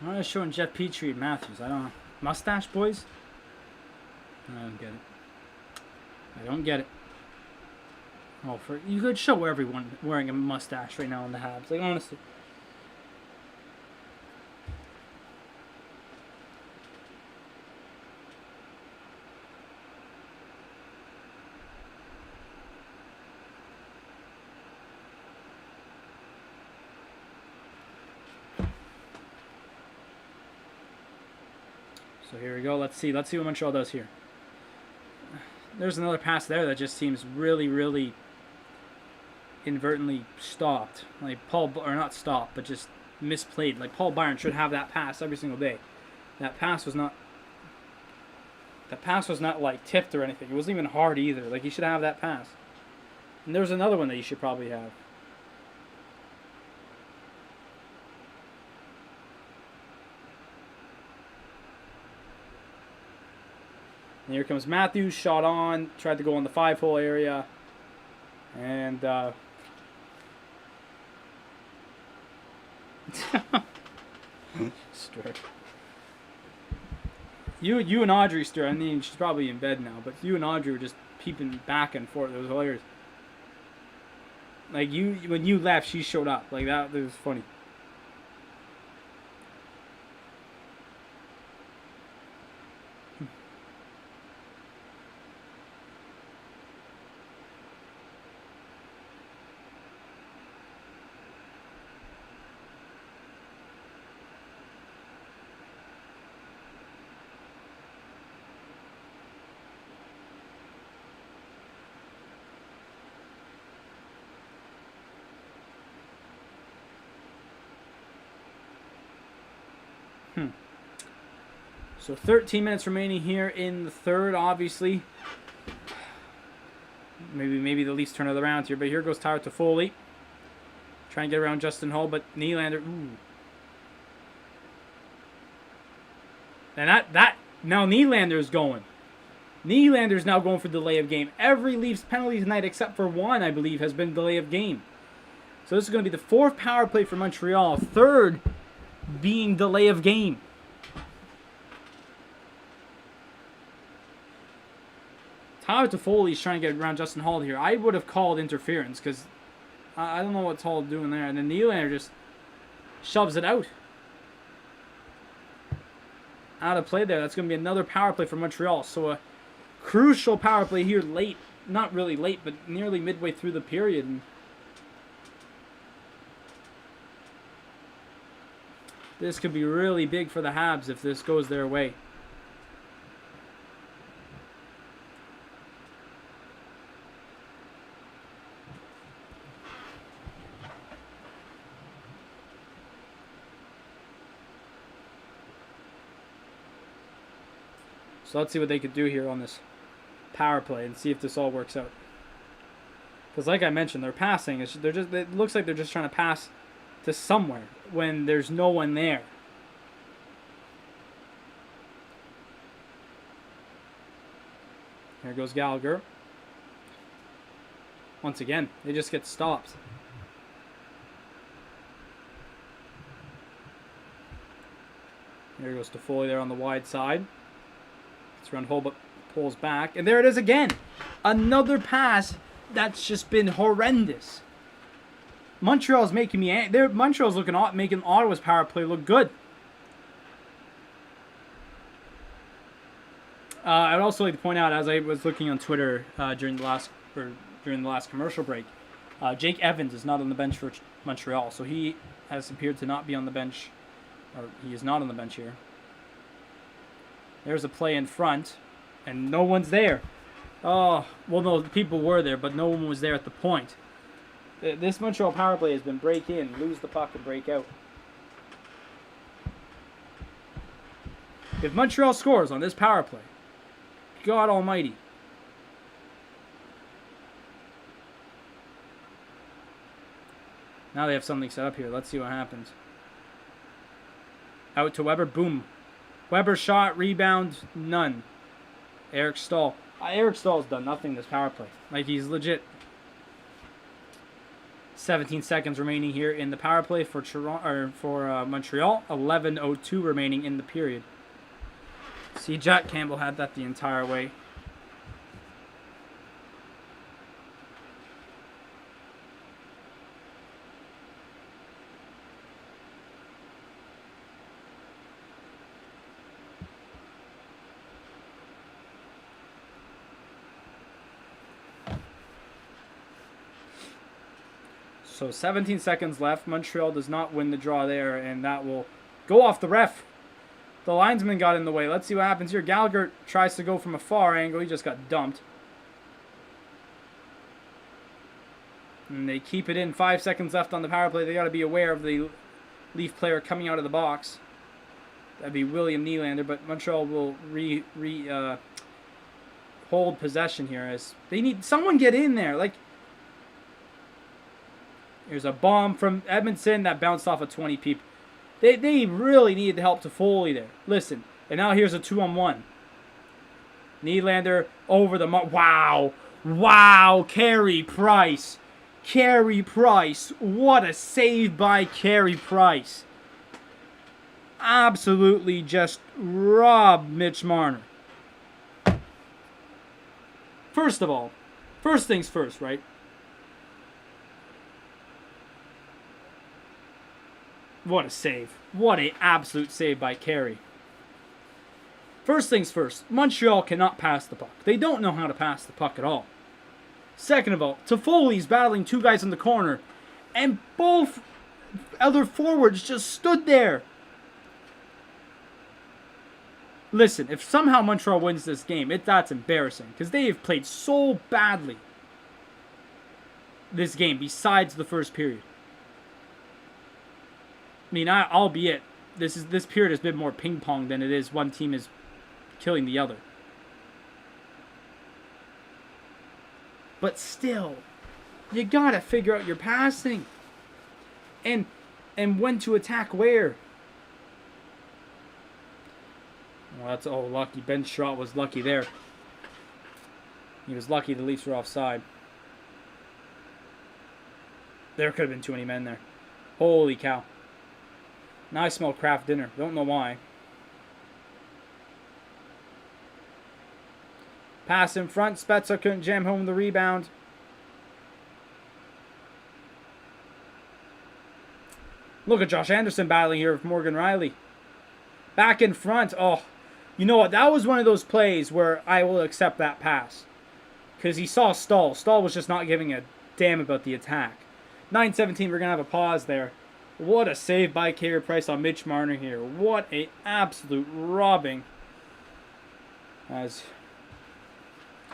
Why are they showing Jeff Petrie and Matthews? I don't know. Mustache boys? I don't get it. I don't get it. Oh, you could show everyone wearing a mustache right now in the Habs. Like, honestly. So here we go. Let's see what Montreal does here. There's another pass there that just seems really, really inadvertently stopped. Like not stopped, but just misplayed. Like Paul Byron should have that pass every single day. That pass was not like tipped or anything. It wasn't even hard either. Like, he should have that pass. And there's another one that you should probably have. And here comes Matthews, shot on, tried to go in the 5-hole area. And Stuart. You and Audrey, Stuart, I mean, she's probably in bed now, but you and Audrey were just peeping back and forth. It was hilarious. Like, when you left, she showed up. Like, that was funny. So 13 minutes remaining here in the third, obviously. Maybe the Leafs turn it around here, but here goes Tyler Toffoli. Trying to get around Justin Hull, but Nylander, ooh. And that now Nylander's going. Nylander's now going for delay of game. Every Leafs penalty tonight, except for one, I believe, has been delay of game. So this is going to be the fourth power play for Montreal. Third being delay of game. Tyler Toffoli's trying to get around Justin Hull here. I would have called interference because I don't know what Hull doing there. And then Nylander just shoves it out. Out of play there. That's going to be another power play for Montreal. So a crucial power play here late. Not really late, but nearly midway through the period. And this could be really big for the Habs if this goes their way. So let's see what they could do here on this power play and see if this all works out. Because like I mentioned, they're passing. It looks like they're just trying to pass to somewhere when there's no one there. Here goes Gallagher. Once again, they just get stopped. There goes Toffoli there on the wide side. It's around Hull, but pulls back. And there it is again. Another pass that's just been horrendous. Montreal's making me angry. Montreal's making Ottawa's power play look good. I'd also like to point out, as I was looking on Twitter during the last commercial break, Jake Evans is not on the bench for Montreal, so he has appeared to not be on the bench, or he is not on the bench here. There's a play in front, and no one's there. Oh, well, no, people were there, but no one was there at the point. This Montreal power play has been break in, lose the puck, and break out. If Montreal scores on this power play, God almighty. Now they have something set up here. Let's see what happens. Out to Weber. Boom. Weber shot, rebound, none. Eric Stahl. Eric Stahl's done nothing this power play. Like, he's legit 17 seconds remaining here in the power play for Montreal. 11:02 remaining in the period. See, Jack Campbell had that the entire way. So 17 seconds left. Montreal does not win the draw there, and that will go off the ref. The linesman got in the way. Let's see what happens here. Gallagher tries to go from a far angle. He just got dumped. And they keep it in. 5 seconds left on the power play. They got to be aware of the Leaf player coming out of the box. That'd be William Nylander, but Montreal will hold possession here as they need someone get in there. Like, here's a bomb from Edmondson that bounced off of 20 people. They really needed the help to Foley there. Listen, and now here's a 2-on-1. Nylander over the wow, wow, Carey Price. Carey Price, what a save by Carey Price. Absolutely just robbed Mitch Marner. First of all, first things first, right? What a save. What an absolute save by Carey. First things first, Montreal cannot pass the puck. They don't know how to pass the puck at all. Second of all, Toffoli's battling two guys in the corner, and both other forwards just stood there. Listen, if somehow Montreal wins this game, that's embarrassing, because they have played so badly this game, besides the first period. I mean, albeit, this period has been more ping-pong than it is one team is killing the other. But still, you gotta figure out your passing. And when to attack where. Well, that's all lucky. Ben Sherratt was lucky there. He was lucky the Leafs were offside. There could have been too many men there. Holy cow. Now I smell Kraft dinner. Don't know why. Pass in front. Spezza couldn't jam home the rebound. Look at Josh Anderson battling here with Morgan Riley. Back in front. Oh, you know what? That was one of those plays where I will accept that pass. Because he saw Stahl. Stahl was just not giving a damn about the attack. 9:17, we're going to have a pause there. What a save by Carey Price on Mitch Marner here. What an absolute robbing. As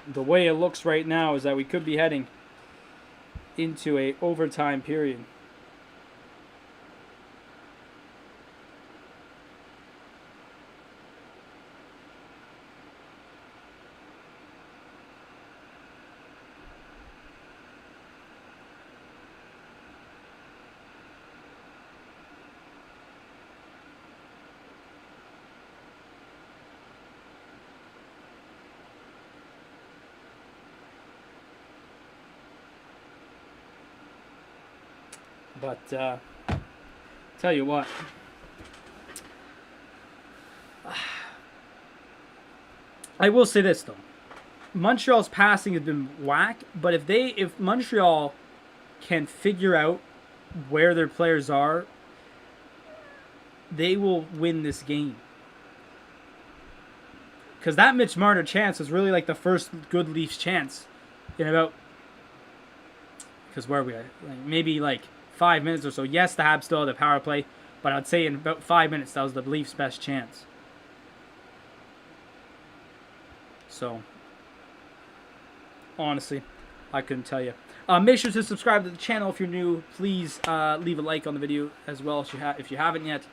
the way it looks right now is that we could be heading into a overtime period. But, tell you what. I will say this, though. Montreal's passing has been whack, but if Montreal can figure out where their players are, they will win this game. Because that Mitch Marner chance was really like the first good Leafs chance in about... Because where are we at? Maybe like 5 minutes or so. Yes, the Habs still had the power play, but I'd say in about 5 minutes that was the Leafs' best chance. So, honestly, I couldn't tell you. Make sure to subscribe to the channel if you're new. Please leave a like on the video as well if you haven't yet.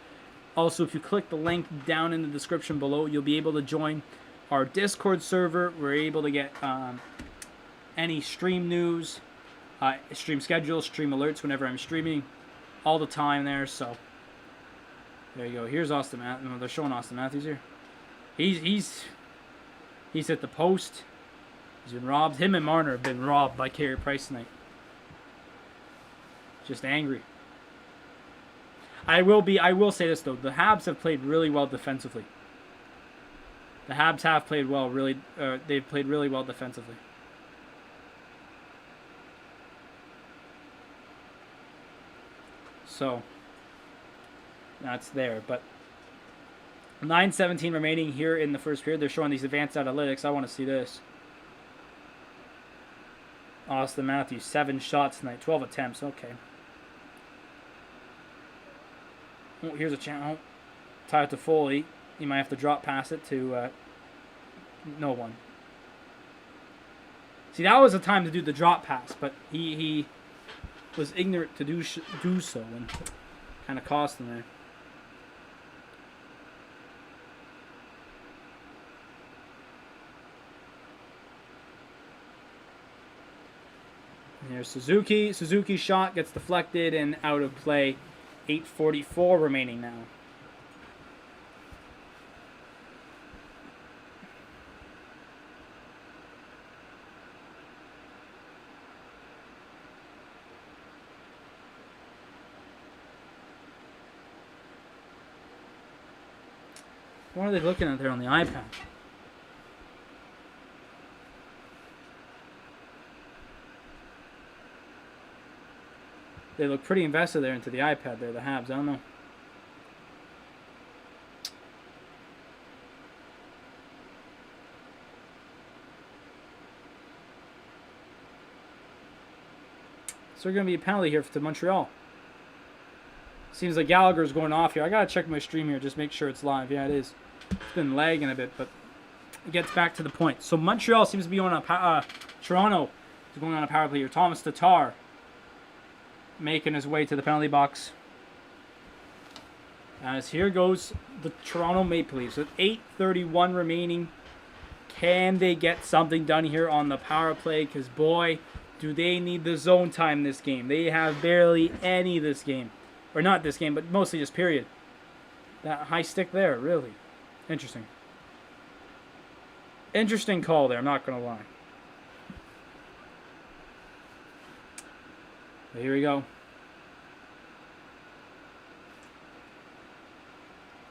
Also, if you click the link down in the description below, you'll be able to join our Discord server. We're able to get any stream news, stream schedules, stream alerts whenever I'm streaming, all the time there. So there you go. Here's Austin Matthews. No, they're showing Austin Matthews here. He's hit the post. He's been robbed. Him and Marner have been robbed by Carey Price tonight. Just angry. I will say this though. The Habs have played really well defensively. The Habs have played well. They've played really well defensively. So that's there. But 9:17 remaining here in the first period. They're showing these advanced analytics. I want to see this. Austin Matthews, 7 shots tonight, 12 attempts. Okay. Oh, here's a chance. Tie it to Foley. You might have to drop pass it to no one. See, that was the time to do the drop pass, but he was ignorant to do so and kind of cost him there. Here's Suzuki. Suzuki's shot gets deflected and out of play. 8:44 remaining now. What are they looking at there on the iPad? They look pretty invested there into the iPad there, the Habs. I don't know. So there's going to be a penalty here to Montreal. Seems like Gallagher's going off here. I got to check my stream here, just make sure it's live. Yeah, it is. It's been lagging a bit, but it gets back to the point. So Montreal seems to be on a Toronto is going on a power play here. Thomas Tatar making his way to the penalty box. As here goes the Toronto Maple Leafs with 8:31 remaining. Can they get something done here on the power play? Because, boy, do they need the zone time this game. They have barely any this game. Or not this game, but mostly just period. That high stick there, really. Interesting. Interesting call there, I'm not going to lie. But here we go.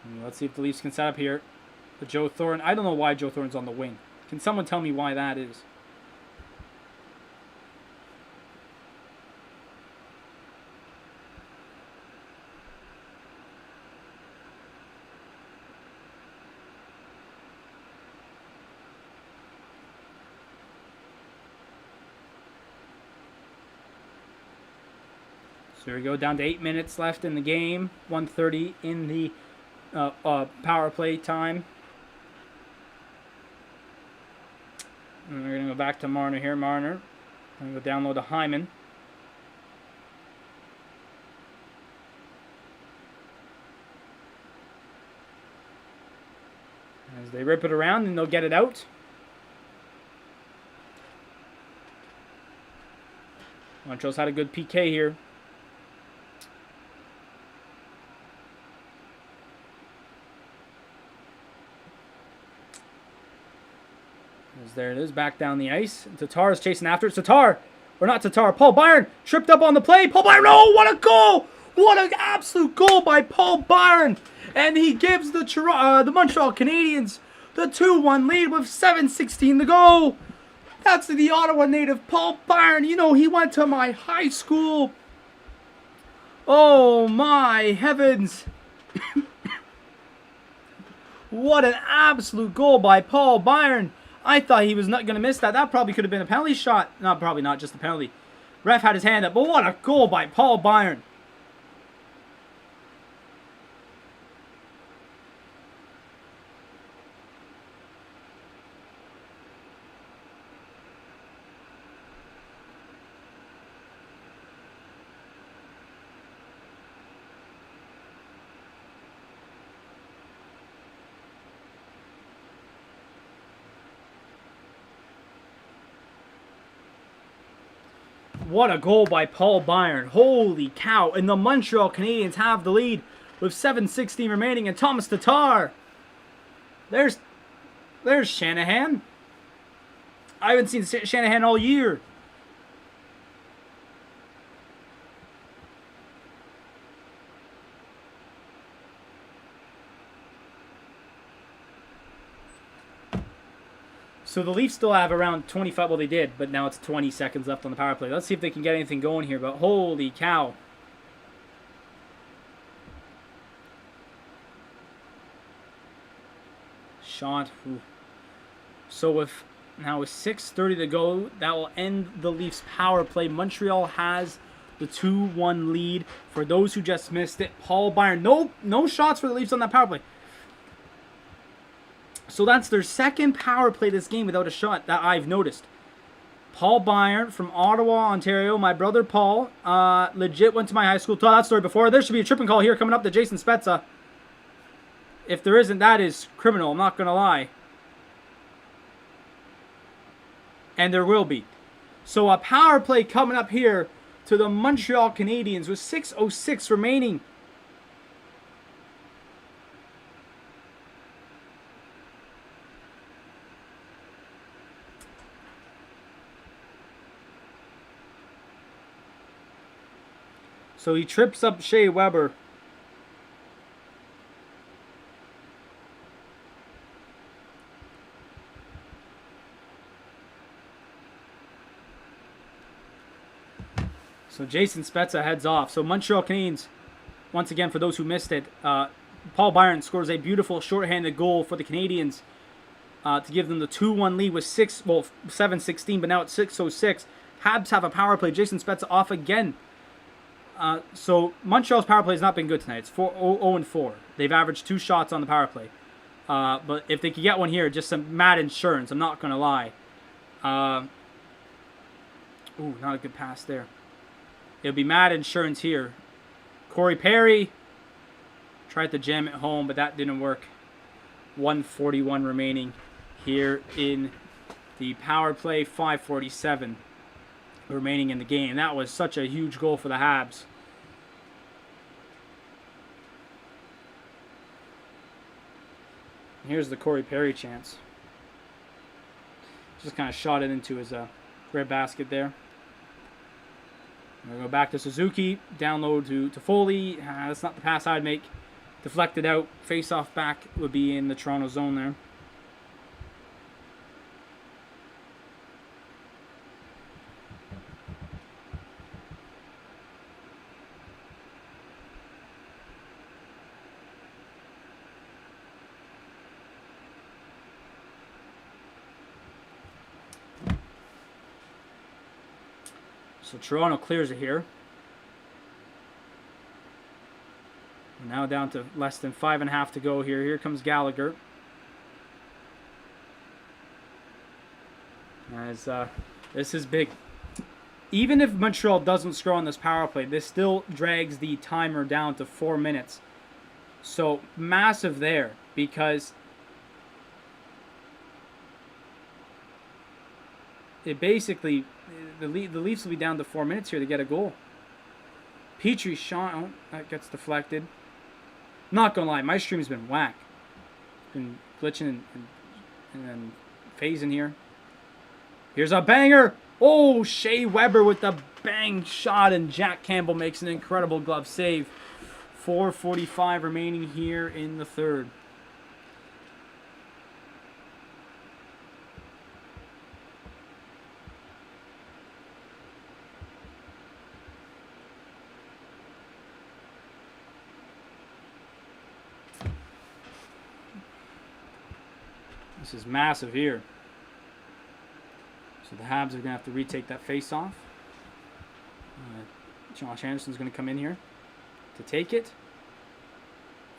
And let's see if the Leafs can set up here. But Joe Thornton, I don't know why Joe Thornton's on the wing. Can someone tell me why that is? So here we go, down to 8 minutes left in the game. 1:30 in the power play time. And we're going to go back to Marner here. Marner. I'm going to go download to Hyman. As they rip it around and they'll get it out. Montreal's had a good PK here. There it is, back down the ice. Tatar is chasing after it. Tatar, or not Tatar, Paul Byron tripped up on the play. Paul Byron, oh, what a goal! What an absolute goal by Paul Byron. And he gives the Montreal Canadiens the 2-1 lead with 7:16 to go. That's the Ottawa native, Paul Byron. You know, he went to my high school. Oh, my heavens. What an absolute goal by Paul Byron. I thought he was not going to miss that. That probably could have been a penalty shot. No, probably not, just a penalty. Ref had his hand up, but what a goal by Paul Byron. What a goal by Paul Byron. Holy cow. And the Montreal Canadiens have the lead with 7:16 remaining. And Thomas Tatar. There's Shanahan. I haven't seen Shanahan all year. So the Leafs still have around 25. Well, they did, but now it's 20 seconds left on the power play. Let's see if they can get anything going here. But holy cow. Shot. Ooh. So with 6:30 to go, that will end the Leafs power play. Montreal has the 2-1 lead. For those who just missed it, Paul Byron. No shots for the Leafs on that power play. So that's their second power play this game without a shot that I've noticed. Paul Byron from Ottawa, Ontario. My brother Paul legit went to my high school. Told that story before. There should be a tripping call here coming up to Jason Spezza. If there isn't, that is criminal. I'm not going to lie. And there will be. So a power play coming up here to the Montreal Canadiens with 6:06 remaining. So he trips up Shea Weber. So Jason Spezza heads off. So Montreal Canadiens, once again, for those who missed it, Paul Byron scores a beautiful shorthanded goal for the Canadiens to give them the 2-1 lead with 7:16, but now it's 6:06. Habs have a power play. Jason Spezza off again. So Montreal's power play has not been good tonight. It's 0-4. They've averaged 2 shots on the power play. But if they could get one here, just some mad insurance. I'm not going to lie. Ooh, not a good pass there. It'll be mad insurance here. Corey Perry tried to jam it home, but that didn't work. 1:41 remaining here in the power play. 5:47 remaining in the game. That was such a huge goal for the Habs. Here's the Corey Perry chance. Just kind of shot it into his red basket there. We're going to go back to Suzuki. Down low to Foley. That's not the pass I'd make. Deflected out. Face off back would be in the Toronto zone there. So Toronto clears it here. We're now down to less than 5.5 to go here. Here comes Gallagher. As this is big. Even if Montreal doesn't score on this power play, this still drags the timer down to 4 minutes. So massive there, because it basically, the Leafs will be down to 4 minutes here to get a goal. Petrie shot, oh, that gets deflected. Not gonna lie, my stream's been whack. It's been glitching and phasing here. Here's a banger. Oh, Shea Weber with the bang shot, and Jack Campbell makes an incredible glove save. 4:45 remaining here in the third. This is massive here. So the Habs are going to have to retake that face-off. Josh Anderson's going to come in here to take it.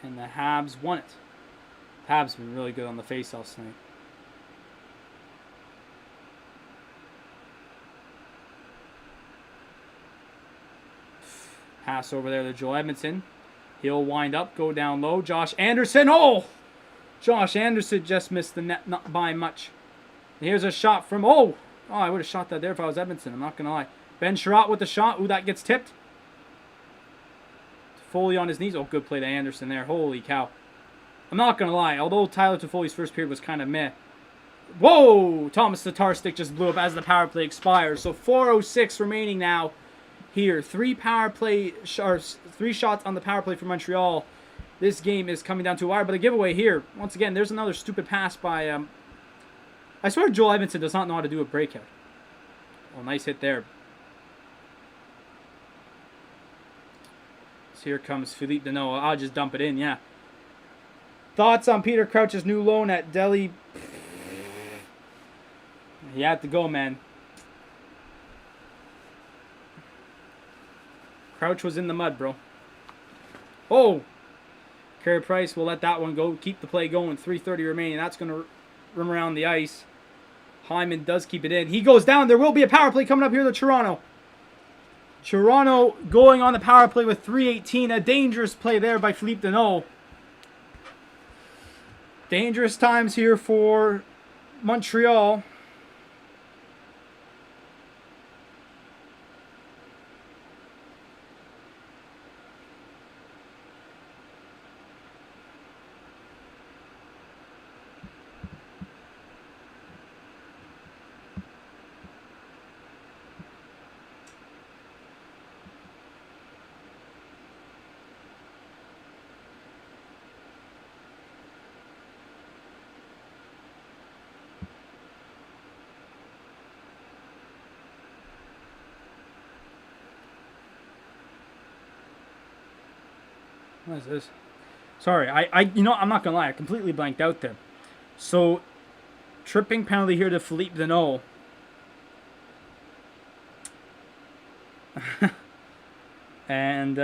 And the Habs won it. The Habs have been really good on the face-offs tonight. Pass over there to Joel Edmondson. He'll wind up, go down low. Josh Anderson. Oh! Josh Anderson just missed the net, not by much. And here's a shot from, oh, I would have shot that there if I was Edmondson. I'm not going to lie. Ben Sherratt with the shot. Ooh, that gets tipped. Foley on his knees. Oh, good play to Anderson there. Holy cow. I'm not going to lie. Although Tyler Toffoli's first period was kind of meh. Whoa! Thomas Tatar stick just blew up as the power play expires. So 4:06 remaining now here. 3 shots on the power play for Montreal. This game is coming down to a wire, but a giveaway here. Once again, there's another stupid pass by I swear Joel Edmondson does not know how to do a breakout. Oh, nice hit there. So here comes Philippe Deneau. I'll just dump it in, yeah. Thoughts on Peter Crouch's new loan at Delhi? He had to go, man. Crouch was in the mud, bro. Oh! Carey Price will let that one go. Keep the play going. 3:30 remaining. That's going to rim around the ice. Hyman does keep it in. He goes down. There will be a power play coming up here to Toronto. Toronto going on the power play with 3:18. A dangerous play there by Philippe Deneau. Dangerous times here for Montreal. What is this? Sorry, you know, I'm not gonna lie, I completely blanked out there. So, tripping penalty here to Philippe Deneau. And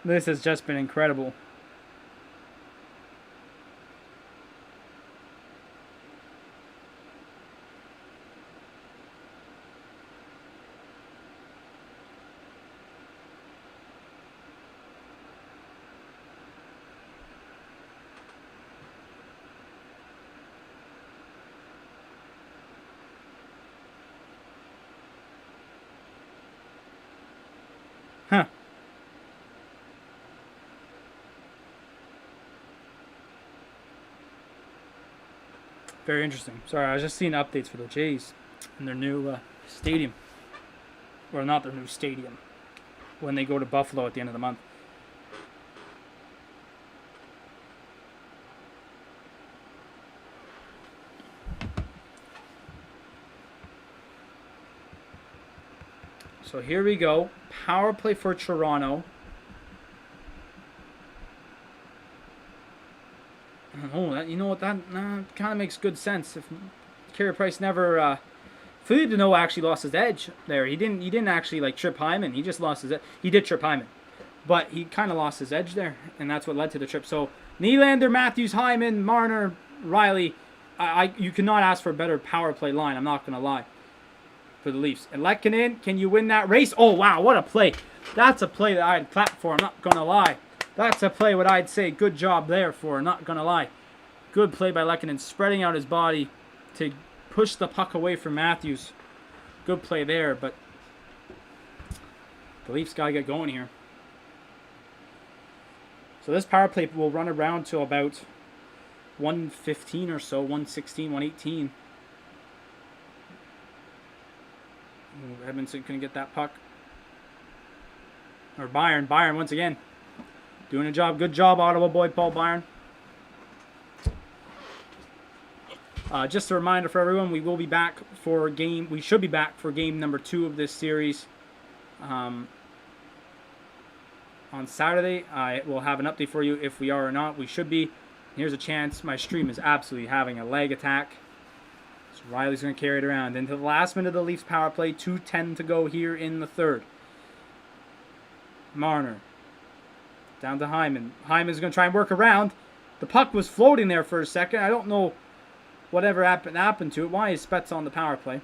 this has just been incredible. Huh. Very interesting. Sorry, I was just seeing updates for the Jays and their new stadium. Or not their new stadium. When they go to Buffalo at the end of the month. So here we go. Power play for Toronto. Oh, you know what? That kind of makes good sense. If Carey Price never, Philippe Deneau actually lost his edge there. He didn't actually like trip Hyman. He just lost his edge. He did trip Hyman, but he kind of lost his edge there, and that's what led to the trip. So Nylander, Matthews, Hyman, Marner, Riley. You cannot ask for a better power play line. I'm not gonna lie. For the Leafs. And Lehkonen, can you win that race? Oh, wow, what a play. That's a play that I'd clap for, I'm not going to lie. That's a play what I'd say good job there for, not going to lie. Good play by Lehkonen, spreading out his body to push the puck away from Matthews. Good play there, but the Leafs got to get going here. So this power play will run around to about 1:15 or so, 1:16, 1:18. Edmondson couldn't get that puck. Or Byron once again. Doing a job. Good job, Ottawa boy, Paul Byron. Just a reminder for everyone, we will be back for we should be back for game number 2 of this series. On Saturday, I will have an update for you if we are or not. We should be. Here's a chance. My stream is absolutely having a lag attack. So Riley's going to carry it around. Into the last minute of the Leafs power play. 2:10 to go here in the third. Marner. Down to Hyman. Hyman's going to try and work around. The puck was floating there for a second. I don't know whatever happened to it. Why is Spets on the power play?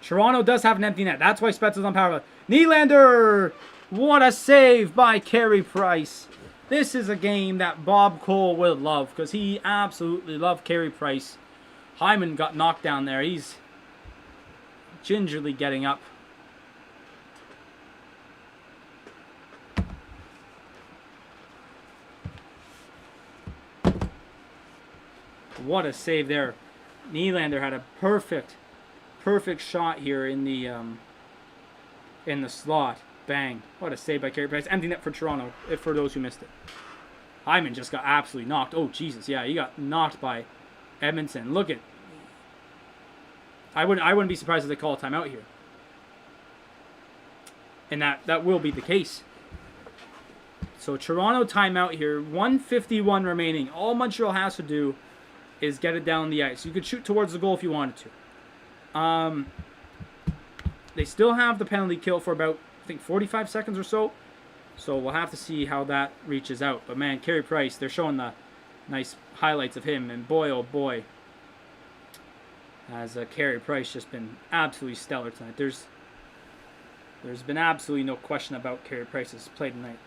Toronto does have an empty net. That's why Spets is on power play. Nylander! What a save by Carey Price. This is a game that Bob Cole will love because he absolutely loved Carey Price. Hyman got knocked down there. He's gingerly getting up. What a save there. Nylander had a perfect shot here in the slot. Bang. What a save by Carey Price. Empty net for Toronto, if for those who missed it. Hyman just got absolutely knocked. Oh, Jesus. Yeah, he got knocked by Edmondson. Look at... I wouldn't be surprised if they call a timeout here. And that will be the case. So Toronto timeout here. 1:51 remaining. All Montreal has to do is get it down the ice. You could shoot towards the goal if you wanted to. They still have the penalty kill for about, I think, 45 seconds or so. So we'll have to see how that reaches out. But man, Carey Price, they're showing the nice highlights of him. And boy, oh boy, has Carey Price just been absolutely stellar tonight. There's been absolutely no question about Carey Price's play tonight.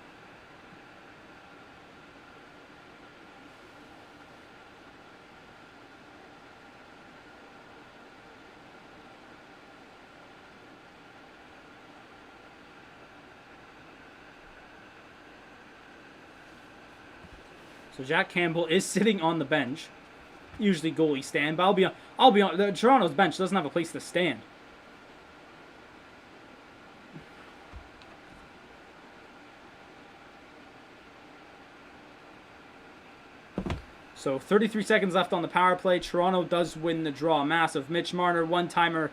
So Jack Campbell is sitting on the bench. Usually goalies stand, but I'll be on the Toronto's bench doesn't have a place to stand. So 33 seconds left on the power play. Toronto does win the draw. Massive. Mitch Marner, one-timer.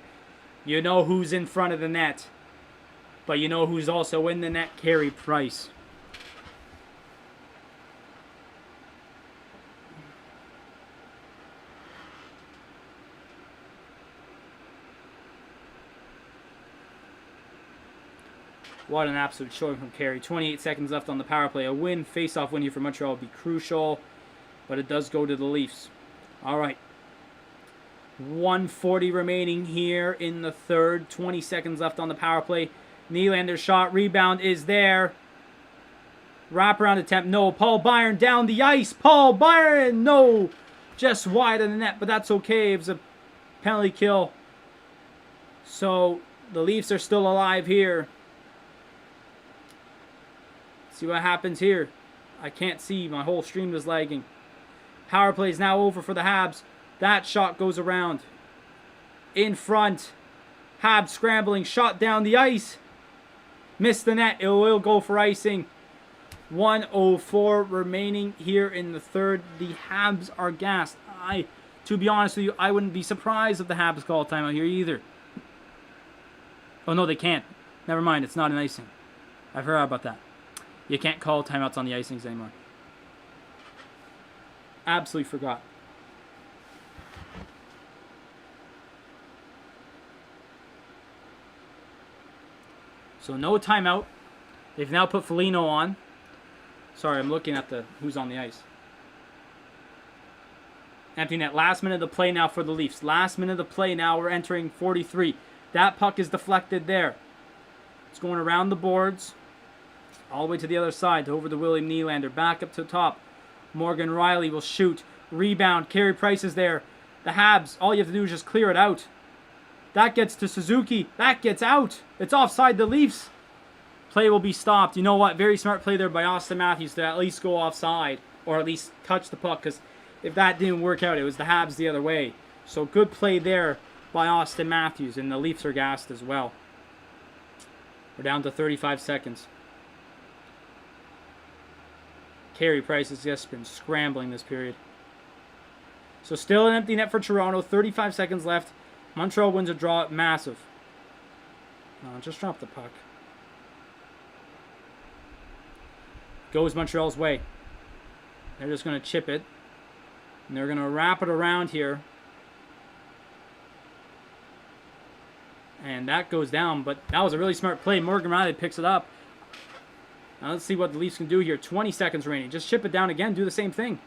You know who's in front of the net. But you know who's also in the net? Carey Price. What an absolute showing from Carey. 28 seconds left on the power play. A win, face-off win here for Montreal would be crucial. But it does go to the Leafs. All right. 1:40 remaining here in the third. 20 seconds left on the power play. Nylander's shot. Rebound is there. Wraparound attempt. No. Paul Byron down the ice. Paul Byron. No. Just wide of the net. But that's okay. It was a penalty kill. So the Leafs are still alive here. See what happens here. I can't see. My whole stream is lagging. Power play is now over for the Habs. That shot goes around. In front. Habs scrambling. Shot down the ice. Missed the net. It will go for icing. 1:04 remaining here in the third. The Habs are gassed. To be honest with you, I wouldn't be surprised if the Habs call a timeout here either. Oh, no, they can't. Never mind. It's not an icing. I forgot about that. You can't call timeouts on the icings anymore. Absolutely forgot. So no timeout. They've now put Foligno on. Sorry, I'm looking at who's on the ice. Empty net. Last minute of the play now for the Leafs. Last minute of the play now. We're entering 43. That puck is deflected there. It's going around the boards. All the way to the other side, over to William Nylander. Back up to the top. Morgan Rielly will shoot. Rebound. Carey Price is there. The Habs, all you have to do is just clear it out. That gets to Suzuki. That gets out. It's offside the Leafs. Play will be stopped. You know what? Very smart play there by Austin Matthews to at least go offside. Or at least touch the puck. Because if that didn't work out, it was the Habs the other way. So good play there by Austin Matthews. And the Leafs are gassed as well. We're down to 35 seconds. Carey Price has just been scrambling this period. So still an empty net for Toronto. 35 seconds left. Montreal wins a draw. Massive. Just drop the puck. Goes Montreal's way. They're just going to chip it. And they're going to wrap it around here. And that goes down. But that was a really smart play. Morgan Rielly picks it up. Now let's see what the Leafs can do here. 20 seconds remaining. Just chip it down again. Do the same thing.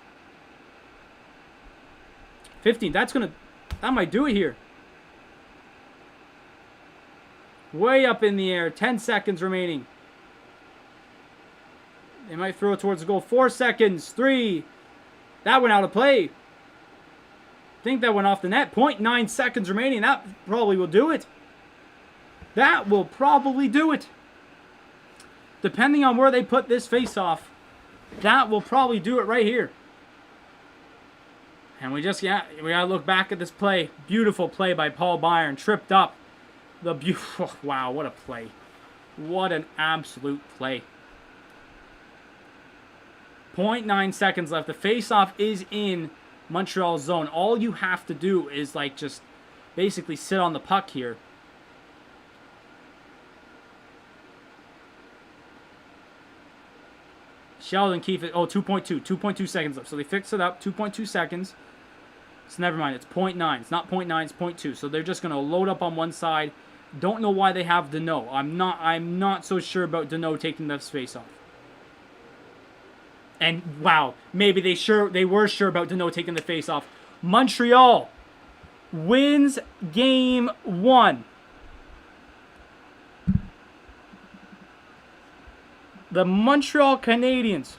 15. That might do it here. Way up in the air. 10 seconds remaining. They might throw it towards the goal. 4 seconds. 3. That went out of play. I think that went off the net. 0.9 seconds remaining. That probably will do it. That will probably do it. Depending on where they put this face-off, that will probably do it right here. And we gotta look back at this play. Beautiful play by Paul Byron. Tripped up. Wow, what a play. What an absolute play. 0.9 seconds left. The face-off is in Montreal's zone. All you have to do is like just basically sit on the puck here. Sheldon Keefe, 2.2 seconds left. So they fixed it up, 2.2 seconds. So never mind, it's 0.9. It's not 0.9, it's 0.2. So they're just going to load up on one side. Don't know why they have Deneau. I'm not so sure about Deneau taking the face off. And wow, maybe they were sure about Deneau taking the face off. Montreal wins game 1. The Montreal Canadiens.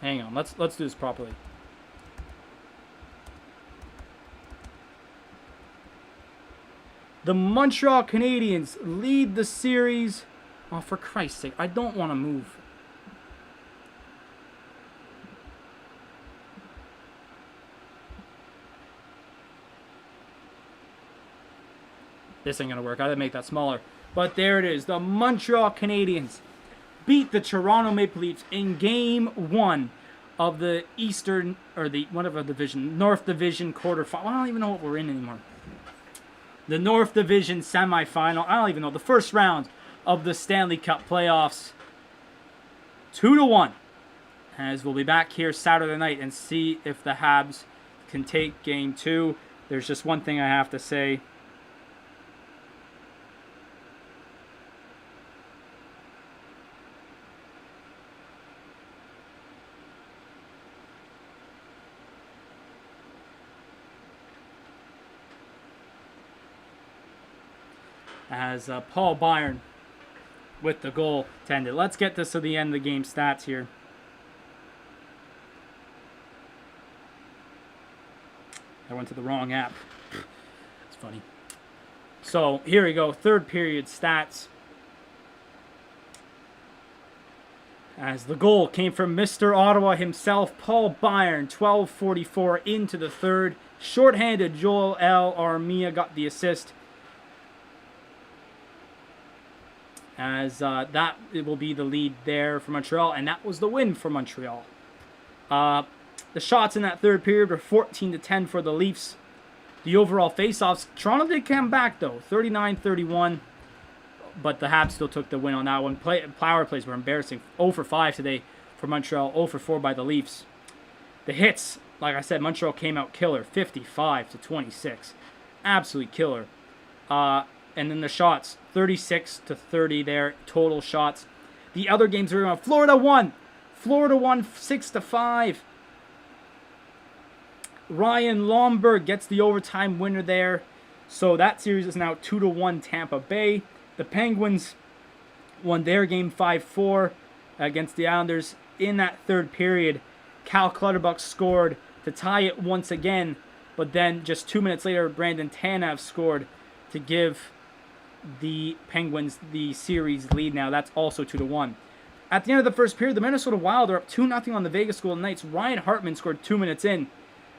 Hang on, let's do this properly. The Montreal Canadiens lead the series. Oh, for Christ's sake, I don't want to move. This ain't going to work. I gotta make that smaller. But there it is. The Montreal Canadiens beat the Toronto Maple Leafs in Game 1 of the Eastern, or the whatever division, North Division quarterfinal. I don't even know what we're in anymore. The North Division semifinal. I don't even know. The first round of the Stanley Cup playoffs. 2-1. As we'll be back here Saturday night and see if the Habs can take Game 2. There's just one thing I have to say. As Paul Byron with the goal tended. Let's get this to the end of the game stats here. I went to the wrong app. It's funny. So here we go. Third period stats. As the goal came from Mr. Ottawa himself, Paul Byron, 12:44 into the third. Shorthanded Joel Armia got the assist. As that it will be the lead there for Montreal, and that was the win for Montreal. The shots in that third period were 14-10 for the Leafs. The overall face-offs, Toronto did come back though, 39-31, but the Habs still took the win on that one. Power plays were embarrassing, 0 for 5 today for Montreal, 0 for 4 by the Leafs. The hits, like I said, Montreal came out killer, 55-26, absolutely killer. And then the shots, 36-30 there, total shots. The other games were on. Florida won 6-5. Ryan Lomberg gets the overtime winner there. So that series is now 2-1 Tampa Bay. The Penguins won their game 5-4 against the Islanders. In that third period, Cal Clutterbuck scored to tie it once again. But then just 2 minutes later, Brandon Tanev scored to give the Penguins the series lead now. That's also 2-1. At the end of the first period, the Minnesota Wild are up 2-0 on the Vegas Golden Knights. Ryan Hartman scored 2 minutes in.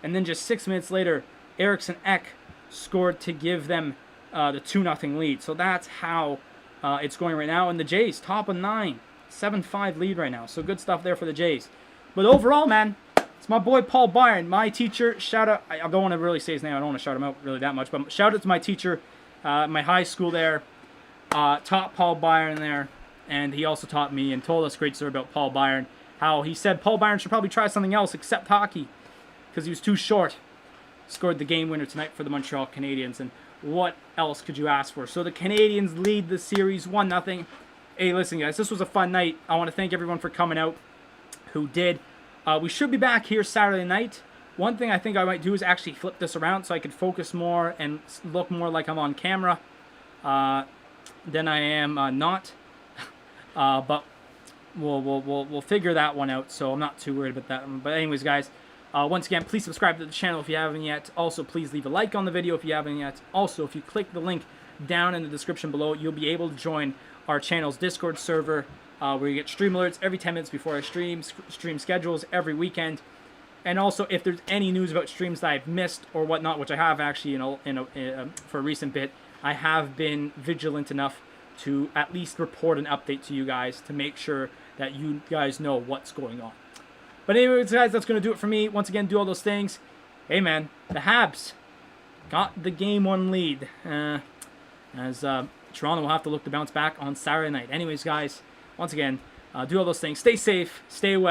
And then just 6 minutes later, Eriksson Ek scored to give them the 2-0 lead. So that's how it's going right now. And the Jays, top of 9, 7-5 lead right now. So good stuff there for the Jays. But overall, man, it's my boy Paul Byron, my teacher. Shout out, I don't want to really say his name. I don't want to shout him out really that much. But shout out to my teacher, my high school there. Taught Paul Byron there. And he also taught me and told us a great story about Paul Byron. How he said Paul Byron should probably try something else except hockey, because he was too short. Scored the game winner tonight for the Montreal Canadiens. And what else could you ask for? So the Canadiens lead the series 1-0. Hey, listen, guys, this was a fun night. I want to thank everyone for coming out who did. We should be back here Saturday night. One thing I think I might do is actually flip this around so I could focus more and look more like I'm on camera than I am not. But we'll figure that one out, so I'm not too worried about that. But anyways, guys, once again, please subscribe to the channel if you haven't yet. Also, please leave a like on the video if you haven't yet. Also, if you click the link down in the description below, you'll be able to join our channel's Discord server, where you get stream alerts every 10 minutes before I stream schedules every weekend. And also, if there's any news about streams that I've missed or whatnot, which I have actually for a recent bit, I have been vigilant enough to at least report an update to you guys to make sure that you guys know what's going on. But anyways, guys, that's going to do it for me. Once again, do all those things. Hey, man, the Habs got the Game 1 lead. As Toronto will have to look to bounce back on Saturday night. Anyways, guys, once again, do all those things. Stay safe. Stay well.